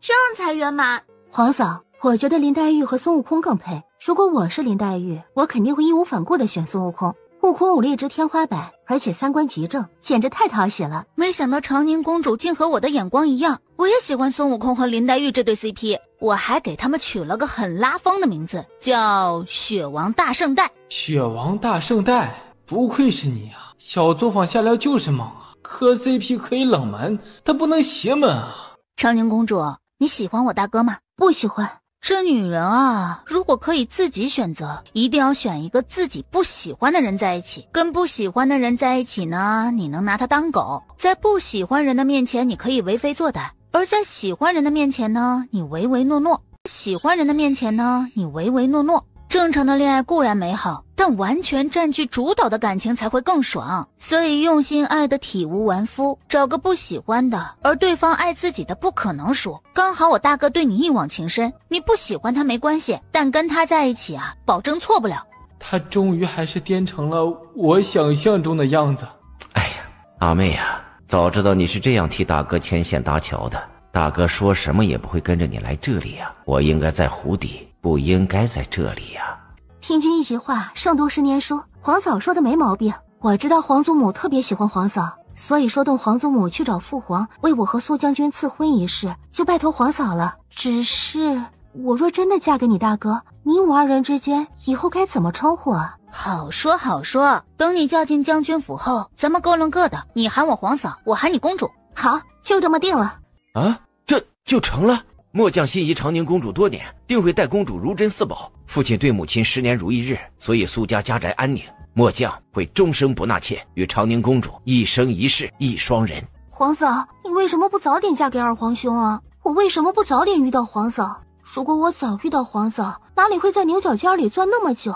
这样才圆满。皇嫂，我觉得林黛玉和孙悟空更配。如果我是林黛玉，我肯定会义无反顾地选孙悟空。悟空武力值天花板，而且三观极正，简直太讨喜了。没想到长宁公主竟和我的眼光一样，我也喜欢孙悟空和林黛玉这对 CP， 我还给他们取了个很拉风的名字，叫雪王大圣代。雪王大圣代，不愧是你啊，小作坊下来就是猛啊！磕 CP 可以冷门，但不能邪门啊！长宁公主，你喜欢我大哥吗？不喜欢。这女人啊，如果可以自己选择，一定要选一个自己不喜欢的人在一起。跟不喜欢的人在一起呢，你能拿他当狗，在不喜欢人的面前你可以为非作歹，而在喜欢人的面前呢，你唯唯诺诺。喜欢人的面前呢，你唯唯诺诺。正常的恋爱固然美好，但完全占据主导的感情才会更爽。所以用心爱的体无完肤，找个不喜欢的，而对方爱自己的不可能输。刚好我大哥对你一往情深，你不喜欢他没关系，但跟他在一起啊，保证错不了。他终于还是颠成了我想象中的样子。哎呀，阿妹啊，早知道你是这样替大哥牵线搭桥的，大哥说什么也不会跟着你来这里啊。我应该在湖底，不应该在这里呀。听君一席话，胜读10年书。皇嫂说的没毛病，我知道皇祖母特别喜欢皇嫂，所以说动皇祖母去找父皇为我和苏将军赐婚一事，就拜托皇嫂了。只是我若真的嫁给你大哥，你我二人之间以后该怎么称呼啊？好说好说，等你嫁进将军府后，咱们各论各的，你喊我皇嫂，我喊你公主。好，就这么定了。啊，这就成了。末将心仪长宁公主多年，定会待公主如珍似宝。父亲对母亲10年如一日，所以苏家家宅安宁。末将会终生不纳妾，与长宁公主一生一世一双人。皇嫂，你为什么不早点嫁给二皇兄啊？我为什么不早点遇到皇嫂？如果我早遇到皇嫂，哪里会在牛角尖里钻那么久？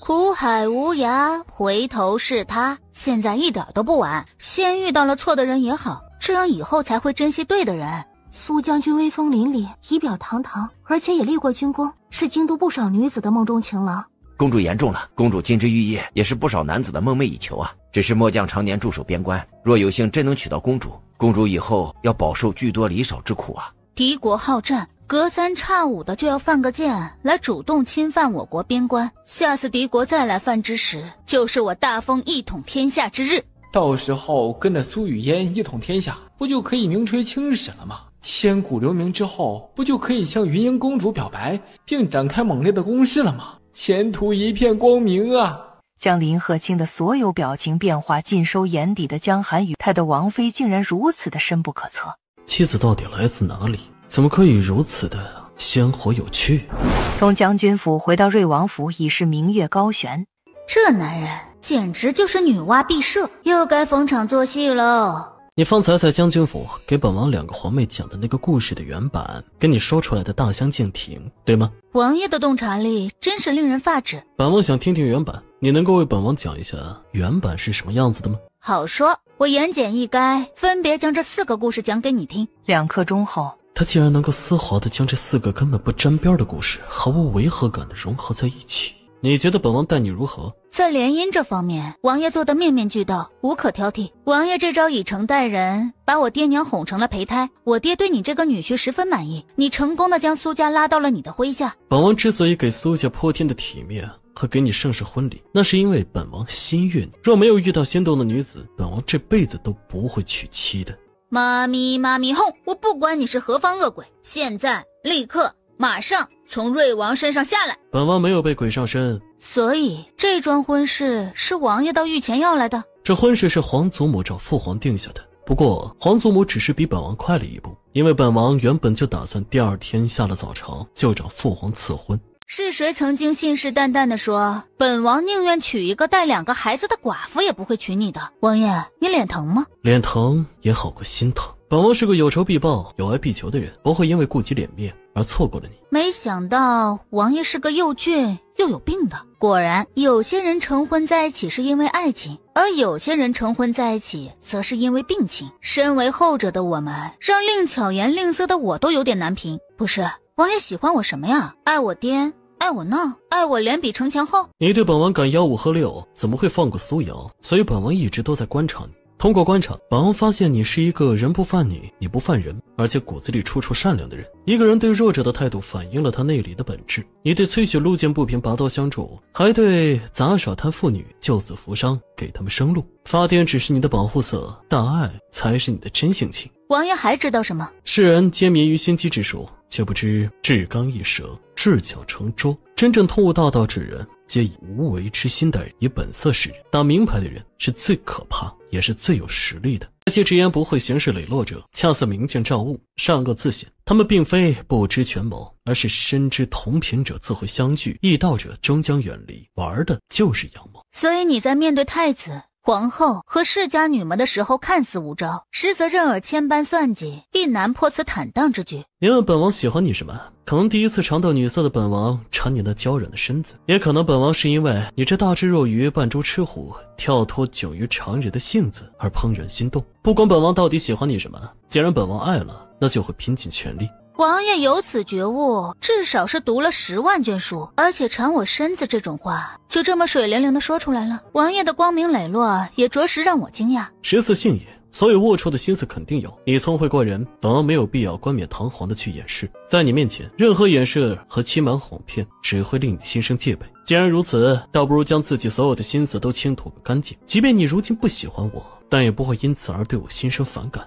苦海无涯，回头是他。现在一点都不晚，先遇到了错的人也好，这样以后才会珍惜对的人。苏将军威风凛凛，仪表堂堂，而且也立过军功，是京都不少女子的梦中情郎。公主言重了，公主金枝玉叶也是不少男子的梦寐以求啊。只是末将常年驻守边关，若有幸真能娶到公主，公主以后要饱受居多离少之苦啊。敌国好战，隔3差5的就要犯个贱来主动侵犯我国边关，下次敌国再来犯之时，就是我大封一统天下之日。到时候跟着苏雨嫣一统天下，不就可以名垂青史了吗？千古留名之后，不就可以向云英公主表白，并展开猛烈的攻势了吗？前途一片光明啊！将林鹤清的所有表情变化尽收眼底的江寒雨，他的王妃竟然如此的深不可测。妻子到底来自哪里？怎么可以如此的鲜活有趣？从将军府回到瑞王府已是明月高悬，这男人简直就是女娲毕设，又该逢场作戏喽。你方才在将军府给本王2个皇妹讲的那个故事的原版，跟你说出来的大相径庭，对吗？王爷的洞察力真是令人发指。本王想听听原版，你能够为本王讲一下原版是什么样子的吗？好说，我言简意赅，分别将这4个故事讲给你听。2刻钟后，他竟然能够丝毫地将这4个根本不沾边的故事毫无违和感地融合在一起。你觉得本王待你如何？在联姻这方面，王爷做的面面俱到，无可挑剔。王爷这招以诚待人，把我爹娘哄成了胚胎。我爹对你这个女婿十分满意，你成功的将苏家拉到了你的麾下。本王之所以给苏家泼天的体面和给你盛世婚礼，那是因为本王心悦你。若没有遇到心动的女子，本王这辈子都不会娶妻的。妈咪哄！我不管你是何方恶鬼，现在立刻马上从瑞王身上下来。本王没有被鬼上身，所以这桩婚事是王爷到御前要来的。这婚事是皇祖母找父皇定下的，不过皇祖母只是比本王快了一步，因为本王原本就打算第2天下了早朝就找父皇赐婚。是谁曾经信誓旦旦地说，本王宁愿娶一个带2个孩子的寡妇也不会娶你的？王爷，你脸疼吗？脸疼也好过心疼。本王是个有仇必报、有爱必求的人，不会因为顾及脸面而错过了你。没想到王爷是个又倔又有病的。果然，有些人成婚在一起是因为爱情，而有些人成婚在一起则是因为病情。身为后者的我们，让令巧言令色的我都有点难评。不是，王爷喜欢我什么呀？爱我颠，爱我闹，爱我脸比城墙厚。你对本王敢吆五喝六，怎么会放过苏瑶？所以本王一直都在观察你。通过观察，本王发现你是一个人不犯你，你不犯人，而且骨子里处处善良的人。一个人对弱者的态度反映了他内里的本质。你对崔雪路见不平拔刀相助，还对杂耍摊妇女救死扶伤，给他们生路。发癫只是你的保护色，大爱才是你的真性情。王爷还知道什么？世人皆迷于心机之术，却不知至刚易折，智巧成拙。真正通悟大道之人，皆以无为之心待人，以本色示人。打明牌的人是最可怕，也是最有实力的。那些直言不讳、行事磊落者，恰似明镜照物，善恶自显。他们并非不知权谋，而是深知同频者自会相聚，易道者终将远离。玩的就是阳谋。所以你在面对太子、皇后和世家女们的时候看似无招，实则任尔千般算计，亦难破此坦荡之举。你问本王喜欢你什么？可能第一次尝到女色的本王馋你那娇软的身子，也可能本王是因为你这大智若愚、扮猪吃虎、跳脱迥于常人的性子而怦然心动。不管本王到底喜欢你什么，既然本王爱了，那就会拼尽全力。王爷有此觉悟，至少是读了10万卷书，而且馋我身子这种话就这么水灵灵的说出来了。王爷的光明磊落也着实让我惊讶。食色性也，所有龌龊的心思肯定有。你聪慧过人，本王没有必要冠冕堂皇的去掩饰。在你面前，任何掩饰和欺瞒哄骗只会令你心生戒备。既然如此，倒不如将自己所有的心思都倾吐个干净。即便你如今不喜欢我，但也不会因此而对我心生反感。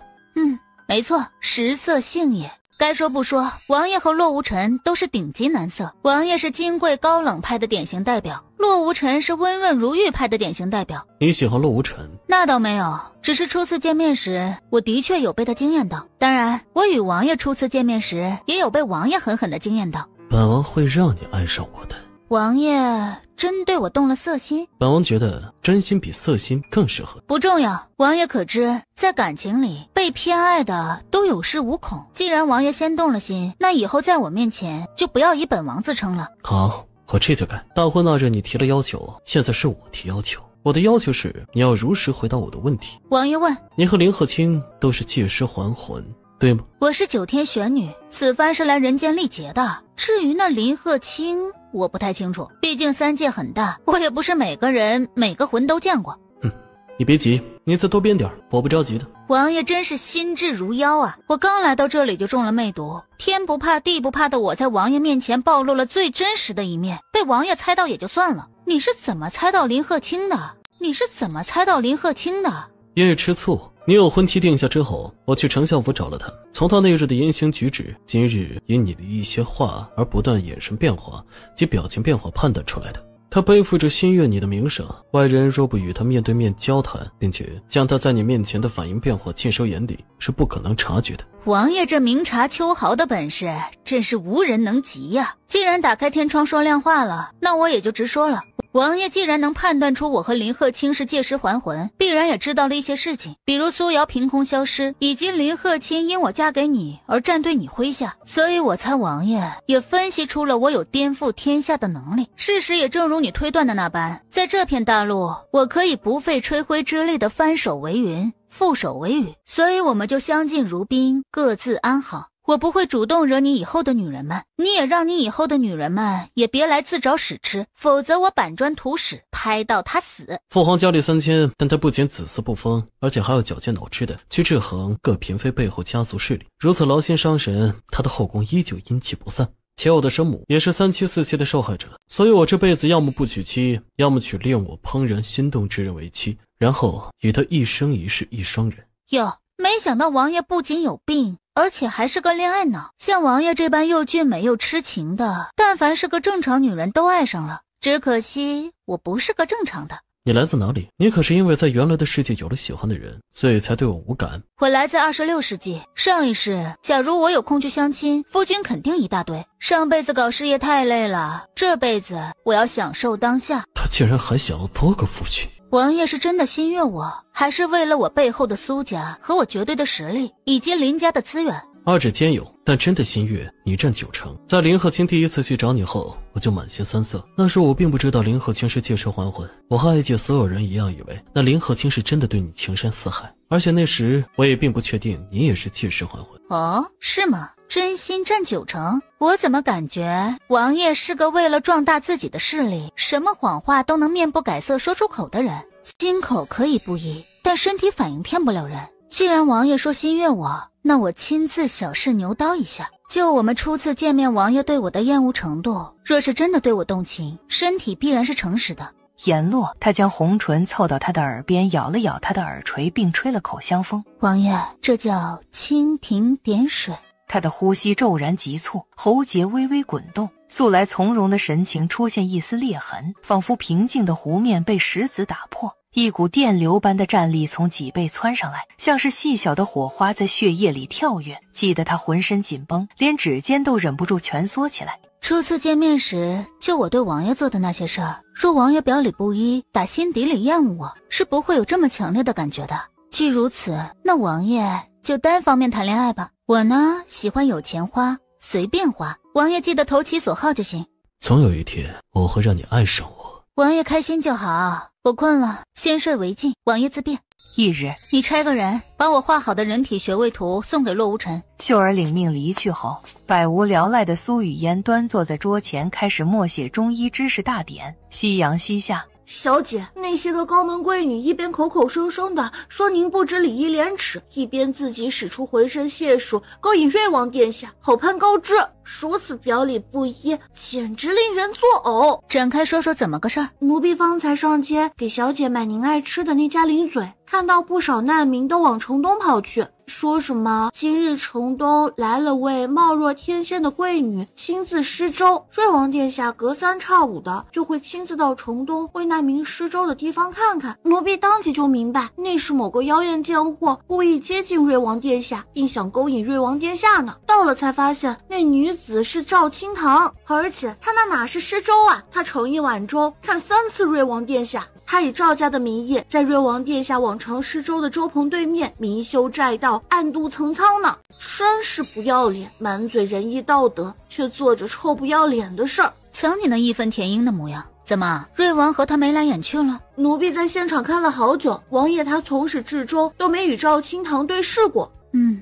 没错，食色性也。该说不说，王爷和洛无尘都是顶级男色。王爷是金贵高冷派的典型代表，洛无尘是温润如玉派的典型代表。你喜欢洛无尘？那倒没有，只是初次见面时，我的确有被他惊艳到。当然，我与王爷初次见面时，也有被王爷狠狠地惊艳到。本王会让你爱上我的。王爷真对我动了色心？本王觉得真心比色心更适合。不重要，王爷可知，在感情里被偏爱的都有恃无恐。既然王爷先动了心，那以后在我面前就不要以本王自称了。好，我这就改。大婚那日你提了要求，现在是我提要求。我的要求是你要如实回答我的问题。王爷问：你和林鹤清都是借尸还魂，对吗？我是9天玄女，此番是来人间历劫的。至于那林鹤清，我不太清楚，毕竟3界很大，我也不是每个人每个魂都见过。你别急，你再多编点，我不着急的。王爷真是心智如妖啊！我刚来到这里就中了魅毒，天不怕地不怕的我在王爷面前暴露了最真实的一面，被王爷猜到也就算了。你是怎么猜到林鹤清的？因为吃醋。你有婚期定下之后，我去丞相府找了他，从他那日的言行举止，今日因你的一些话而不断眼神变化及表情变化判断出来的。他背负着心悦你的名声，外人若不与他面对面交谈，并且将他在你面前的反应变化尽收眼底，是不可能察觉的。王爷这明察秋毫的本事真是无人能及呀！既然打开天窗说亮话了，那我也就直说了。王爷既然能判断出我和林鹤清是借尸还魂，必然也知道了一些事情，比如苏瑶凭空消失，以及林鹤清因我嫁给你而站对你麾下，所以我猜王爷也分析出了我有颠覆天下的能力。事实也正如你推断的那般，在这片大陆，我可以不费吹灰之力的翻手为云，覆手为雨，所以我们就相敬如宾，各自安好。我不会主动惹你以后的女人们，你也让你以后的女人们也别来自找屎吃，否则我板砖土屎拍到他死。父皇家里3000，但他不仅子嗣不丰，而且还要绞尽脑汁的去制衡各嫔妃背后家族势力，如此劳心伤神，他的后宫依旧阴气不散。且我的生母也是3妻4妾的受害者，所以我这辈子要么不娶妻，要么娶令我怦然心动之人为妻，然后与他一生一世一双人。哟，没想到王爷不仅有病，而且还是个恋爱脑。像王爷这般又俊美又痴情的，但凡是个正常女人都爱上了，只可惜我不是个正常的。你来自哪里？你可是因为在原来的世界有了喜欢的人，所以才对我无感？我来自26世纪，上一世，假如我有空去相亲，夫君肯定一大堆。上辈子搞事业太累了，这辈子我要享受当下。他竟然还想要多个夫君。王爷是真的心悦我，还是为了我背后的苏家和我绝对的实力，以及林家的资源？二者兼有，但真的心悦你占90%。在林鹤清第一次去找你后，我就满心酸涩。那时我并不知道林鹤清是借尸还魂，我和爱界所有人一样以为那林鹤清是真的对你情深似海，而且那时我也并不确定你也是借尸还魂。哦，是吗？真心占90%？我怎么感觉王爷是个为了壮大自己的势力，什么谎话都能面不改色说出口的人？心口可以不一，但身体反应骗不了人。既然王爷说心悦我，那我亲自小试牛刀一下。就我们初次见面，王爷对我的厌恶程度，若是真的对我动情，身体必然是诚实的。言落，他将红唇凑到他的耳边，咬了咬他的耳垂，并吹了口香风。王爷，这叫蜻蜓点水。他的呼吸骤然急促，喉结微微滚动，素来从容的神情出现一丝裂痕，仿佛平静的湖面被石子打破。一股电流般的战力从脊背窜上来，像是细小的火花在血液里跳跃，激得他浑身紧绷，连指尖都忍不住蜷缩起来。初次见面时，就我对王爷做的那些事儿，若王爷表里不一，打心底里厌恶我，是不会有这么强烈的感觉的。既如此，那王爷就单方面谈恋爱吧。我呢，喜欢有钱花，随便花，王爷记得投其所好就行。总有一天，我会让你爱上我。王爷开心就好，我困了，先睡为敬，王爷自便。翌日，你差个人把我画好的人体穴位图送给洛无尘。秀儿领命离去后，百无聊赖的苏雨嫣端坐在桌前，开始默写中医知识大典。夕阳西下，小姐，那些个高门贵女一边口口声声的说您不知礼义廉耻，一边自己使出浑身解数勾引瑞王殿下，好攀高枝，如此表里不一，简直令人作呕。展开说说怎么个事儿？奴婢方才上街给小姐买您爱吃的那家零嘴，看到不少难民都往城东跑去，说什么今日城东来了位貌若天仙的贵女，亲自施粥，瑞王殿下隔三差五的就会亲自到城东为难民施粥的地方看看。奴婢当即就明白，那是某个妖艳贱货故意接近瑞王殿下，并想勾引瑞王殿下呢。到了才发现，那女子是赵清堂，而且她那哪是施粥啊，她盛一碗粥看3次瑞王殿下。他以赵家的名义，在瑞王殿下往常施粥的粥棚对面明修栈道，暗度陈仓呢，真是不要脸，满嘴仁义道德，却做着臭不要脸的事儿。瞧你那义愤填膺的模样，怎么瑞王和他眉来眼去了？奴婢在现场看了好久，王爷他从始至终都没与赵清堂对视过。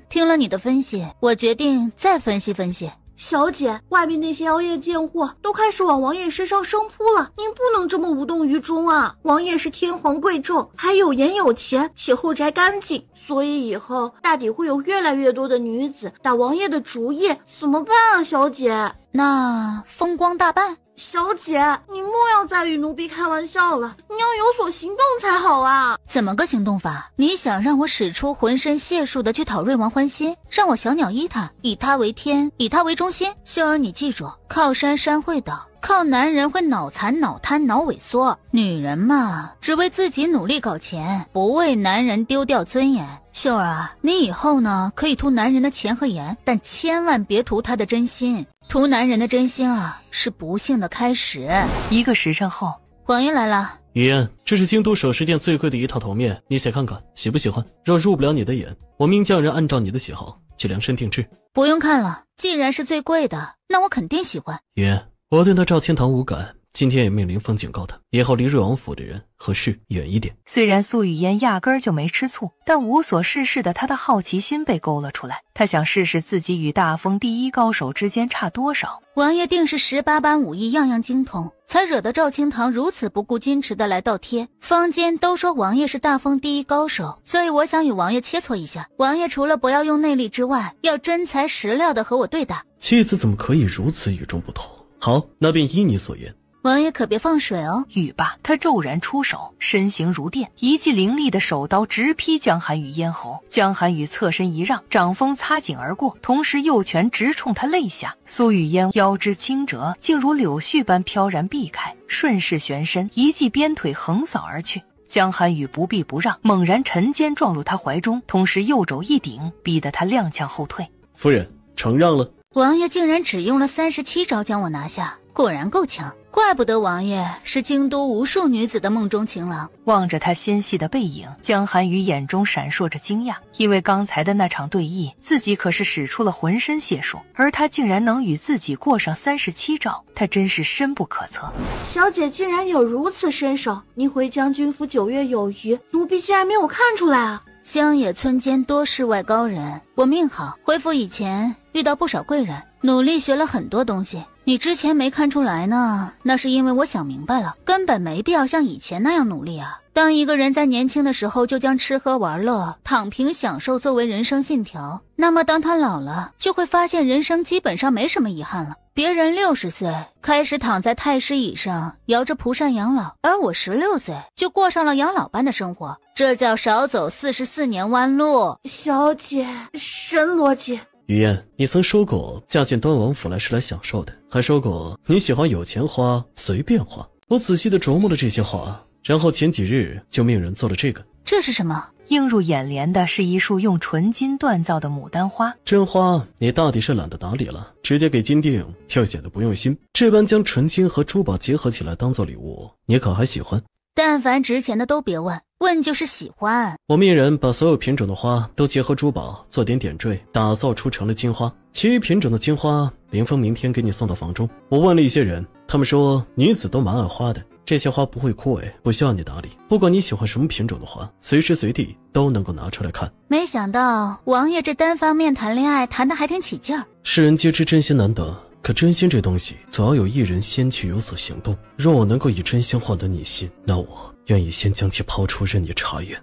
听了你的分析，我决定再分析分析。小姐，外面那些妖艳贱货都开始往王爷身上生扑了，您不能这么无动于衷啊！王爷是天皇贵胄，还有颜有钱，且后宅干净，所以以后大抵会有越来越多的女子打王爷的主意，怎么办啊，小姐？那风光大办？小姐，你莫要再与奴婢开玩笑了，你要有所行动才好啊！怎么个行动法？你想让我使出浑身解数的去讨瑞王欢心，让我小鸟依他，以他为天，以他为中心？秀儿，你记住，靠山山会倒，靠男人会脑残、脑瘫、脑萎缩。女人嘛，只为自己努力搞钱，不为男人丢掉尊严。秀儿啊，你以后呢，可以图男人的钱和颜，但千万别图他的真心。图男人的真心啊，是不幸的开始。1个时辰后，王爷来了。雨嫣，这是京都首饰店最贵的一套头面，你且看看喜不喜欢。若入不了你的眼，我命匠人按照你的喜好去量身定制。不用看了，既然是最贵的，那我肯定喜欢。雨嫣，我对那赵清堂无感，今天也命林峰警告他，以后离瑞王府的人和事远一点。虽然苏雨嫣压根儿就没吃醋，但无所事事的她的好奇心被勾了出来。她想试试自己与大风第一高手之间差多少。王爷定是18般武艺样样精通，才惹得赵清堂如此不顾矜持的来倒贴。坊间都说王爷是大风第一高手，所以我想与王爷切磋一下。王爷除了不要用内力之外，要真材实料的和我对打。妻子怎么可以如此与众不同？好，那便依你所言。王爷可别放水哦。语罢，他骤然出手，身形如电，一记凌厉的手刀直劈江寒雨咽喉。江寒雨侧身一让，掌风擦颈而过，同时右拳直冲他肋下。苏雨嫣腰肢轻折，竟如柳絮般飘然避开，顺势旋身，一记鞭腿横扫而去。江寒雨不避不让，猛然沉肩撞入他怀中，同时右肘一顶，逼得他踉跄后退。夫人，承让了。王爷竟然只用了37招将我拿下，果然够强。怪不得王爷是京都无数女子的梦中情郎。望着他纤细的背影，江寒雨眼中闪烁着惊讶，因为刚才的那场对弈，自己可是使出了浑身解数，而他竟然能与自己过上37招，他真是深不可测。小姐竟然有如此身手，你回将军府9月有余，奴婢竟然没有看出来啊！乡野村间多世外高人，我命好，恢复以前遇到不少贵人，努力学了很多东西。你之前没看出来呢，那是因为我想明白了，根本没必要像以前那样努力啊。当一个人在年轻的时候就将吃喝玩乐、躺平享受作为人生信条，那么当他老了，就会发现人生基本上没什么遗憾了。别人60岁开始躺在太师椅上摇着蒲扇养老，而我16岁就过上了养老般的生活，这叫少走44年弯路。小姐神逻辑。于嫣，你曾说过嫁进端王府来是来享受的，还说过你喜欢有钱花随便花。我仔细地琢磨了这些话，然后前几日就命人做了这个。这是什么？映入眼帘的是一束用纯金锻造的牡丹花。真花你大抵是懒得打理了，直接给金锭又显得不用心。这般将纯金和珠宝结合起来当做礼物，你可还喜欢？但凡值钱的都别问，问就是喜欢。我命人把所有品种的花都结合珠宝做点点缀，打造出成了金花。其余品种的金花，林峰明天给你送到房中。我问了一些人，他们说女子都蛮爱花的，这些花不会枯萎，不需要你打理。不管你喜欢什么品种的花，随时随地都能够拿出来看。没想到王爷这单方面谈恋爱谈得还挺起劲儿。世人皆知真心难得，可真心这东西总要有一人先去有所行动。若我能够以真心换得你心，那我愿意先将其抛出任你查阅。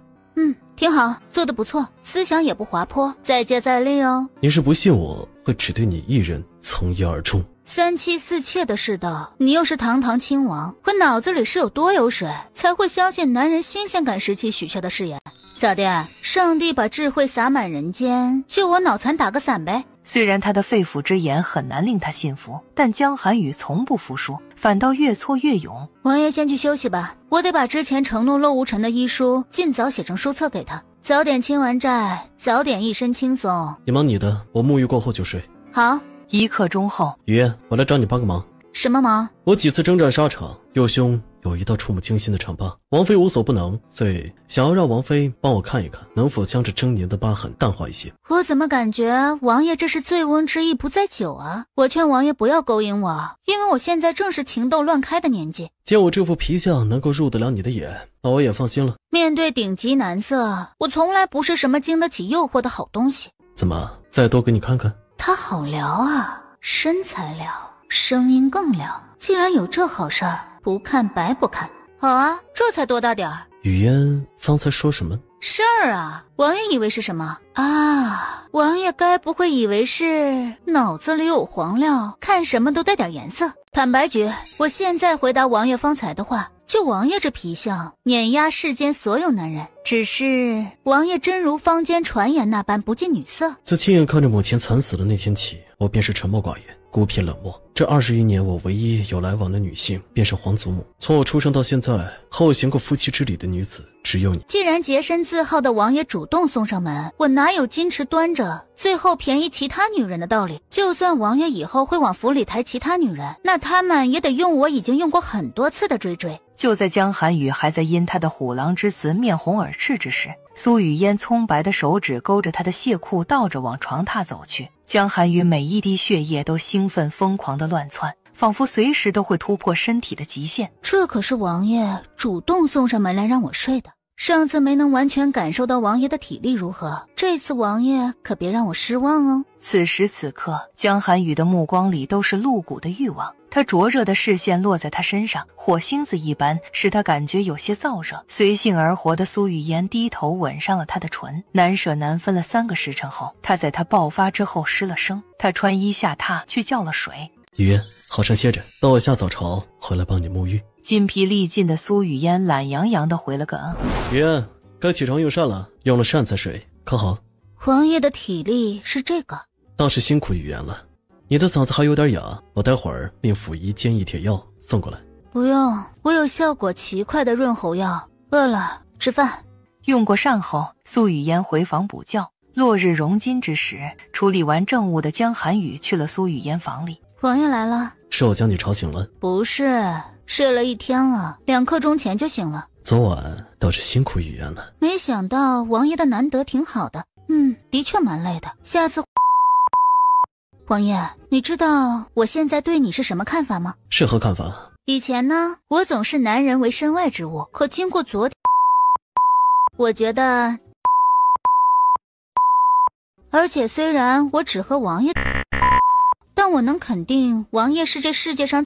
挺好，做得不错，思想也不滑坡，再接再厉哦。你是不信我会只对你一人从一而终？3妻4妾的世道，你又是堂堂亲王，可脑子里是有多有水，才会相信男人新鲜感时期许下的誓言？咋的？上帝把智慧洒满人间，就我脑残打个伞呗？虽然他的肺腑之言很难令他信服，但江寒雨从不服输，反倒越挫越勇。王爷先去休息吧，我得把之前承诺洛无尘的医书尽早写成书册给他，早点清完债，早点一身轻松。你忙你的，我沐浴过后就睡。好。1刻钟后，雨嫣，我来找你帮个忙。什么忙？我几次征战沙场，右胸有一道触目惊心的伤疤，王妃无所不能，所以想要让王妃帮我看一看，能否将这狰狞的疤痕淡化一些。我怎么感觉王爷这是醉翁之意不在酒啊？我劝王爷不要勾引我，因为我现在正是情窦乱开的年纪。见我这副皮相能够入得了你的眼，那我也放心了。面对顶级男色，我从来不是什么经得起诱惑的好东西。怎么，再多给你看看？他好聊啊，身材聊，声音更聊，既然有这好事儿，不看白不看。好啊，这才多大点儿。雨嫣方才说什么事儿啊？王爷以为是什么啊？王爷该不会以为是脑子里有黄料，看什么都带点颜色。坦白局，我现在回答王爷方才的话，就王爷这皮相，碾压世间所有男人。只是王爷真如坊间传言那般不近女色。自亲眼看着母亲惨死的那天起，我便是沉默寡言，孤僻冷漠。这20余年，我唯一有来往的女性便是皇祖母。从我出生到现在，和我行过夫妻之礼的女子只有你。既然洁身自好的王爷主动送上门，我哪有矜持端着最后便宜其他女人的道理？就算王爷以后会往府里抬其他女人，那他们也得用我已经用过很多次的追。就在江寒雨还在因他的虎狼之词面红耳赤之时，苏雨嫣葱白的手指勾着他的亵裤，倒着往床榻走去。江寒雨每一滴血液都兴奋疯狂的乱窜，仿佛随时都会突破身体的极限。这可是王爷主动送上门来让我睡的。上次没能完全感受到王爷的体力如何，这次王爷可别让我失望哦。此时此刻，江寒雨的目光里都是露骨的欲望，他灼热的视线落在他身上，火星子一般，使他感觉有些燥热。随性而活的苏雨嫣低头吻上了他的唇，难舍难分了3个时辰后，他在他爆发之后失了声。他穿衣下榻去叫了水。雨嫣，好生歇着，等我下早朝回来帮你沐浴。筋疲力尽的苏雨嫣懒洋洋地回了个雨嫣，该起床用膳了，用了膳再睡，可好？王爷的体力是这个，倒是辛苦雨嫣了。你的嗓子还有点哑，我待会儿命府医煎一帖药送过来。不用，我有效果奇快的润喉药。饿了，吃饭。用过膳后，苏雨嫣回房补觉。落日融金之时，处理完政务的江寒雨去了苏雨嫣房里。王爷来了。是我将你吵醒了？不是，睡了一天了，2刻钟前就醒了。昨晚倒是辛苦语言了。没想到王爷的难得挺好的。的确蛮累的。下次。王爷，你知道我现在对你是什么看法吗？是何看法？以前呢，我总是男人为身外之物，可经过昨天，我觉得，而且虽然我只和王爷，但我能肯定王爷是这世界上，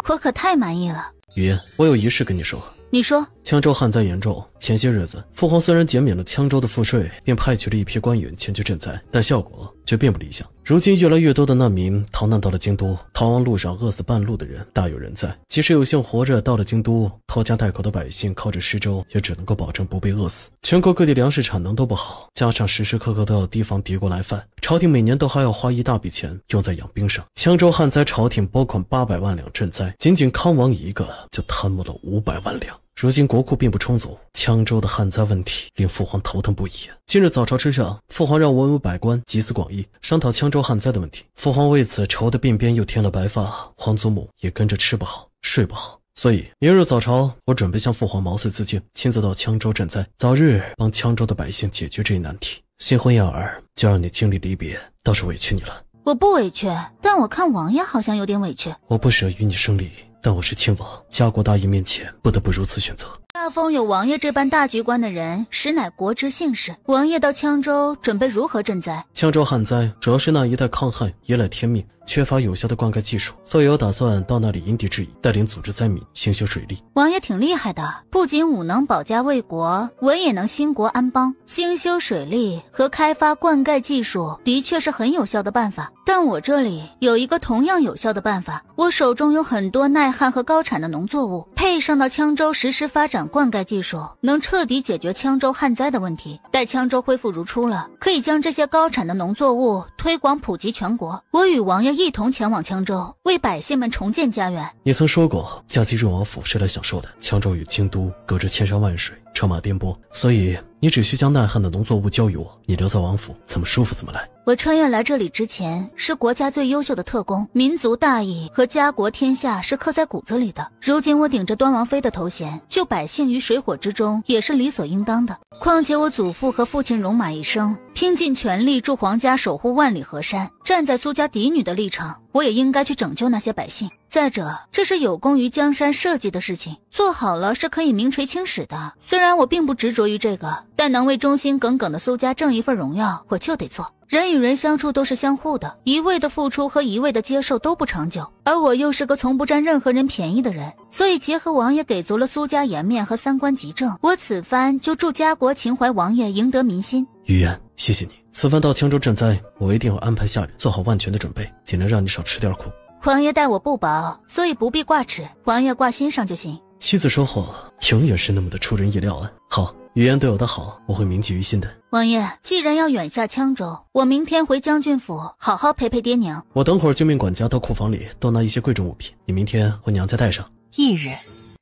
我可太满意了。语言，我有一事跟你说。你说。羌州旱灾严重，前些日子父皇虽然减免了羌州的赋税，并派去了一批官员前去赈灾，但效果却并不理想。如今越来越多的难民逃难到了京都，逃亡路上饿死半路的人大有人在。即使有幸活着到了京都，拖家带口的百姓靠着施粥，也只能够保证不被饿死。全国各地粮食产能都不好，加上时时刻刻都要提防敌国来犯，朝廷每年都还要花一大笔钱用在养兵上。羌州旱灾，朝廷拨款800万两赈灾，仅仅康王一个就贪污了500万两。如今国库并不充足，羌州的旱灾问题令父皇头疼不已。今日早朝之上，父皇让文武百官集思广益，商讨羌州旱灾的问题。父皇为此愁得鬓边又添了白发，皇祖母也跟着吃不好睡不好。所以明日早朝，我准备向父皇毛遂自荐，亲自到羌州赈灾，早日帮羌州的百姓解决这一难题。新婚燕尔，就让你经历离别，倒是委屈你了。我不委屈，但我看王爷好像有点委屈。我不舍与你生离，但我是亲王，家国大义面前不得不如此选择。大封有王爷这般大局观的人，实乃国之幸事。王爷到羌州准备如何赈灾？羌州旱灾主要是那一带抗旱依赖天命，缺乏有效的灌溉技术，所以我打算到那里因地制宜，带领组织灾民兴修水利。王爷挺厉害的，不仅武能保家卫国，文也能兴国安邦。兴修水利和开发灌溉技术的确是很有效的办法，但我这里有一个同样有效的办法。我手中有很多耐旱和高产的农作物，配上到羌州实施发展灌溉技术，能彻底解决羌州旱灾的问题。待羌州恢复如初了，可以将这些高产的农作物推广普及全国。我与王爷一同前往羌州，为百姓们重建家园。你曾说过，嫁进润王府是来享受的。羌州与京都隔着千山万水，车马颠簸，所以你只需将耐旱的农作物交予我，你留在王府，怎么舒服怎么来。我穿越来这里之前，是国家最优秀的特工，民族大义和家国天下是刻在骨子里的。如今我顶着端王妃的头衔，救百姓于水火之中，也是理所应当的。况且我祖父和父亲戎马一生，拼尽全力助皇家守护万里河山，站在苏家嫡女的立场，我也应该去拯救那些百姓。再者，这是有功于江山社稷的事情，做好了是可以名垂青史的。虽然我并不执着于这个，但能为忠心耿耿的苏家挣一份荣耀，我就得做。人与人相处都是相互的，一味的付出和一味的接受都不长久，而我又是个从不占任何人便宜的人，所以结合王爷给足了苏家颜面和三观极正，我此番就助家国情怀王爷赢得民心。于言，谢谢你。此番到羌州赈灾，我一定要安排下人做好万全的准备，尽量让你少吃点苦。王爷待我不薄，所以不必挂齿，王爷挂心上就行。妻子说话永远是那么的出人意料啊。好，语言对我的好，我会铭记于心的。王爷，既然要远下羌州，我明天回将军府好好陪陪爹娘。我等会儿就命管家到库房里多拿一些贵重物品，你明天回娘家带上。翌日，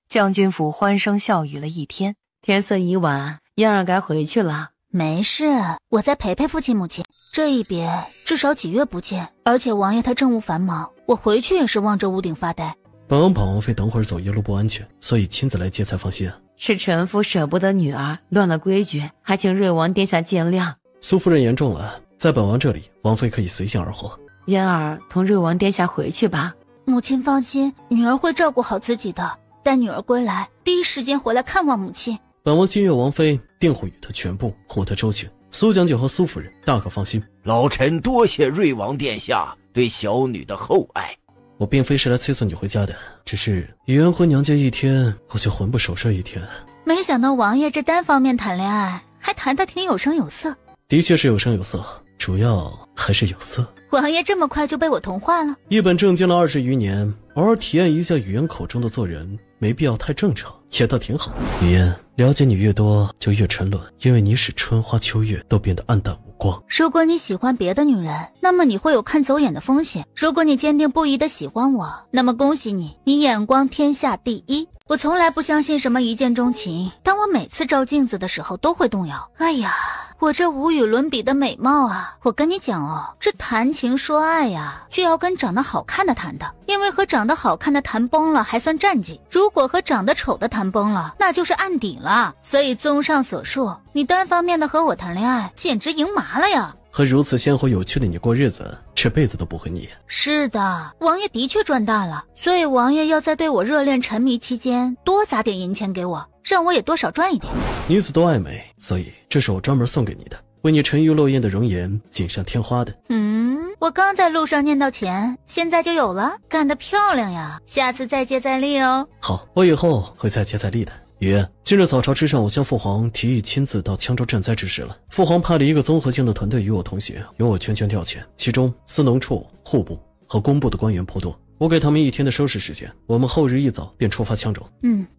将军府欢声笑语了一天。天色已晚，燕儿该回去了。没事，我再陪陪父亲母亲。这一别至少几月不见，而且王爷他政务繁忙，我回去也是望着屋顶发呆。本王怕王妃等会儿走夜路不安全，所以亲自来接才放心啊。是臣夫舍不得女儿乱了规矩，还请瑞王殿下见谅。苏夫人言重了，在本王这里，王妃可以随性而活。燕儿同瑞王殿下回去吧。母亲放心，女儿会照顾好自己的。待女儿归来，第一时间回来看望母亲。本王金月王妃定会与她全部护她周全，苏将军和苏夫人大可放心。老臣多谢瑞王殿下对小女的厚爱。我并非是来催促你回家的，只是语言回娘家一天，我就魂不守舍一天。没想到王爷这单方面谈恋爱，还谈得挺有声有色。的确是有声有色，主要还是有色。王爷这么快就被我同化了？一本正经了20余年，偶尔体验一下语言口中的做人，没必要太正常，也倒挺好。语言了解你越多，就越沉沦，因为你使春花秋月都变得黯淡无光。如果你喜欢别的女人，那么你会有看走眼的风险；如果你坚定不移的喜欢我，那么恭喜你，你眼光天下第一。我从来不相信什么一见钟情，但我每次照镜子的时候都会动摇。哎呀，我这无与伦比的美貌啊！我跟你讲哦，这谈情说爱呀，就要跟长得好看的谈的，因为和长得好看的谈崩了还算战绩，如果和长得丑的谈崩了，那就是案底了。所以综上所述，你单方面的和我谈恋爱，简直赢麻了呀！和如此鲜活有趣的你过日子，这辈子都不会腻。是的，王爷的确赚大了，所以王爷要在对我热恋沉迷期间多砸点银钱给我，让我也多少赚一点。女子都爱美，所以这是我专门送给你的，为你沉鱼落雁的容颜锦上添花的。我刚在路上念到钱，现在就有了，干得漂亮呀！下次再接再厉哦。好，我以后会再接再厉的。雨嫣，今日早朝之上，我向父皇提议亲自到羌州赈灾之事了。父皇派了一个综合性的团队与我同行，由我全权调遣，其中司农处、户部和工部的官员颇多。我给他们1天的收拾时间，我们后日一早便出发羌州。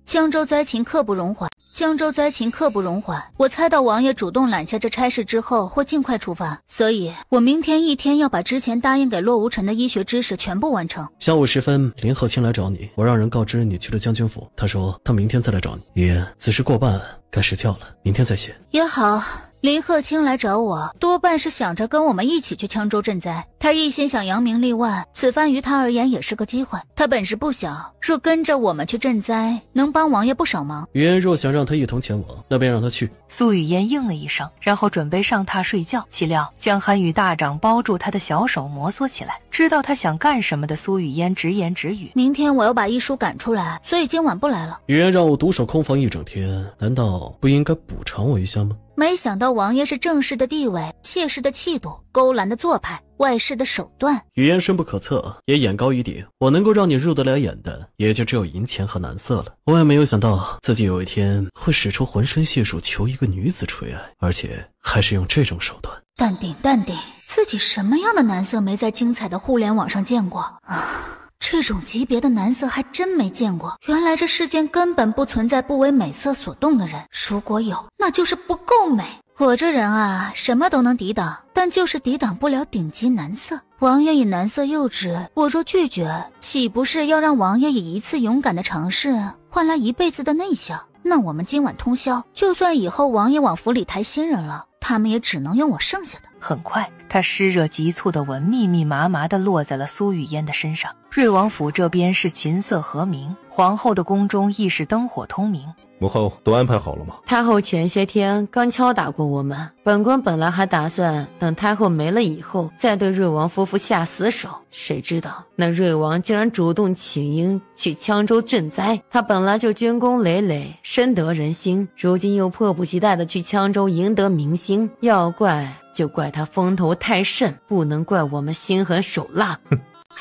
羌州灾情刻不容缓，羌州灾情刻不容缓。我猜到王爷主动揽下这差事之后，会尽快出发，所以我明天1天要把之前答应给洛无尘的医学知识全部完成。下午时分，林鹤清来找你，我让人告知你去了将军府，他说他明天再来找你。雨嫣，此事过半，该睡觉了，明天再写。也好。林鹤清来找我，多半是想着跟我们一起去羌州赈灾。他一心想扬名立万，此番于他而言也是个机会。他本事不小，若跟着我们去赈灾，能帮王爷不少忙。雨嫣若想让他一同前往，那便让他去。苏雨嫣应了一声，然后准备上榻睡觉。岂料江寒雨大掌包住他的小手，摩挲起来。知道他想干什么的苏雨嫣直言直语：明天我要把医书赶出来，所以今晚不来了。雨嫣让我独守空房1整天，难道不应该补偿我一下吗？没想到王爷是正式的地位，妾室的气度，勾栏的做派，外事的手段。语言深不可测，也眼高于底，我能够让你入得了眼的，也就只有银钱和男色了。我也没有想到自己有一天会使出浑身解数求一个女子垂爱，而且还是用这种手段。淡定淡定，自己什么样的男色没在精彩的互联网上见过啊？这种级别的男色还真没见过，原来这世间根本不存在不为美色所动的人，如果有，那就是不够美。我这人啊，什么都能抵挡，但就是抵挡不了顶级男色。王爷以男色诱之，我若拒绝，岂不是要让王爷以一次勇敢的尝试换来一辈子的内向？那我们今晚通宵，就算以后王爷往府里抬新人了，他们也只能用我剩下的。很快，他湿热急促的吻密密麻麻地落在了苏雨嫣的身上。瑞王府这边是琴瑟和鸣，皇后的宫中亦是灯火通明。母后都安排好了吗？太后前些天刚敲打过我们，本官本来还打算等太后没了以后再对瑞王夫妇下死手，谁知道那瑞王竟然主动请缨去羌州赈灾。他本来就军功累累，深得人心，如今又迫不及待地去羌州赢得民心，要怪就怪他风头太盛，不能怪我们心狠手辣。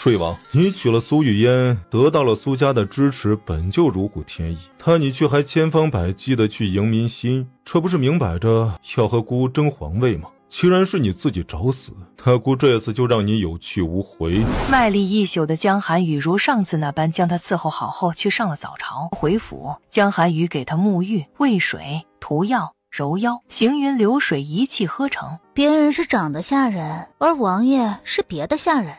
瑞王，你娶了苏雨嫣，得到了苏家的支持，本就如虎添翼，但你却还千方百计的去赢民心，这不是明摆着要和姑争皇位吗？既然是你自己找死，那姑这次就让你有去无回。卖力一宿的江寒雨如上次那般将他伺候好后去上了早朝。回府，江寒雨给他沐浴、喂水、涂药、揉腰，行云流水，一气呵成。别人是长得吓人，而王爷是别的吓人。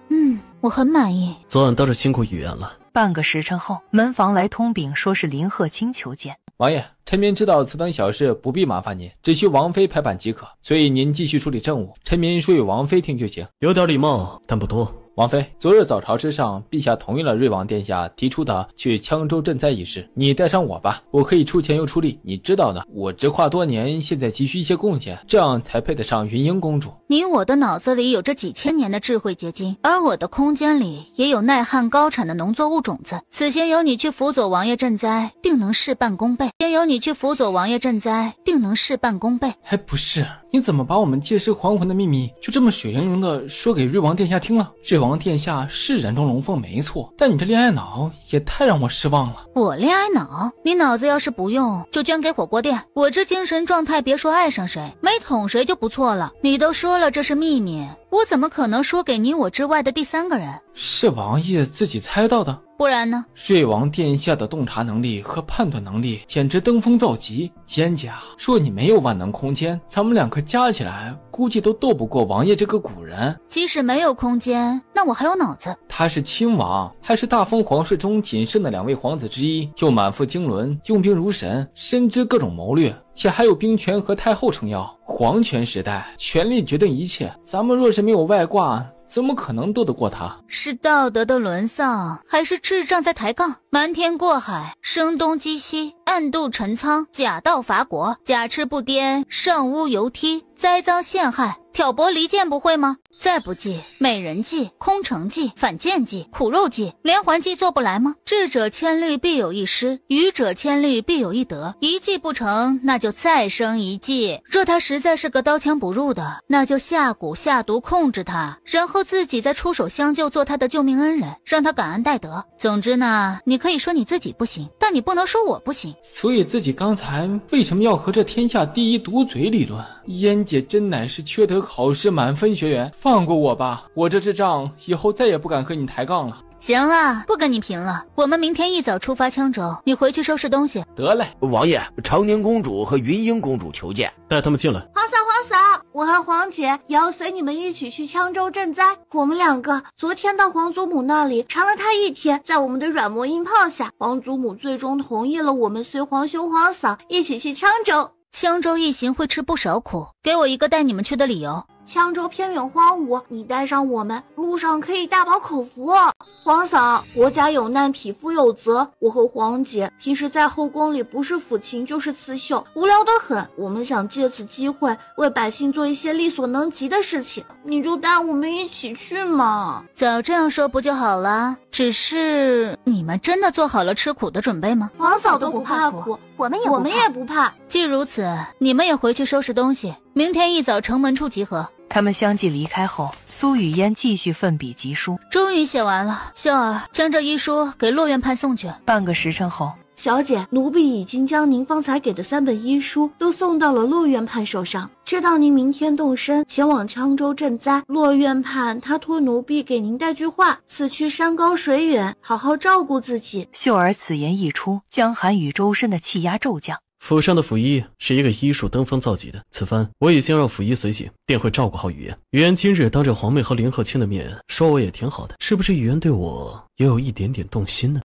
我很满意。昨晚倒是辛苦雨嫣了。半个时辰后，门房来通禀，说是林鹤清求见。王爷，臣民知道此等小事不必麻烦您，只需王妃拍板即可，所以您继续处理政务，臣民说与王妃听就行。有点礼貌，但不多。王妃，昨日早朝之上，陛下同意了瑞王殿下提出的去羌州赈灾一事，你带上我吧，我可以出钱又出力。你知道的，我直跨多年，现在急需一些贡献，这样才配得上云英公主。你我的脑子里有着几千年的智慧结晶，而我的空间里也有耐旱高产的农作物种子。此前由你去辅佐王爷赈灾，定能事半功倍；先由你去辅佐王爷赈灾，定能事半功倍。还不是，你怎么把我们借尸还魂的秘密就这么水灵灵的说给瑞王殿下听了？瑞王殿下是人中龙凤没错，但你这恋爱脑也太让我失望了。我恋爱脑？你脑子要是不用，就捐给火锅店。我这精神状态，别说爱上谁，没捅谁就不错了。你都说了这是秘密，我怎么可能说给你我之外的第三个人？是王爷自己猜到的？不然呢？瑞王殿下的洞察能力和判断能力简直登峰造极。燕姐啊，若你没有万能空间，咱们两个加起来估计都斗不过王爷这个古人。即使没有空间，那我还有脑子。他是亲王，还是大封皇室中仅剩的2位皇子之一，又满腹经纶，用兵如神，深知各种谋略，且还有兵权和太后撑腰。皇权时代，权力决定一切，咱们若是没有外挂，怎么可能斗得过他？是道德的沦丧，还是智障在抬杠？瞒天过海，声东击西，暗度陈仓，假道伐国，假痴不颠，上屋游踢，栽赃陷害，挑拨离间，不会吗？再不济，美人计、空城计、反间计、苦肉计、连环计做不来吗？智者千虑必有一失，愚者千虑必有一得。一计不成，那就再生一计。若他实在是个刀枪不入的，那就下蛊下毒控制他，然后自己再出手相救，做他的救命恩人，让他感恩戴德。总之呢，你可以说你自己不行，但你不能说我不行。所以自己刚才为什么要和这天下第一毒嘴理论？燕姐真乃是缺德考试满分学员，放过我吧，我这智障以后再也不敢和你抬杠了。行了，不跟你贫了，我们明天一早出发羌州，你回去收拾东西。得嘞。王爷，长宁公主和云英公主求见。带他们进来。皇嫂，我和皇姐也要随你们一起去羌州赈灾。我们2个昨天到皇祖母那里缠了她1天，在我们的软磨硬泡下，皇祖母最终同意了我们随皇兄皇嫂一起去羌州。羌州一行会吃不少苦，给我一个带你们去的理由。羌州偏远荒芜，你带上我们，路上可以大饱口福哦。皇嫂，国家有难，匹夫有责。我和皇姐平时在后宫里不是抚琴就是刺绣，无聊得很。我们想借此机会为百姓做一些力所能及的事情，你就带我们一起去嘛。早这样说不就好了？只是你们真的做好了吃苦的准备吗？皇嫂都不怕苦，我们也不怕。既如此，你们也回去收拾东西，明天一早城门处集合。他们相继离开后，苏雨嫣继续奋笔疾书，终于写完了。秀儿，将这医书给洛院判送去。半个时辰后，小姐，奴婢已经将您方才给的3本医书都送到了洛院判手上，知道您明天动身前往羌州赈灾，洛院判他托奴婢给您带句话：此去山高水远，好好照顾自己。秀儿此言一出，江寒与周身的气压骤降。府上的府医是一个医术登峰造极的，此番我已经让府医随行，定会照顾好雨嫣。雨嫣今日当着皇妹和林鹤卿的面说我也挺好的，是不是雨嫣对我也有一点点动心呢？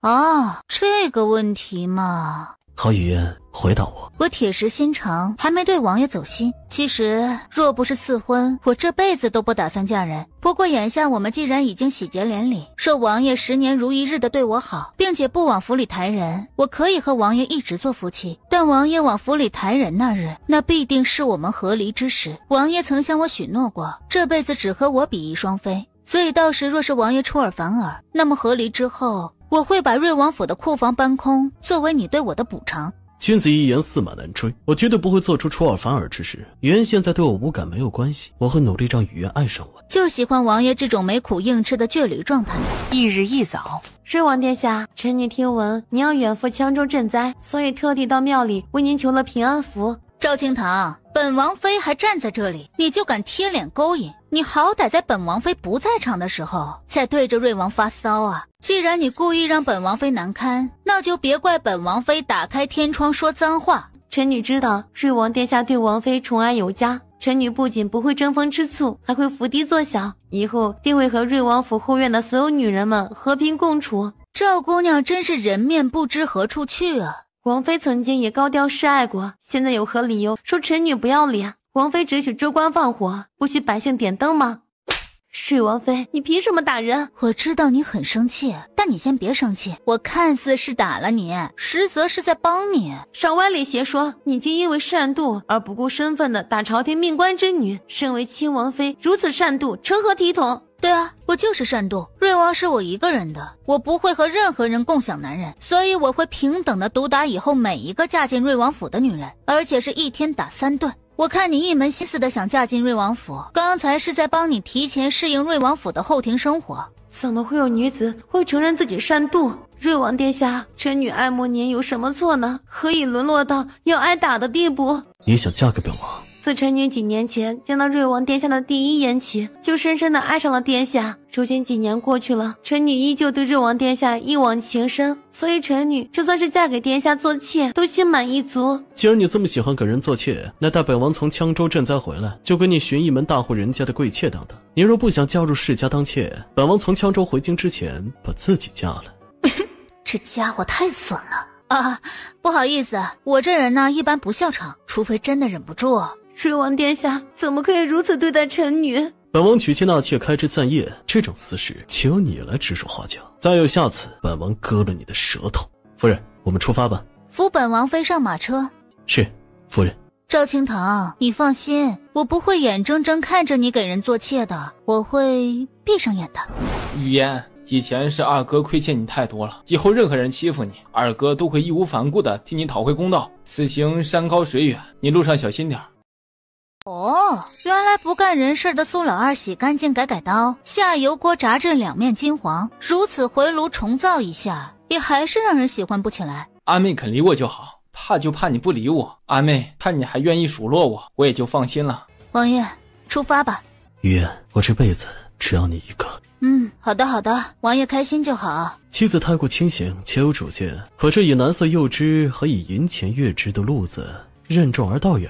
哦，这个问题嘛。好，雨嫣，回答我。我铁石心肠，还没对王爷走心。其实若不是赐婚，我这辈子都不打算嫁人。不过眼下我们既然已经喜结连理，受王爷10年如一日的对我好，并且不往府里抬人，我可以和王爷一直做夫妻。但王爷往府里抬人那日，那必定是我们和离之时。王爷曾向我许诺过，这辈子只和我比翼双飞。所以到时若是王爷出尔反尔，那么和离之后，我会把瑞王府的库房搬空，作为你对我的补偿。君子一言，驷马难追，我绝对不会做出出尔反尔之事。雨嫣现在对我无感没有关系，我会努力让雨嫣爱上我。就喜欢王爷这种没苦硬吃的倔驴状态。翌日一早，瑞王殿下，臣女听闻您要远赴羌州赈灾，所以特地到庙里为您求了平安符。赵清堂，本王妃还站在这里，你就敢贴脸勾引？你好歹在本王妃不在场的时候才对着瑞王发骚啊！既然你故意让本王妃难堪，那就别怪本王妃打开天窗说脏话。臣女知道瑞王殿下对王妃宠爱有加，臣女不仅不会争风吃醋，还会伏低作小，以后定会和瑞王府后院的所有女人们和平共处。赵姑娘真是人面不知何处去啊！王妃曾经也高调示爱过，现在有何理由说臣女不要脸？王妃只许州官放火，不许百姓点灯吗？瑞王妃，你凭什么打人？我知道你很生气，但你先别生气。我看似是打了你，实则是在帮你。少歪理邪说，你竟因为善妒而不顾身份的打朝廷命官之女，身为亲王妃如此善妒，成何体统？对啊，我就是善妒。瑞王是我一个人的，我不会和任何人共享男人，所以我会平等的毒打以后每一个嫁进瑞王府的女人，而且是1天打3顿。我看你一门心思的想嫁进瑞王府，刚才是在帮你提前适应瑞王府的后庭生活。怎么会有女子会承认自己善妒？瑞王殿下，臣女爱慕您有什么错呢？何以沦落到要挨打的地步？你想嫁给本王，自臣女几年前见到瑞王殿下的第一眼起，就深深的爱上了殿下。如今几年过去了，臣女依旧对瑞王殿下一往情深，所以臣女就算是嫁给殿下做妾，都心满意足。既然你这么喜欢给人做妾，那待本王从羌州赈灾回来，就给你寻一门大户人家的贵妾当当。你若不想嫁入世家当妾，本王从羌州回京之前，把自己嫁了。这家伙太损了啊！不好意思，我这人呢一般不笑场，除非真的忍不住。瑞王殿下怎么可以如此对待臣女？本王娶妻纳妾开枝散叶，这种私事岂有你来指手画脚？再有下次，本王割了你的舌头。夫人，我们出发吧。扶本王飞上马车。是，夫人。赵清堂，你放心，我不会眼睁睁看着你给人做妾的，我会闭上眼的。语言，以前是二哥亏欠你太多了，以后任何人欺负你，二哥都会义无反顾的替你讨回公道。此行山高水远，你路上小心点。哦，原来不干人事的苏老二洗干净改刀，下油锅炸至两面金黄，如此回炉重造一下，也还是让人喜欢不起来。阿妹肯理我就好，怕就怕你不理我。阿妹看你还愿意数落我，我也就放心了。王爷，出发吧。于言，我这辈子只要你一个。好的好的，王爷开心就好。妻子太过清醒且有主见，可这以男色诱之和以银钱悦之的路子任重而道远。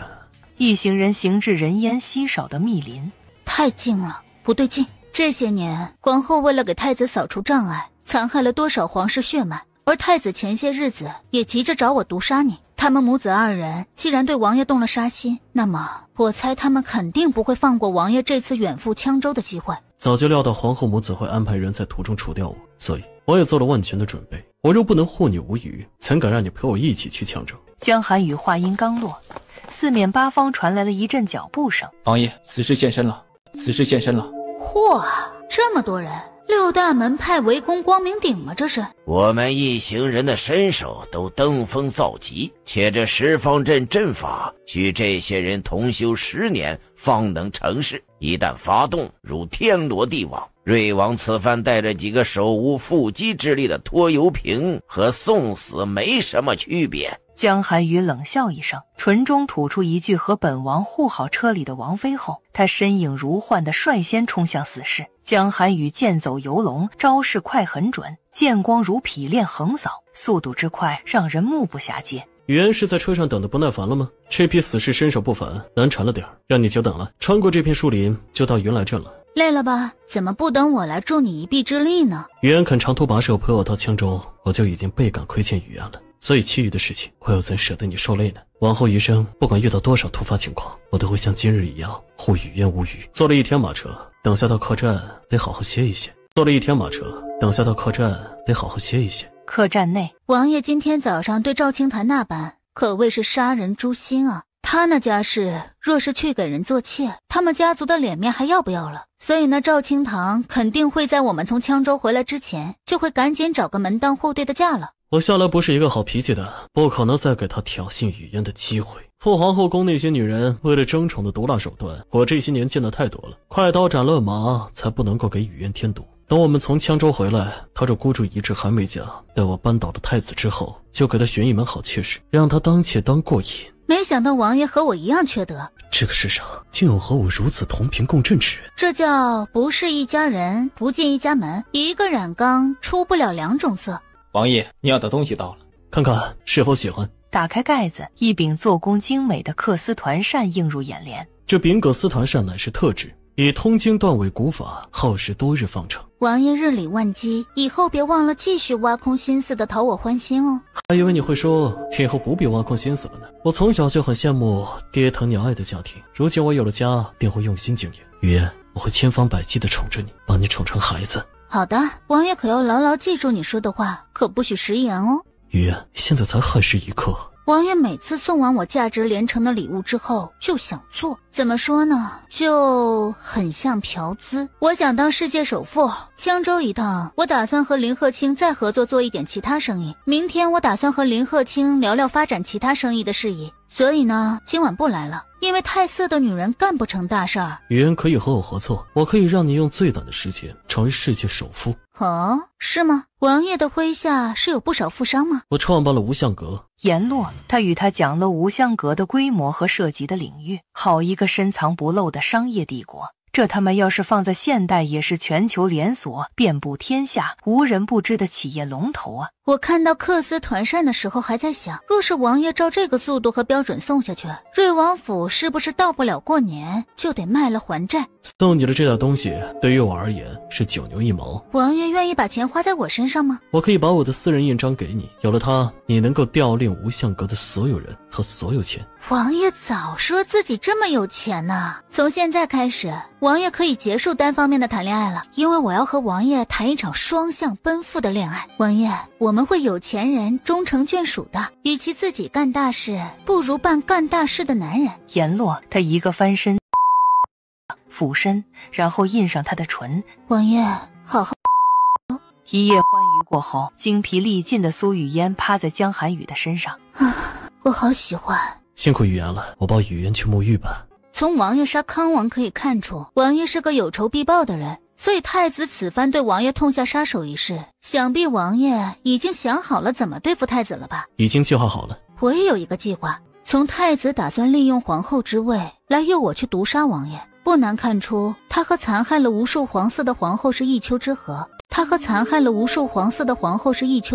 一行人行至人烟稀少的密林，太近了，不对劲。这些年，皇后为了给太子扫除障碍，残害了多少皇室血脉，而太子前些日子也急着找我毒杀你。他们母子二人既然对王爷动了杀心，那么我猜他们肯定不会放过王爷这次远赴羌州的机会。早就料到皇后母子会安排人在途中除掉我，所以我也做了万全的准备。我若不能护你无虞，怎敢让你陪我一起去羌州？江寒雨话音刚落，四面八方传来了一阵脚步声。王爷，死士现身了，死士现身了。嚯，这么多人，六大门派围攻光明顶吗？这是我们一行人的身手都登峰造极，且这十方阵阵法需这些人同修10年方能成事，一旦发动，如天罗地网。瑞王此番带着几个手无缚鸡之力的拖油瓶，和送死没什么区别。江寒雨冷笑一声，唇中吐出一句和本王护好车里的王妃后，他身影如幻地率先冲向死士。江寒雨剑走游龙，招式快很准，剑光如匹练横扫，速度之快让人目不暇接。语言是在车上等得不耐烦了吗？这批死士身手不凡，难缠了点，让你久等了。穿过这片树林就到云来镇了。累了吧？怎么不等我来助你一臂之力呢？语言肯长途跋涉陪我到羌州，我就已经倍感亏欠语言了，所以其余的事情我又怎舍得你受累呢？往后余生，不管遇到多少突发情况，我都会像今日一样护语言无虞。坐了一天马车，等下到客栈得好好歇一歇。客栈内，王爷今天早上对赵清潭那般，可谓是杀人诛心啊！他那家世，若是去给人做妾，他们家族的脸面还要不要了？所以呢，赵清堂肯定会在我们从羌州回来之前，就会赶紧找个门当户对的嫁了。我向来不是一个好脾气的，不可能再给他挑衅语言的机会。父皇后宫那些女人为了争宠的毒辣手段，我这些年见得太多了，快刀斩乱麻才不能够给语言添堵。等我们从羌州回来，他这孤注一掷还没嫁，待我扳倒了太子之后，就给他寻一门好妾室，让他当妾当过瘾。没想到王爷和我一样缺德，这个世上竟有和我如此同频共振之人，这叫不是一家人，不进一家门，一个染缸出不了两种色。王爷，你要的东西到了，看看是否喜欢。打开盖子，一柄做工精美的缂丝团扇映入眼帘。这柄葛丝团扇乃是特制，以通经断尾古法，耗时多日方成。王爷日理万机，以后别忘了继续挖空心思的讨我欢心哦。还以为你会说以后不必挖空心思了呢。我从小就很羡慕爹疼娘爱的家庭，如今我有了家，定会用心经营。语言，我会千方百计的宠着你，把你宠成孩子。好的，王爷可要牢牢记住你说的话，可不许食言哦。语言，现在才亥时一刻。王爷每次送完我价值连城的礼物之后就想做，怎么说呢，就很像嫖资。我想当世界首富，羌州一趟，我打算和林鹤清再合作做一点其他生意。明天我打算和林鹤清聊聊发展其他生意的事宜，所以呢，今晚不来了，因为太色的女人干不成大事儿。语言可以和我合作，我可以让你用最短的时间成为世界首富。哦，是吗？王爷的麾下是有不少富商吗？我创办了无相阁。言落，他与他讲了无相阁的规模和涉及的领域。好一个深藏不露的商业帝国，这他妈要是放在现代也是全球连锁，遍布天下，无人不知的企业龙头啊！我看到克斯团扇的时候还在想，若是王爷照这个速度和标准送下去，瑞王府是不是到不了过年就得卖了还债？送你的这点东西对于我而言是9牛1毛。王爷愿意把钱花在我身上吗？我可以把我的私人印章给你，有了它，你能够调令无相阁的所有人和所有钱。王爷早说自己这么有钱呢！从现在开始，王爷可以结束单方面的谈恋爱了，因为我要和王爷谈一场双向奔赴的恋爱。王爷，我们会有钱人终成眷属的，与其自己干大事，不如办干大事的男人。言落，他一个翻身俯身，然后印上他的唇。王爷，好好。一夜欢愉过后，精疲力尽的苏雨嫣趴在江寒雨的身上。我好喜欢。辛苦雨嫣了，我抱雨嫣去沐浴吧。从王爷杀康王可以看出，王爷是个有仇必报的人，所以太子此番对王爷痛下杀手一事，想必王爷已经想好了怎么对付太子了吧？已经计划好了。我也有一个计划，从太子打算利用皇后之位来诱我去毒杀王爷，不难看出他和残害了无数皇嗣的皇后是一丘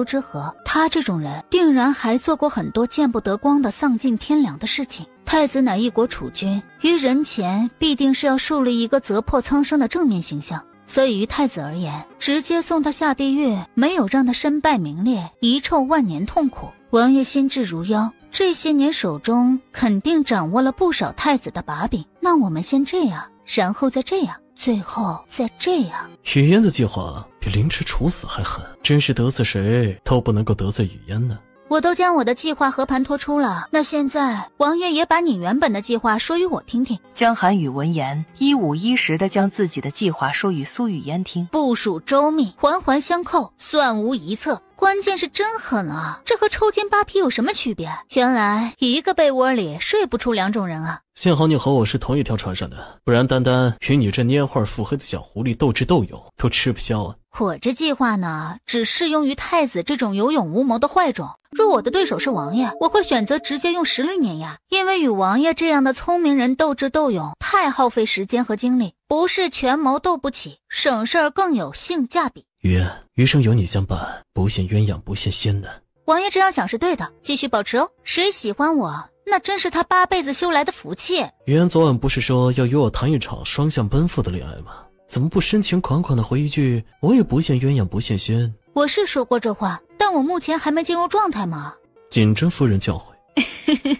之貉。他这种人定然还做过很多见不得光的丧尽天良的事情。太子乃一国储君，于人前必定是要树立一个泽破苍生的正面形象，所以于太子而言，直接送他下地狱，没有让他身败名裂，遗臭万年痛苦。王爷心智如妖，这些年手中肯定掌握了不少太子的把柄。那我们先这样，然后再这样，最后再这样。雨嫣的计划比凌迟处死还狠，真是得罪谁都不能够得罪雨嫣呢。我都将我的计划和盘托出了，那现在王爷也把你原本的计划说与我听听。江寒雨闻言，一五一十地将自己的计划说与苏雨嫣听，部署周密，环环相扣，算无一策。关键是真狠啊，这和抽筋扒皮有什么区别？原来一个被窝里睡不出两种人啊。幸好你和我是同一条船上的，不然单单与你这蔫坏腹黑的小狐狸斗智斗勇都吃不消啊。我这计划呢，只适用于太子这种有勇无谋的坏种。若我的对手是王爷，我会选择直接用实力碾压，因为与王爷这样的聪明人斗智斗勇太耗费时间和精力，不是权谋斗不起，省事儿更有性价比。雨嫣，余生有你相伴，不羡鸳鸯不羡仙的。王爷这样想是对的，继续保持哦。谁喜欢我，那真是他8辈子修来的福气。雨嫣昨晚不是说要与我谈一场双向奔赴的恋爱吗？怎么不深情款款的回一句我也不羡鸳鸯不羡仙？我是说过这话，但我目前还没进入状态嘛。谨遵夫人教诲。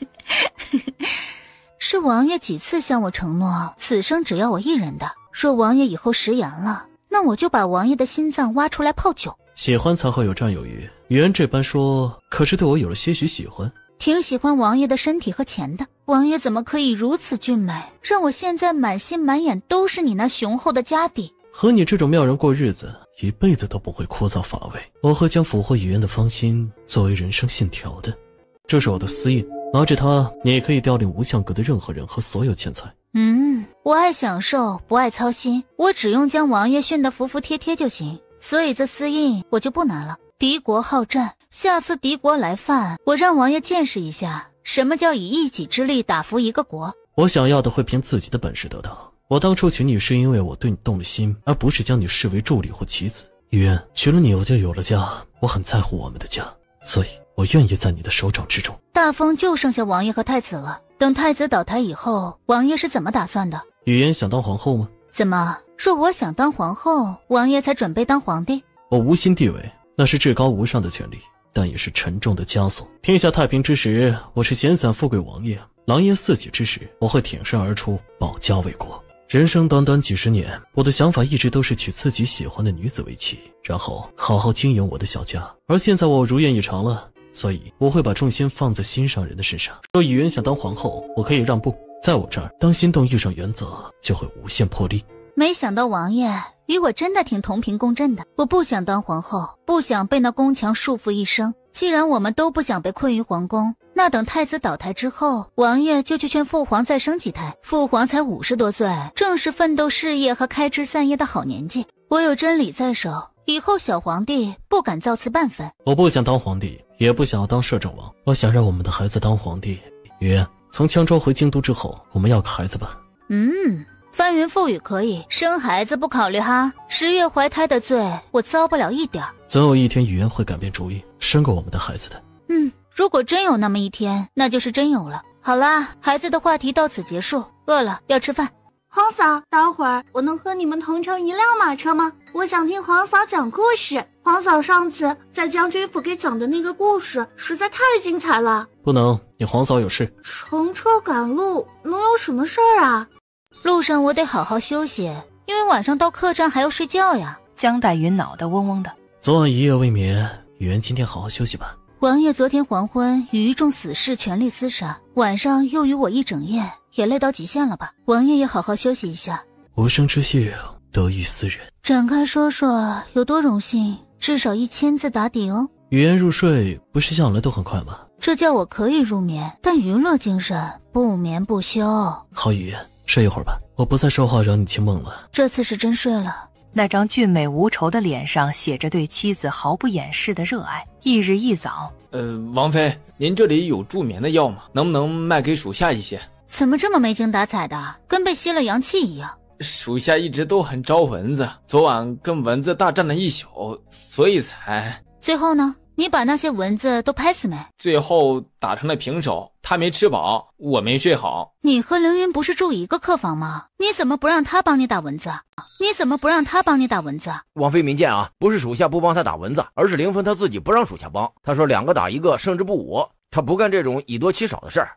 是王爷几次向我承诺此生只要我一人的，若王爷以后食言了，那我就把王爷的心脏挖出来泡酒。喜欢才会有占有欲，雨嫣这般说，可是对我有了些许喜欢。挺喜欢王爷的身体和钱的，王爷怎么可以如此俊美，让我现在满心满眼都是你那雄厚的家底。和你这种妙人过日子，一辈子都不会枯燥乏味。我会将俘获雨嫣的芳心作为人生信条的。这是我的私印，拿着它，你也可以调令无相阁的任何人和所有钱财。我爱享受，不爱操心，我只用将王爷训得服服帖帖就行，所以这私印我就不拿了。敌国好战，下次敌国来犯，我让王爷见识一下什么叫以一己之力打服一个国。我想要的会凭自己的本事得到。我当初娶你是因为我对你动了心，而不是将你视为助理或棋子。雨嫣，娶了你我就有了家，我很在乎我们的家，所以我愿意在你的手掌之中。大风就剩下王爷和太子了，等太子倒台以后，王爷是怎么打算的？雨嫣想当皇后吗？怎么，若我想当皇后，王爷才准备当皇帝？我无心地位，那是至高无上的权利，但也是沉重的枷锁。天下太平之时，我是闲散富贵王爷；狼烟四起之时，我会挺身而出，保家卫国。人生短短几十年，我的想法一直都是娶自己喜欢的女子为妻，然后好好经营我的小家。而现在我如愿以偿了，所以我会把重心放在心上人的身上。若雨嫣想当皇后，我可以让步。在我这儿，当心动遇上原则，就会无限破例。没想到王爷与我真的挺同频共振的。我不想当皇后，不想被那宫墙束缚一生，既然我们都不想被困于皇宫，那等太子倒台之后，王爷就去劝父皇再生几胎。父皇才50多岁，正是奋斗事业和开枝散叶的好年纪。我有真理在手，以后小皇帝不敢造次半分。我不想当皇帝，也不想要当摄政王，我想让我们的孩子当皇帝。雨嫣，从羌州回京都之后，我们要个孩子吧。翻云覆雨可以，生孩子不考虑哈。10月怀胎的罪，我遭不了一点。总有一天雨嫣会改变主意，生个我们的孩子的。如果真有那么一天，那就是真有了。好啦，孩子的话题到此结束，饿了要吃饭。皇嫂，待会儿我能和你们同乘一辆马车吗？我想听皇嫂讲故事。皇嫂上次在将军府给讲的那个故事实在太精彩了。不能，你皇嫂有事。乘车赶路能有什么事儿啊？路上我得好好休息，因为晚上到客栈还要睡觉呀。江黛云脑袋嗡嗡的。昨晚一夜未眠，雨嫣今天好好休息吧。王爷昨天黄昏与一众死士全力厮杀，晚上又与我一整夜，也累到极限了吧？王爷也好好休息一下。无生之幸，得遇斯人。展开说说，有多荣幸？至少1000字打底哦。雨嫣入睡不是向来都很快吗？这叫我可以入眠，但娱乐精神，不眠不休。好，雨嫣，睡一会儿吧，我不再说话惹你清梦了。这次是真睡了。那张俊美无愁的脸上写着对妻子毫不掩饰的热爱。翌日一早，王妃，您这里有助眠的药吗？能不能卖给属下一些？怎么这么没精打采的，跟被吸了阳气一样？属下一直都很招蚊子，昨晚跟蚊子大战了一宿，所以才……最后呢？你把那些蚊子都拍死没？最后打成了平手，他没吃饱，我没睡好。你和凌云不是住一个客房吗？你怎么不让他帮你打蚊子？王妃明鉴啊，不是属下不帮他打蚊子，而是凌风他自己不让属下帮。他说2个打1个，胜之不武，他不干这种以多欺少的事儿。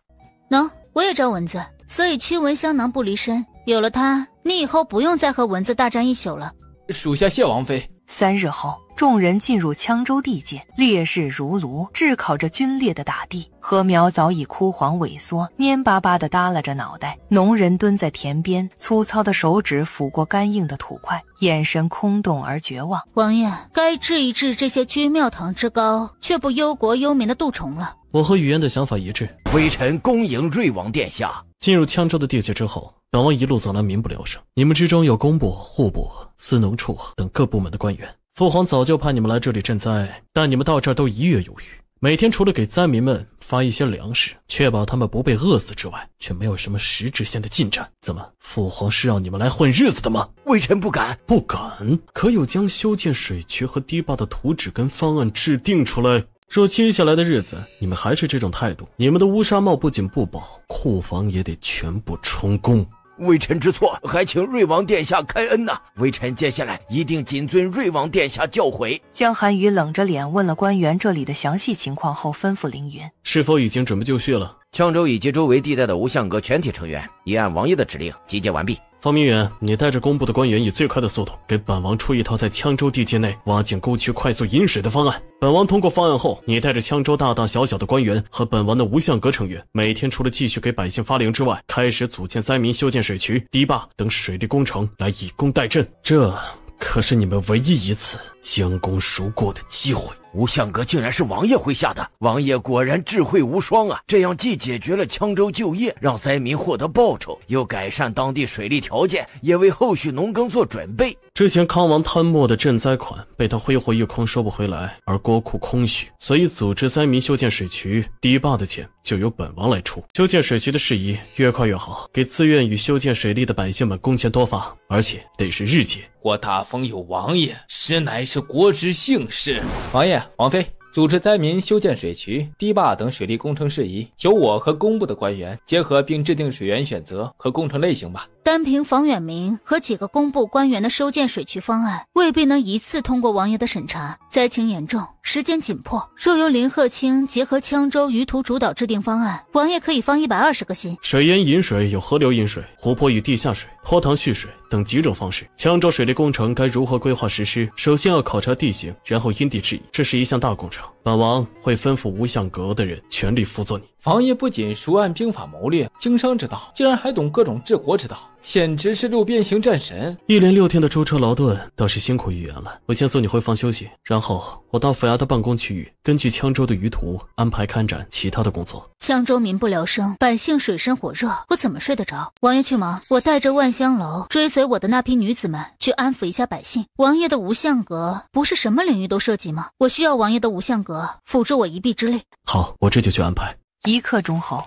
能，我也招蚊子，所以驱蚊香囊不离身。有了它，你以后不用再和蚊子大战一宿了。属下谢王妃。3日后，众人进入羌州地界，烈日如炉，炙烤着皲裂的大地。禾苗早已枯黄萎缩，蔫巴巴地耷拉着脑袋。农人蹲在田边，粗糙的手指抚过干硬的土块，眼神空洞而绝望。王爷，该治一治这些居庙堂之高却不忧国忧民的杜虫了。我和雨嫣的想法一致，微臣恭迎瑞王殿下。进入羌州的地界之后，本王一路走来民不聊生，你们之中有工部、户部、司农处等各部门的官员。父皇早就派你们来这里赈灾，但你们到这儿都一跃有余，每天除了给灾民们发一些粮食，确保他们不被饿死之外，却没有什么实质性的进展。怎么，父皇是让你们来混日子的吗？微臣不敢。不敢？可有将修建水渠和堤坝的图纸跟方案制定出来？若接下来的日子你们还是这种态度，你们的乌纱帽不仅不保，库房也得全部充公。微臣知错，还请瑞王殿下开恩呐！微臣接下来一定谨遵瑞王殿下教诲。江寒雨冷着脸问了官员这里的详细情况后，吩咐凌云是否已经准备就绪了。羌州以及周围地带的无相阁全体成员已按王爷的指令集结完毕。方明远，你带着工部的官员以最快的速度给本王出一套在羌州地界内挖建沟渠快速引水的方案。本王通过方案后，你带着羌州大大小小的官员和本王的无相阁成员，每天除了继续给百姓发粮之外，开始组建灾民修建水渠、堤坝等水利工程来以工代赈。这可是你们唯一一次将功赎过的机会。无相阁竟然是王爷麾下的，王爷果然智慧无双啊！这样既解决了羌州就业，让灾民获得报酬，又改善当地水利条件，也为后续农耕做准备。之前康王贪墨的赈灾款被他挥霍一空收不回来，而国库空虚，所以组织灾民修建水渠、堤坝的钱就由本王来出。修建水渠的事宜越快越好，给自愿与修建水利的百姓们工钱多发，而且得是日结。我大封有王爷，实乃是国之幸事。王爷、王妃，组织灾民修建水渠、堤坝等水利工程事宜，由我和工部的官员结合并制定水源选择和工程类型吧。单凭房远明和几个工部官员的修建水渠方案，未必能一次通过王爷的审查。灾情严重，时间紧迫，若由林鹤清结合羌州舆图主导制定方案，王爷可以放120个心。水源引水有河流引水、湖泊与地下水、坡塘蓄水、等几种方式。羌州水利工程该如何规划实施？首先要考察地形，然后因地制宜，这是一项大工程。本王会吩咐无相阁的人全力辅佐你。王爷不仅熟谙兵法谋略、经商之道，竟然还懂各种治国之道，简直是六边形战神。一连6天的舟车劳顿，倒是辛苦于言了。我先送你回房休息，然后我到府衙的办公区域，根据羌州的舆图安排开展其他的工作。羌州民不聊生，百姓水深火热，我怎么睡得着？王爷去忙，我带着万香楼追随我的那批女子们去安抚一下百姓。王爷的无相阁不是什么领域都涉及吗？我需要王爷的无相阁辅助我一臂之力。好，我这就去安排。1刻钟后，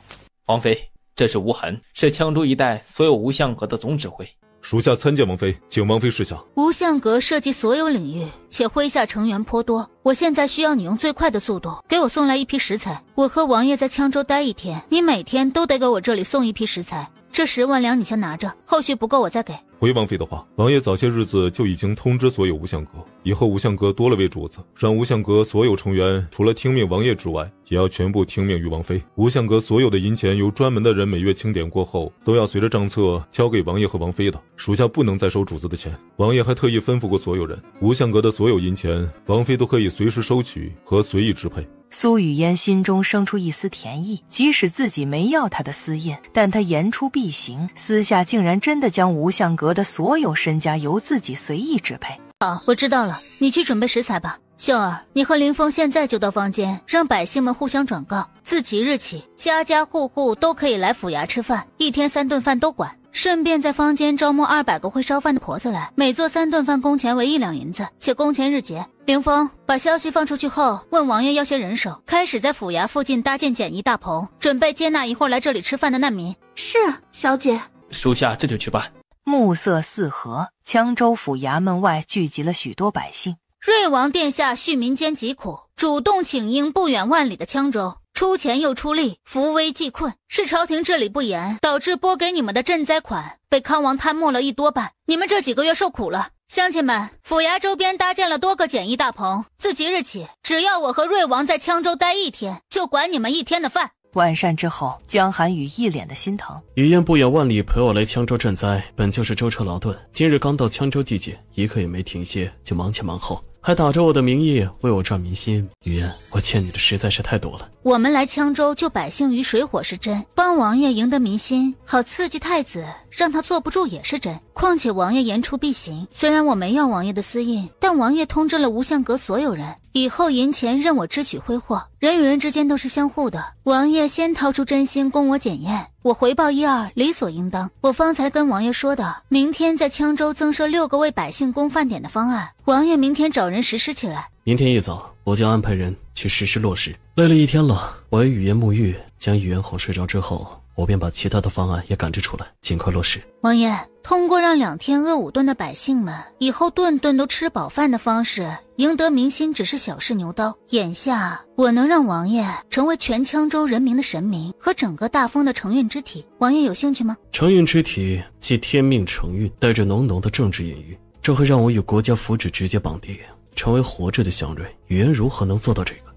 王妃，这是吴痕，是羌州一带所有无相阁的总指挥。属下参见王妃，请王妃示下。无相阁涉及所有领域，且麾下成员颇多。我现在需要你用最快的速度给我送来一批食材。我和王爷在羌州待1天，你每天都得给我这里送一批食材。这10万两你先拿着，后续不够我再给。回王妃的话，王爷早些日子就已经通知所有无相阁，以后无相阁多了位主子，让无相阁所有成员除了听命王爷之外，也要全部听命于王妃。无相阁所有的银钱由专门的人每月清点过后，都要随着账册交给王爷和王妃的，属下不能再收主子的钱。王爷还特意吩咐过所有人，无相阁的所有银钱，王妃都可以随时收取和随意支配。苏雨嫣心中生出一丝甜意，即使自己没要他的私印，但他言出必行，私下竟然真的将无相阁的所有身家由自己随意支配。好，我知道了，你去准备食材吧。秀儿，你和林峰现在就到坊间，让百姓们互相转告，自即日起，家家户户都可以来府衙吃饭，1天3顿饭都管。顺便在坊间招募200个会烧饭的婆子来，每做3顿饭工钱为1两银子，且工钱日结。凌峰，把消息放出去后，问王爷要些人手，开始在府衙附近搭建简易大棚，准备接纳一会儿来这里吃饭的难民。是，小姐。属下这就去办。暮色四合，羌州府衙门外聚集了许多百姓。瑞王殿下恤民间疾苦，主动请缨不远万里的羌州，出钱又出力，扶危济困，是朝廷治理不严，导致拨给你们的赈灾款被康王贪没了1多半，你们这几个月受苦了。乡亲们，府衙周边搭建了多个简易大棚，自即日起，只要我和瑞王在羌州待1天，就管你们1天的饭。晚膳之后，江寒雨一脸的心疼。雨嫣不远万里陪我来羌州赈灾，本就是舟车劳顿，今日刚到羌州地界，一刻也没停歇，就忙前忙后，还打着我的名义为我赚民心。雨嫣，我欠你的实在是太多了。我们来羌州救百姓于水火是真，帮王爷赢得民心，好刺激太子，让他坐不住也是真。况且王爷言出必行，虽然我没要王爷的私印，但王爷通知了无相阁所有人，以后银钱任我支取挥霍，人与人之间都是相互的。王爷先掏出真心供我检验，我回报1、2，理所应当。我方才跟王爷说的，明天在羌州增设6个为百姓供饭点的方案，王爷明天找人实施起来。明天一早，我将安排人去实施落实。累了1天了，我为雨嫣沐浴，将雨嫣哄睡着之后，我便把其他的方案也赶制出来，尽快落实。王爷，通过让2天饿5顿的百姓们以后顿顿都吃饱饭的方式赢得民心只是小试牛刀，眼下我能让王爷成为全羌州人民的神明和整个大封的承运之体，王爷有兴趣吗？承运之体即天命承运，带着浓浓的政治隐喻，这会让我与国家福祉直接绑定，成为活着的祥瑞。雨嫣如何能做到这个？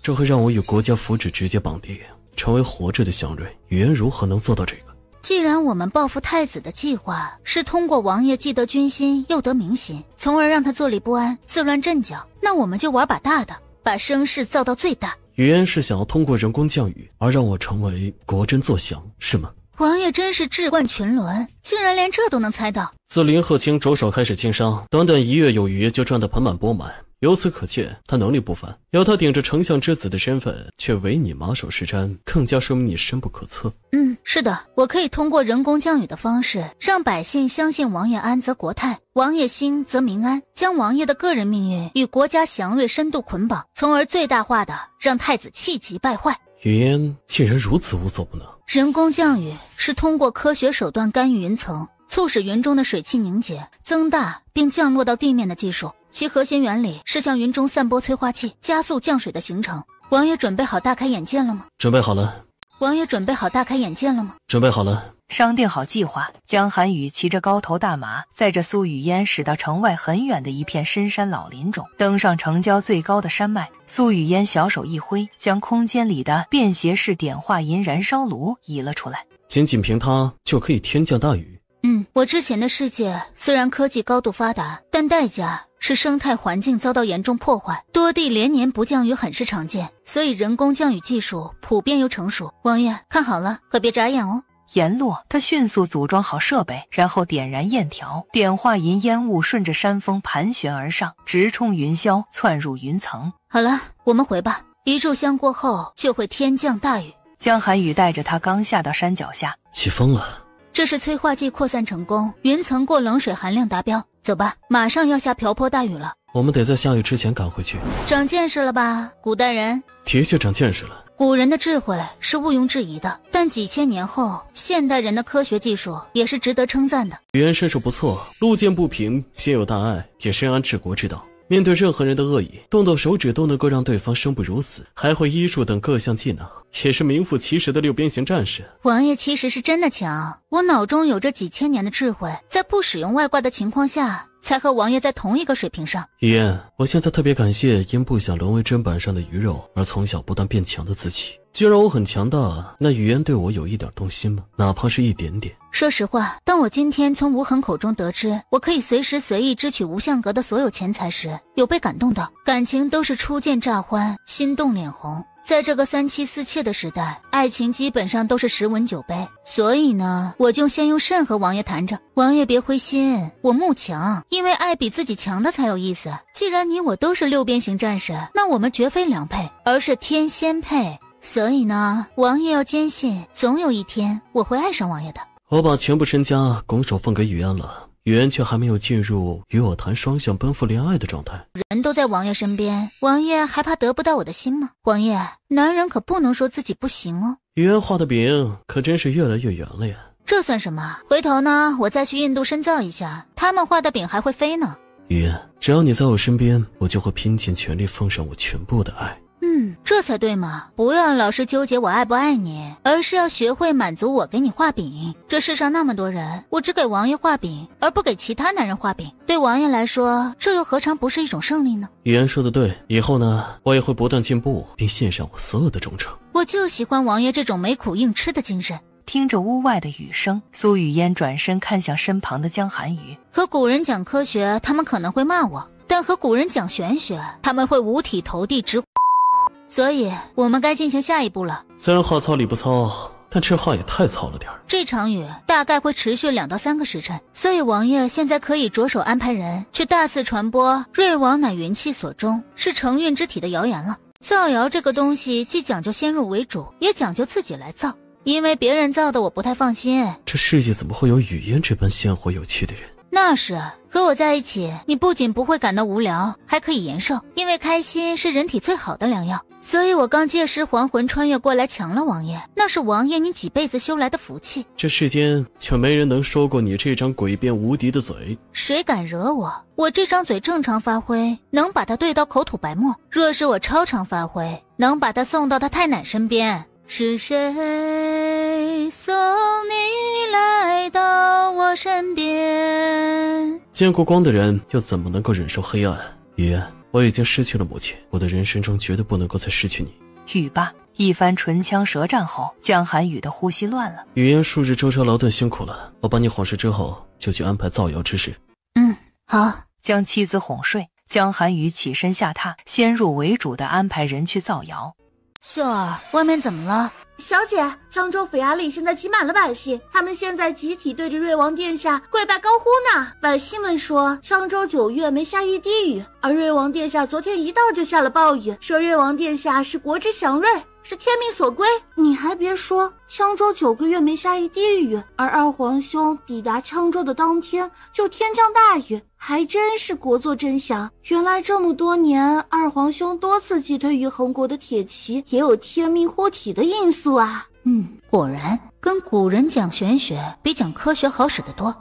这会让我与国家福祉直接绑定，成为活着的祥瑞。雨嫣如何能做到这个？既然我们报复太子的计划是通过王爷既得军心又得民心，从而让他坐立不安、自乱阵脚，那我们就玩把大的，把声势造到最大。雨嫣是想要通过人工降雨而让我成为国真作祥，是吗？王爷真是智冠群伦，竟然连这都能猜到。自林鹤清着手开始经商，短短1月有余就赚得盆满钵满，由此可见他能力不凡。要他顶着丞相之子的身份却唯你马首是瞻，更加说明你深不可测。是的，我可以通过人工降雨的方式让百姓相信王爷安则国泰，王爷兴则民安，将王爷的个人命运与国家祥瑞深度捆绑，从而最大化的让太子气急败坏。雨嫣竟然如此无所不能。人工降雨是通过科学手段干预云层，促使云中的水汽凝结、增大并降落到地面的技术，其核心原理是向云中散播催化器，加速降水的形成。王爷准备好大开眼界了吗？准备好了。王爷准备好大开眼界了吗？准备好了。商定好计划，江寒雨骑着高头大马，载着苏雨嫣驶到城外很远的一片深山老林中，登上城郊最高的山脉。苏雨嫣小手一挥，将空间里的便携式碘化银燃烧炉移了出来。仅凭它就可以天降大雨？我之前的世界虽然科技高度发达，但代价是生态环境遭到严重破坏，多地连年不降雨很是常见，所以人工降雨技术普遍又成熟。王爷，看好了，可别眨眼哦。言落，他迅速组装好设备，然后点燃焰条，点化银烟雾顺着山峰盘旋而上，直冲云霄，窜入云层。好了，我们回吧。一炷香过后就会天降大雨。江寒雨带着他刚下到山脚下，起风了。这是催化剂扩散成功，云层过冷水含量达标。走吧，马上要下瓢泼大雨了。我们得在下雨之前赶回去。长见识了吧，古代人？的确长见识了。古人的智慧是毋庸置疑的，但几千年后，现代人的科学技术也是值得称赞的。语言身手不错，路见不平，心有大爱，也深谙治国之道。面对任何人的恶意，动动手指都能够让对方生不如死，还会医术等各项技能，也是名副其实的六边形战士。王爷其实是真的强，我脑中有着几千年的智慧，在不使用外挂的情况下，才和王爷在同一个水平上。语言，我现在特别感谢因不想沦为砧板上的鱼肉而从小不断变强的自己。既然我很强大，那语言对我有一点动心吗？哪怕是一点点。说实话，当我今天从无痕口中得知我可以随时随意支取无相阁的所有钱财时，有被感动到。感情都是初见乍欢，心动脸红。在这个三妻四妾的时代，爱情基本上都是10文9杯，所以呢，我就先用肾和王爷谈着。王爷别灰心，我慕强，因为爱比自己强的才有意思。既然你我都是六边形战士，那我们绝非良配，而是天仙配。所以呢，王爷要坚信，总有一天我会爱上王爷的。我把全部身家拱手奉给雨嫣了，雨嫣却还没有进入与我谈双向奔赴恋爱的状态。人都在王爷身边，王爷还怕得不到我的心吗？王爷，男人可不能说自己不行哦。雨嫣画的饼可真是越来越圆了呀。这算什么？回头呢，我再去印度深造一下，他们画的饼还会飞呢。雨嫣，只要你在我身边，我就会拼尽全力奉上我全部的爱。这才对嘛！不要老是纠结我爱不爱你，而是要学会满足我给你画饼。这世上那么多人，我只给王爷画饼，而不给其他男人画饼，对王爷来说，这又何尝不是一种胜利呢？语言说的对，以后呢，我也会不断进步，并献上我所有的忠诚。我就喜欢王爷这种没苦硬吃的精神。听着屋外的雨声，苏雨嫣转身看向身旁的江寒雨。和古人讲科学，他们可能会骂我，但和古人讲玄学，他们会五体投地直。所以我们该进行下一步了。虽然话糙理不糙，但这话也太糙了点。这场雨大概会持续2到3个时辰，所以王爷现在可以着手安排人去大肆传播瑞王乃云气所中，是承运之体的谣言了。造谣这个东西既讲究先入为主，也讲究自己来造，因为别人造的我不太放心。这世界怎么会有雨嫣这般鲜活有趣的人？那是，和我在一起，你不仅不会感到无聊，还可以延寿，因为开心是人体最好的良药。所以我刚借尸还魂穿越过来强了王爷，那是王爷你几辈子修来的福气。这世间却没人能说过你这张诡辩无敌的嘴。谁敢惹我？我这张嘴正常发挥，能把他对到口吐白沫；若是我超常发挥，能把他送到他太奶身边。是谁送你来到我身边？见过光的人又怎么能够忍受黑暗？雨嫣，我已经失去了母亲，我的人生中绝对不能够再失去你。雨罢，一番唇枪舌战后，江寒雨的呼吸乱了。雨嫣数日舟车劳顿辛苦了，我把你哄睡之后，就去安排造谣之事。好。将妻子哄睡，江寒雨起身下榻，先入为主地安排人去造谣。秀儿，外面怎么了？小姐，羌州府衙里现在挤满了百姓，他们现在集体对着瑞王殿下跪拜高呼呢。百姓们说，羌州9月没下一滴雨，而瑞王殿下昨天一到就下了暴雨，说瑞王殿下是国之祥瑞，是天命所归。你还别说，羌州9个月没下一滴雨，而二皇兄抵达羌州的当天就天降大雨，还真是国祚真祥。原来这么多年，二皇兄多次击退于衡国的铁骑，也有天命护体的因素啊。果然跟古人讲玄学比讲科学好使得多。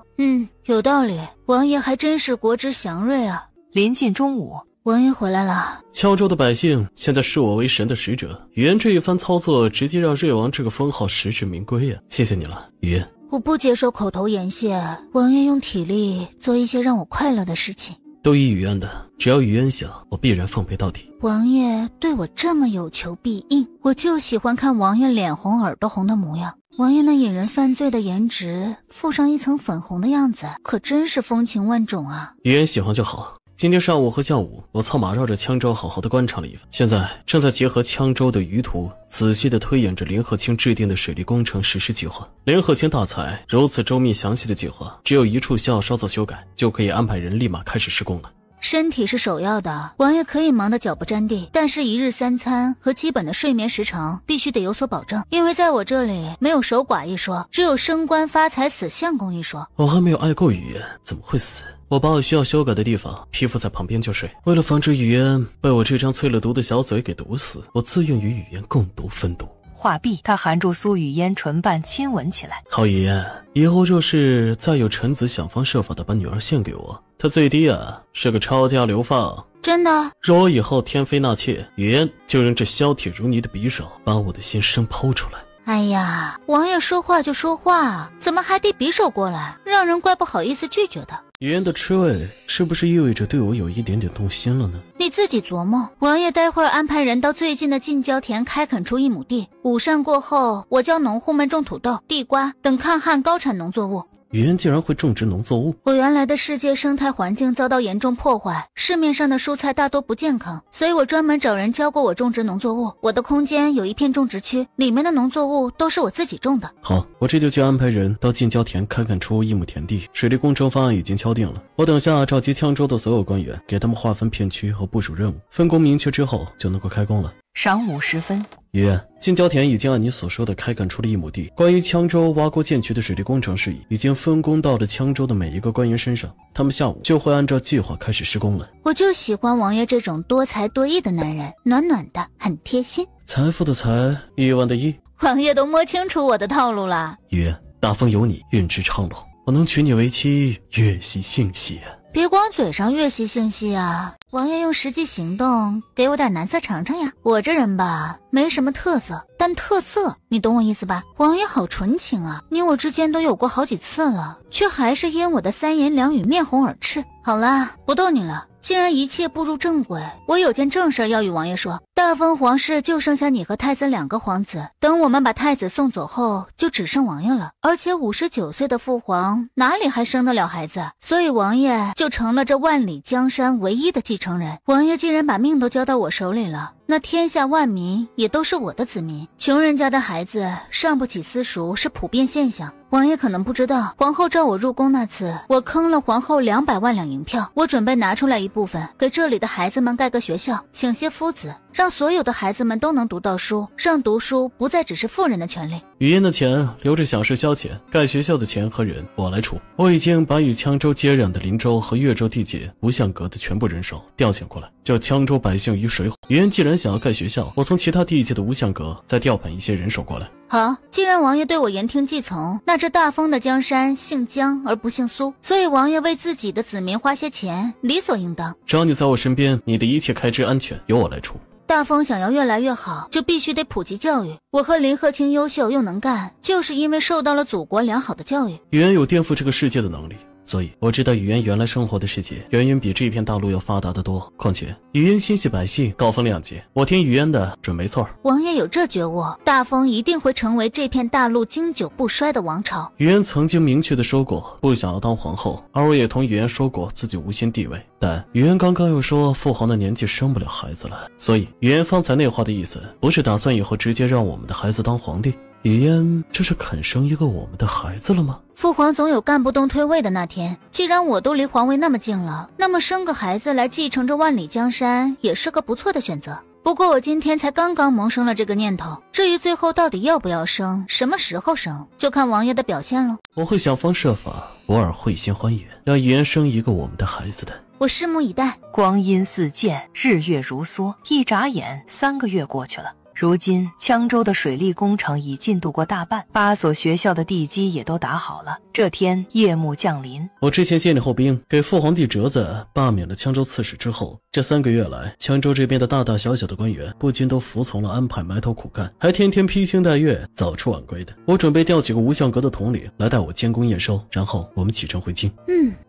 有道理，王爷还真是国之祥瑞啊。临近中午，王爷回来了。羌州的百姓现在视我为神的使者，语嫣这一番操作直接让瑞王这个封号实至名归啊！谢谢你了，语嫣。我不接受口头言谢，王爷用体力做一些让我快乐的事情。都依雨嫣的，只要雨嫣想，我必然奉陪到底。王爷对我这么有求必应，我就喜欢看王爷脸红耳朵红的模样。王爷那引人犯罪的颜值，附上一层粉红的样子，可真是风情万种啊！雨嫣喜欢就好。今天上午和下午，我策马绕着羌州好好的观察了一番，现在正在结合羌州的舆图，仔细的推演着林鹤清制定的水利工程实施计划。林鹤清大才，如此周密详细的计划，只有一处需要稍作修改，就可以安排人立马开始施工了。身体是首要的，王爷可以忙得脚不沾地，但是一日三餐和基本的睡眠时长必须得有所保证，因为在我这里没有守寡一说，只有升官发财死相公一说。我还没有爱够语言，怎么会死？我把我需要修改的地方披附在旁边就睡。为了防止语言被我这张淬了毒的小嘴给毒死，我自愿与语言共毒分毒。话毕，他含住苏雨嫣唇瓣亲吻起来。好语言，以后若是再有臣子想方设法的把女儿献给我，他最低是个抄家流放。真的？若我以后天妃纳妾，语言就用这削铁如泥的匕首把我的心生剖出来。哎呀，王爷说话就说话，怎么还递匕首过来，让人怪不好意思拒绝的。语言的吃味是不是意味着对我有一点点动心了呢？你自己琢磨。王爷待会儿安排人到最近的近郊田开垦出1亩地，午膳过后，我教农户们种土豆、地瓜等抗旱高产农作物。语言竟然会种植农作物？我原来的世界生态环境遭到严重破坏，市面上的蔬菜大多不健康，所以我专门找人教过我种植农作物。我的空间有一片种植区，里面的农作物都是我自己种的。好，我这就去安排人到近郊田开垦出1亩田地，水利工程方案已经敲定了。我等下召集羌州的所有官员，给他们划分片区和部署任务，分工明确之后就能够开工了。晌午时分，语言，近郊田已经按你所说的开垦出了1亩地。关于羌州挖沟建渠的水利工程事宜，已经分工到了羌州的每一个官员身上，他们下午就会按照计划开始施工了。我就喜欢王爷这种多才多艺的男人，暖暖的，很贴心。财富的财，亿万的亿，王爷都摸清楚我的套路了。语言，大风有你，运之昌隆，我能娶你为妻，月夕幸喜。别光嘴上月夕幸喜啊，王爷用实际行动给我点难色尝尝呀。我这人吧，没什么特色，但特色你懂我意思吧？王爷好纯情啊，你我之间都有过好几次了，却还是因我的三言两语面红耳赤。好啦，不逗你了，既然一切步入正轨，我有件正事要与王爷说。大封皇室就剩下你和太子2个皇子，等我们把太子送走后，就只剩王爷了。而且59岁的父皇哪里还生得了孩子？所以王爷就成了这万里江山唯一的继承人。王爷既然把命都交到我手里了，那天下万民也都是我的子民。穷人家的孩子上不起私塾是普遍现象。王爷可能不知道，皇后召我入宫那次，我坑了皇后200万两银票，我准备拿出来一部分给这里的孩子们盖个学校，请些夫子，让所有的孩子们都能读到书，让读书不再只是富人的权利。语言的钱留着小事消遣，盖学校的钱和人我来出。我已经把与羌州接壤的林州和越州地界无相阁的全部人手调遣过来，救羌州百姓于水火。语言既然想要盖学校，我从其他地界的无相阁再调派一些人手过来。好，既然王爷对我言听计从，那这大封的江山姓江而不姓苏，所以王爷为自己的子民花些钱理所应当。只要你在我身边，你的一切开支安全由我来出。大封想要越来越好，就必须得普及教育。我和林鹤清优秀又能干，就是因为受到了祖国良好的教育。语言有颠覆这个世界的能力，所以我知道语言原来生活的世界远远比这片大陆要发达得多。况且语言心系百姓，高风亮节，我听语言的准没错。王爷有这觉悟，大封一定会成为这片大陆经久不衰的王朝。语言曾经明确的说过不想要当皇后，而我也同语言说过自己无心地位，但语言刚刚又说父皇的年纪生不了孩子了，所以语言方才那话的意思不是打算以后直接让我们的孩子当皇帝。语言这是肯生一个我们的孩子了吗？父皇总有干不动退位的那天，既然我都离皇位那么近了，那么生个孩子来继承这万里江山也是个不错的选择。不过我今天才刚刚萌生了这个念头，至于最后到底要不要生，什么时候生，就看王爷的表现了。我会想方设法，我尔会心欢颜，让语言生一个我们的孩子的。我拭目以待。光阴似箭，日月如梭，一眨眼3个月过去了。如今羌州的水利工程已进度过大半，8所学校的地基也都打好了。这天夜幕降临，我之前建立后兵，给父皇帝折子罢免了羌州刺史之后，这3个月来，羌州这边的大大小小的官员不仅都服从了安排，埋头苦干，还天天披星戴月，早出晚归的。我准备调几个无相阁的统领来带我监工验收，然后我们启程回京。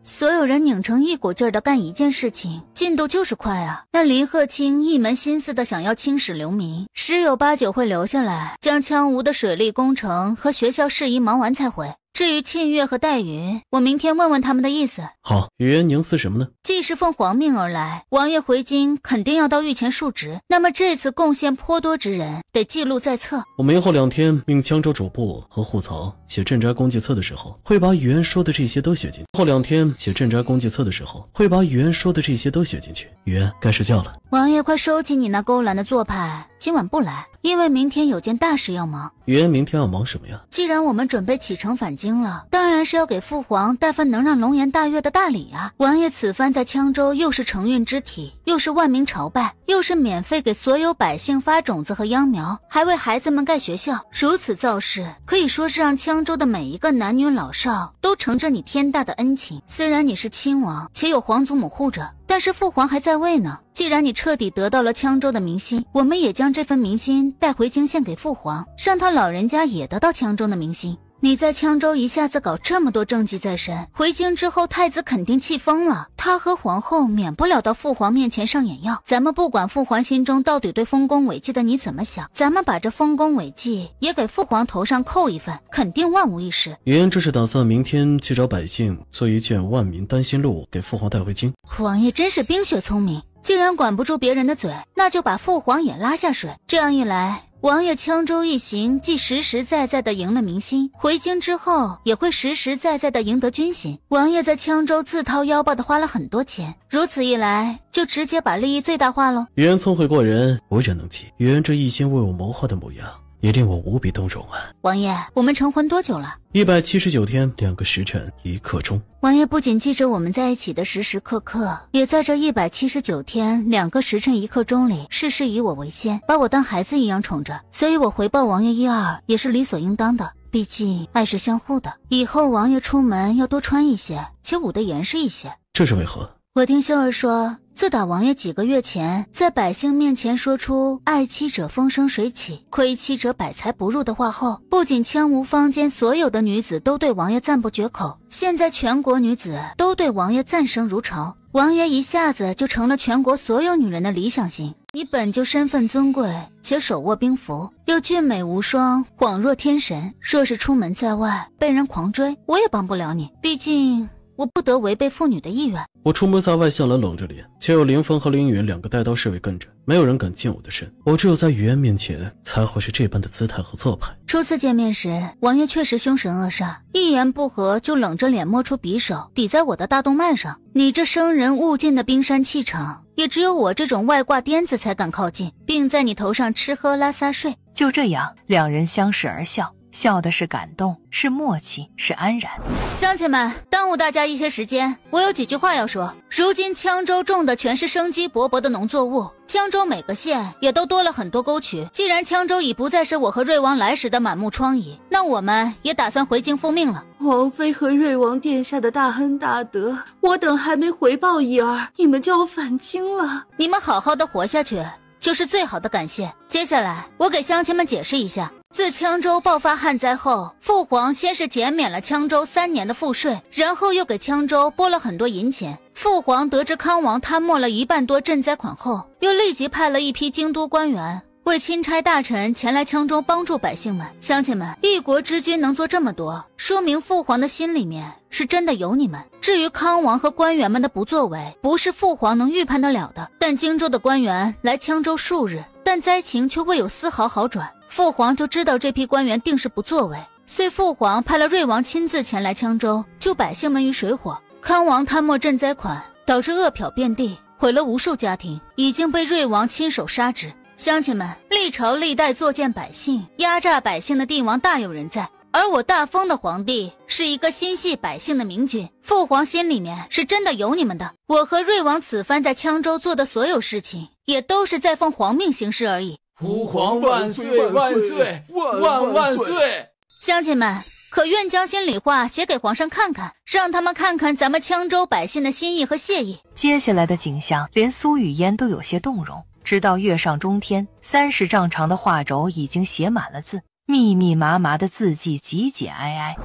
所有人拧成一股劲儿的干一件事情，进度就是快啊。但林鹤清一门心思的想要青史留名，十有八九会留下来，将羌吴的水利工程和学校事宜忙完才回。至于沁月和黛玉，我明天问问他们的意思。好，语言凝思什么呢？既是奉皇命而来，王爷回京肯定要到御前述职，那么这次贡献颇多之人得记录在册。我们以后2天命羌州主簿和护曹写镇宅公祭册的时候，会把语言说的这些都写进去。后2天写镇宅公祭册的时候，会把语言说的这些都写进去。语言该睡觉了。王爷快收起你那勾栏的做派，今晚不来，因为明天有件大事要忙。语言明天要忙什么呀？既然我们准备启程返京了，当然是要给父皇带份能让龙颜大悦的大礼啊！王爷此番在羌州又是承运之体，又是万民朝拜，又是免费给所有百姓发种子和秧苗，还为孩子们盖学校，如此造势，可以说是让羌州的每一个男女老少都承着你天大的恩情。虽然你是亲王，且有皇祖母护着，但是父皇还在位呢。既然你彻底得到了羌州的民心，我们也将这份民心带回京献给父皇，让他老人家也得到羌州的民心。你在羌州一下子搞这么多政绩在身，回京之后太子肯定气疯了，他和皇后免不了到父皇面前上眼药。咱们不管父皇心中到底对丰功伟绩的你怎么想，咱们把这丰功伟绩也给父皇头上扣一份，肯定万无一失。语言这是打算明天去找百姓做一卷万民担心录给父皇带回京。王爷真是冰雪聪明，既然管不住别人的嘴，那就把父皇也拉下水。这样一来，王爷羌州一行既实实在在地赢了民心，回京之后也会实实在在地赢得军心。王爷在羌州自掏腰包地花了很多钱，如此一来就直接把利益最大化咯。语言聪慧过人，无人能及。语言这一心为我谋划的模样，也令我无比动容啊！王爷，我们成婚多久了？179天2个时辰1刻钟。王爷不仅记着我们在一起的时时刻刻，也在这179天2个时辰1刻钟里，事事以我为先，把我当孩子一样宠着。所以我回报王爷一二也是理所应当的，毕竟爱是相互的。以后王爷出门要多穿一些，且捂得严实一些。这是为何？我听秀儿说，自打王爷几个月前在百姓面前说出爱妻者风生水起，亏妻者百财不入的话后，不仅羌吴坊间所有的女子都对王爷赞不绝口，现在全国女子都对王爷赞声如潮。王爷一下子就成了全国所有女人的理想型。你本就身份尊贵，且手握兵符，又俊美无双，恍若天神，若是出门在外被人狂追，我也帮不了你，毕竟我不得违背妇女的意愿。我出门在外向来冷着脸，且有林峰和林允2个带刀侍卫跟着，没有人敢近我的身。我只有在语言面前才会是这般的姿态和做派。初次见面时，王爷确实凶神恶煞，一言不合就冷着脸摸出匕首抵在我的大动脉上。你这生人勿近的冰山气场，也只有我这种外挂癫子才敢靠近，并在你头上吃喝拉撒睡。就这样，2人相视而笑，笑的是感动，是默契，是安然。乡亲们，耽误大家一些时间，我有几句话要说。如今羌州种的全是生机勃勃的农作物，羌州每个县也都多了很多沟渠。既然羌州已不再是我和瑞王来时的满目疮痍，那我们也打算回京复命了。王妃和瑞王殿下的大恩大德，我等还没回报一二，你们就要返京了。你们好好的活下去就是最好的感谢。接下来我给乡亲们解释一下，自羌州爆发旱灾后，父皇先是减免了羌州3年的赋税，然后又给羌州拨了很多银钱。父皇得知康王贪没了1半多赈灾款后，又立即派了一批京都官员为钦差大臣前来羌州帮助百姓们。乡亲们，一国之君能做这么多，说明父皇的心里面是真的有你们。至于康王和官员们的不作为，不是父皇能预判得了的。但荆州的官员来羌州数日，但灾情却未有丝毫好转，父皇就知道这批官员定是不作为，遂父皇派了瑞王亲自前来羌州救百姓们于水火。康王贪没赈灾款，导致饿殍遍地，毁了无数家庭，已经被瑞王亲手杀之。乡亲们，历朝历代作践百姓、压榨百姓的帝王大有人在，而我大封的皇帝是一个心系百姓的明君，父皇心里面是真的有你们的。我和瑞王此番在羌州做的所有事情，也都是在奉皇命行事而已。父皇万岁万岁万万岁！乡亲们，可愿将心里话写给皇上看看，让他们看看咱们羌州百姓的心意和谢意。接下来的景象，连苏雨嫣都有些动容。直到月上中天，30丈长的画轴已经写满了字，密密麻麻的字迹，极简哀哀。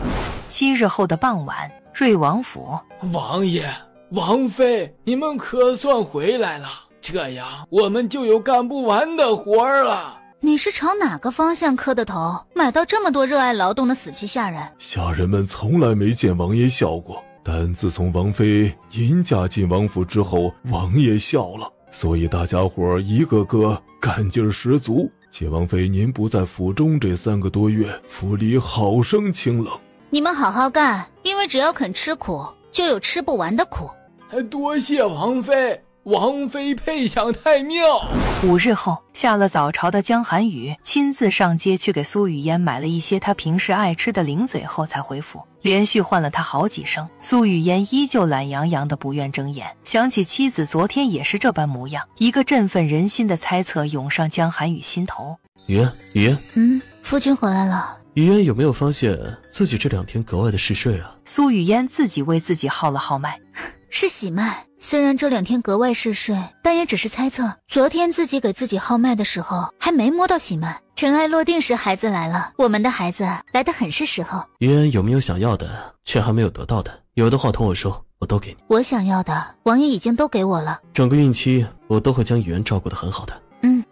7日后的傍晚，瑞王府，王爷、王妃，你们可算回来了，这样我们就有干不完的活儿了。你是朝哪个方向磕的头？买到这么多热爱劳动的死气下人？下人们从来没见王爷笑过，但自从王妃您嫁进王府之后，王爷笑了，所以大家伙一个个干劲十足。且王妃您不在府中这3个多月，府里好生清冷。你们好好干，因为只要肯吃苦，就有吃不完的苦。多谢王妃，王妃配享太妙。5日后，下了早朝的江寒雨亲自上街去给苏雨嫣买了一些她平时爱吃的零嘴后才回府，连续唤了她好几声。苏雨嫣依旧懒洋洋的不愿睁眼，想起妻子昨天也是这般模样，一个振奋人心的猜测涌上江寒雨心头。雨嫣，夫君回来了。雨嫣有没有发现自己这2天格外的嗜睡啊？苏雨嫣自己为自己号了号脉，是喜脉。虽然这2天格外嗜睡，但也只是猜测。昨天自己给自己号脉的时候，还没摸到喜脉。尘埃落定时，孩子来了。我们的孩子来得很是时候。雨嫣有没有想要的却还没有得到的？有的话同我说，我都给你。我想要的，王爷已经都给我了。整个孕期我都会将雨嫣照顾得很好的。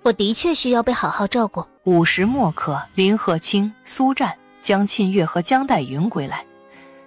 我的确需要被好好照顾。5时末刻，林鹤清、苏湛、江沁月和江黛云归来，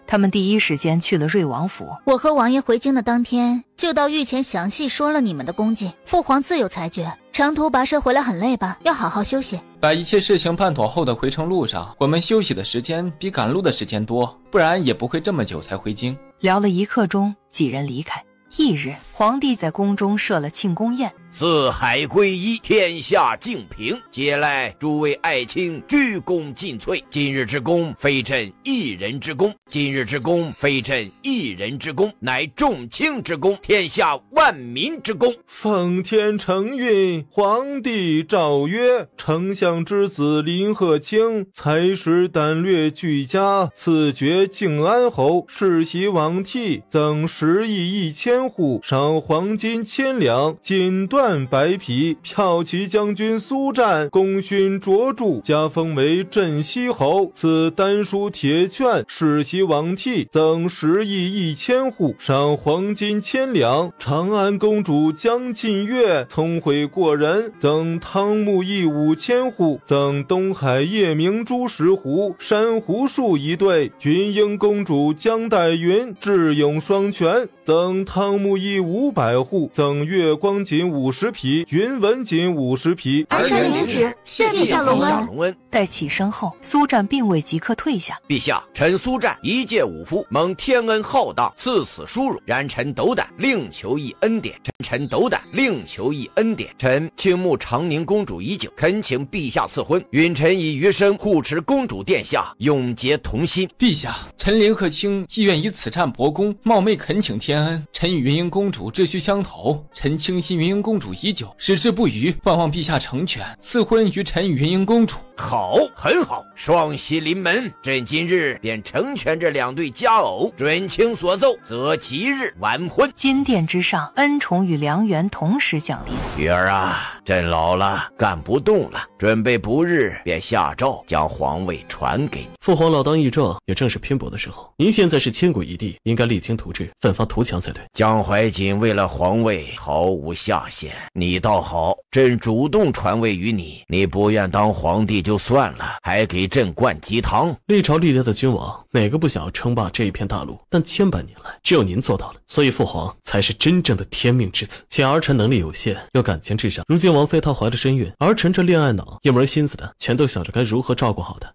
他们第一时间去了瑞王府。我和王爷回京的当天，就到御前详细说了你们的功绩，父皇自有裁决。长途跋涉回来很累吧？要好好休息。把一切事情办妥后的回程路上，我们休息的时间比赶路的时间多，不然也不会这么久才回京。聊了1刻钟，几人离开。翌日，皇帝在宫中设了庆功宴，四海归一，天下静平。接来诸位爱卿鞠躬尽瘁。今日之功，非朕一人之功；今日之功，非朕一人之功，乃众卿之功，天下万民之功。奉天承运，皇帝诏曰：丞相之子林鹤清才识胆略俱佳，赐爵靖安侯，世袭罔替，赠10亿1千户，赏黄金1000两，锦缎白皮。骠骑将军苏湛功勋卓著，加封为镇西侯，赐丹书铁券，世袭罔替，赠10亿1千户，赏黄金1000两。长安公主江沁月聪慧过人，赠汤沐邑5000户，赠东海夜明珠10壶，珊瑚树1对。云英公主江黛云智勇双全，赠汤沐邑500户，赠月光锦50匹，云纹锦50匹。儿臣领旨，谢陛下隆恩。待起身后，苏湛并未即刻退下。陛下，臣苏湛一介武夫，蒙天恩浩荡，赐死殊荣，然臣斗胆另求一恩典。臣斗胆另求一恩典。臣倾慕长宁公主已久，恳请陛下赐婚，允臣以余生护持公主殿下，永结同心。陛下，臣林鹤清亦愿以此战博功，冒昧恳请天恩。臣与云英公主志趣相投，臣倾心云英公主已久，矢志不渝，万望陛下成全，赐婚于臣与云英公主。好，很好，双喜临门。朕今日便成全这2对佳偶，准卿所奏，择吉日完婚。金殿之上，恩宠与良缘同时降临。玉儿啊，朕老了，干不动了，准备不日便下诏将皇位传给你。父皇老当益壮，也正是拼搏的时候。您现在是千古一帝，应该励精图治，奋发图强才对。江怀瑾为了皇位毫无下限，你倒好，朕主动传位于你，你不愿当皇帝就算了，还给朕灌鸡汤。历朝历代的君王，哪个不想要称霸这一片大陆？但千百年来，只有您做到了，所以父皇才是真正的天命之子。且儿臣能力有限，又感情至上，如今王妃她怀了身孕，儿臣这恋爱脑一门心思的全都想着该如何照顾好的。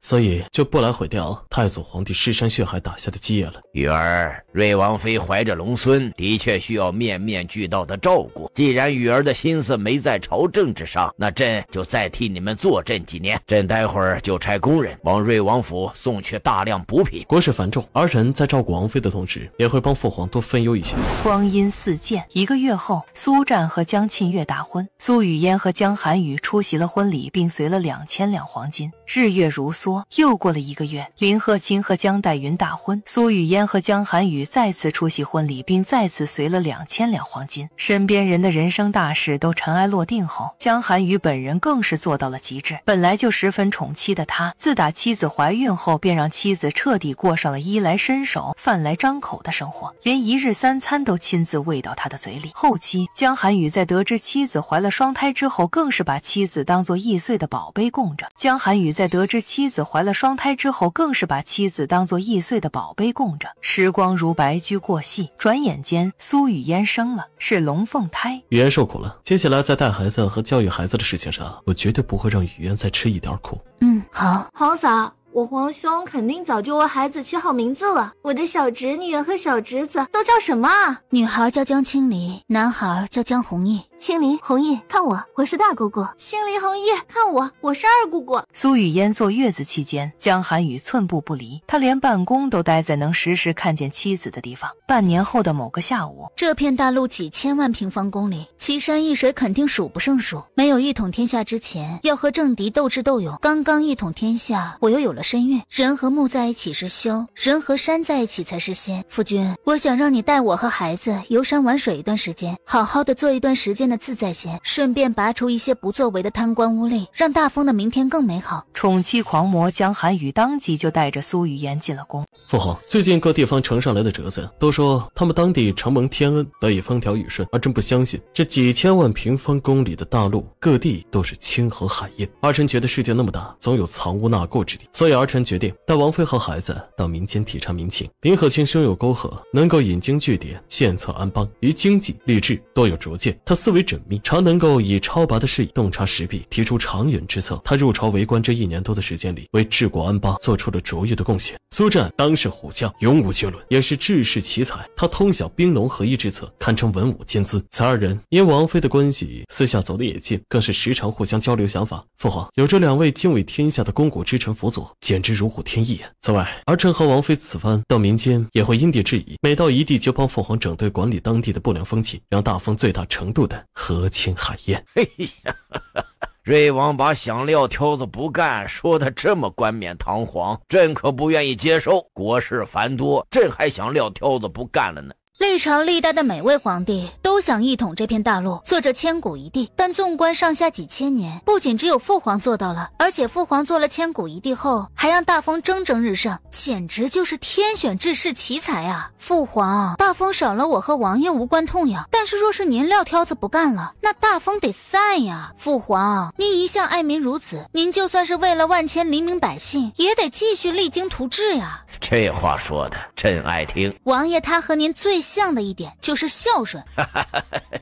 所以就不来毁掉太祖皇帝尸山血海打下的基业了。玉儿，瑞王妃怀着龙孙，的确需要面面俱到的照顾。既然玉儿的心思没在朝政之上，那朕就再替你们坐镇几年。朕待会儿就差工人往瑞王府送去大量补品。国事繁重，儿臣在照顾王妃的同时，也会帮父皇多分忧一些。光阴似箭，1个月后，苏湛和江沁月大婚，苏雨嫣和江寒雨出席了婚礼，并随了2000两黄金。日月如梭，又过了1个月，林鹤清和江黛云大婚，苏雨嫣和江寒雨再次出席婚礼，并再次随了2000两黄金。身边人的人生大事都尘埃落定后，江寒雨本人更是做到了极致。本来就十分宠妻的他，自打妻子怀孕后，便让妻子彻底过上了衣来伸手饭来张口的生活，连1日3餐都亲自喂到他的嘴里。后期江寒雨在得知妻子怀了双胎之后，更是把妻子当作易碎的宝贝供着。时光如白驹过隙，转眼间苏雨嫣生了，是龙凤胎。雨嫣受苦了，接下来在带孩子和教育孩子的事情上，我绝对不会让雨嫣再吃一点苦。好。皇嫂，我皇兄肯定早就为孩子起好名字了。我的小侄女和小侄子都叫什么啊？女孩叫江青离，男孩叫江弘毅。青离、弘毅，看我是大姑姑。青离、弘毅，看我是二姑姑。苏雨嫣坐月子期间，江寒雨寸步不离，他连办公都待在能时时看见妻子的地方。半年后的某个下午，这片大陆几千万平方公里，奇山异水肯定数不胜数。没有一统天下之前，要和政敌斗智斗勇。刚刚一统天下，我又有了身孕。人和木在一起是修，人和山在一起才是仙。夫君，我想让你带我和孩子游山玩水一段时间，好好的做一段时间的自在仙，顺便拔除一些不作为的贪官污吏，让大风的明天更美好。宠妻狂魔江寒雨当即就带着苏雨嫣进了宫。父皇，最近各地方呈上来的折子都说他们当地承蒙天恩，得以风调雨顺，而真不相信这几千万平方公里的大陆各地都是清河海晏。儿臣觉得世界那么大，总有藏污纳垢之地，所以儿臣决定带王妃和孩子到民间体察民情。林鹤清胸有沟壑，能够引经据典，献策安邦，于经济吏治多有拙见。他思维缜密，常能够以超拔的视野洞察时弊，提出长远之策。他入朝为官这1年多的时间里，为治国安邦做出了卓越的贡献。苏战当是虎将，勇武绝伦，也是治世奇才。他通晓兵农合一之策，堪称文武兼资。此二人因王妃的关系，私下走得也近，更是时常互相交流想法。父皇，有这2位敬畏天下的肱骨之臣辅佐，简直如虎添翼。此外，儿臣和王妃此番到民间也会因地制宜，每到一地就帮父皇整顿管理当地的不良风气，让大风最大程度的和亲海晏。嘿呀，瑞王把想撂挑子不干说的这么冠冕堂皇，朕可不愿意接受。国事繁多，朕还想撂挑子不干了呢。历朝历代的每位皇帝都想一统这片大陆，做着千古一帝，但纵观上下几千年，不仅只有父皇做到了，而且父皇做了千古一帝后，还让大风蒸蒸日上，简直就是天选治世奇才啊！父皇，大风少了我和王爷无关痛痒，但是若是您撂挑子不干了，那大风得散呀！父皇，您一向爱民如子，您就算是为了万千黎民百姓，也得继续励精图治呀！这话说的朕爱听。王爷他和您最像的一点就是孝顺。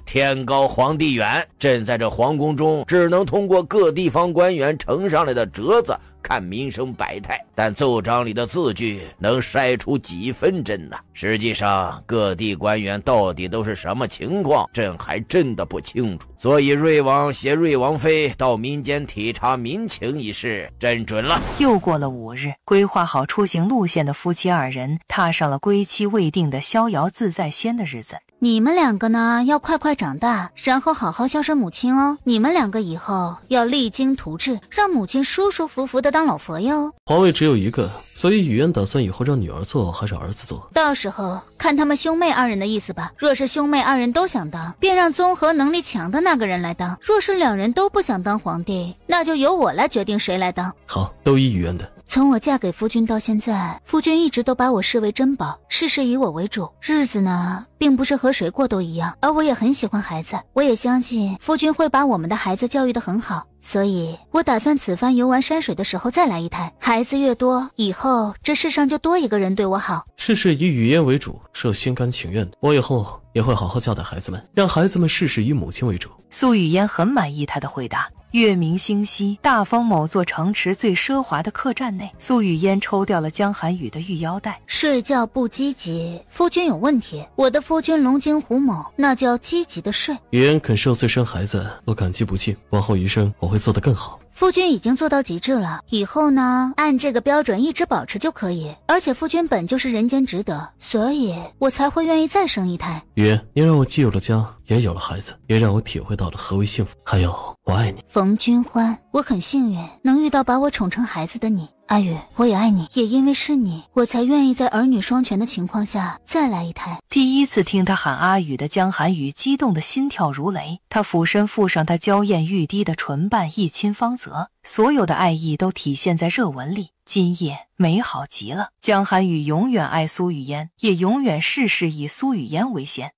天高皇帝远，朕在这皇宫中只能通过各地方官员呈上来的折子看民生百态，但奏章里的字句能筛出几分真呢？实际上各地官员到底都是什么情况，朕还真的不清楚。所以瑞王携瑞王妃到民间体察民情一事，朕准了。又过了5日，规划好出行路线的夫妻2人踏上了归期未定的逍遥自在仙的日子。你们2个呢，要快快长大，然后好好孝顺母亲哦。你们2个以后要励精图治，让母亲舒舒服服的当老佛哟。皇位只有一个，所以雨嫣打算以后让女儿做还是儿子做？到时候看他们兄妹2人的意思吧。若是兄妹2人都想当，便让综合能力强的那个人来当；若是2人都不想当皇帝，那就由我来决定谁来当。好，都依雨嫣的。从我嫁给夫君到现在，夫君一直都把我视为珍宝，事事以我为主。日子呢，并不是和谁过都一样，而我也很喜欢孩子，我也相信夫君会把我们的孩子教育得很好。所以我打算此番游玩山水的时候再来一胎，孩子越多，以后这世上就多一个人对我好。事事以雨嫣为主，是心甘情愿的。我以后也会好好教导孩子们，让孩子们事事以母亲为主。苏雨嫣很满意他的回答。月明星稀，大风某座城池最奢华的客栈内，苏雨嫣抽掉了江寒雨的玉腰带。睡觉不积极，夫君有问题。我的夫君龙精虎猛，那就要积极的睡。雨嫣肯受罪生孩子，我感激不尽，往后余生我会做得更好。夫君已经做到极致了，以后呢，按这个标准一直保持就可以。而且夫君本就是人间值得，所以我才会愿意再生一胎。雨，你让我既有了家，也有了孩子，也让我体会到了何为幸福。还有，我爱你，冯君欢。我很幸运能遇到把我宠成孩子的你，阿宇，我也爱你，也因为是你，我才愿意在儿女双全的情况下再来一胎。第一次听他喊阿宇的江寒雨激动的心跳如雷，他俯身附上他娇艳欲滴的唇瓣，一亲芳泽，所有的爱意都体现在热吻里。今夜美好极了，江寒雨永远爱苏雨嫣，也永远事事以苏雨嫣为先。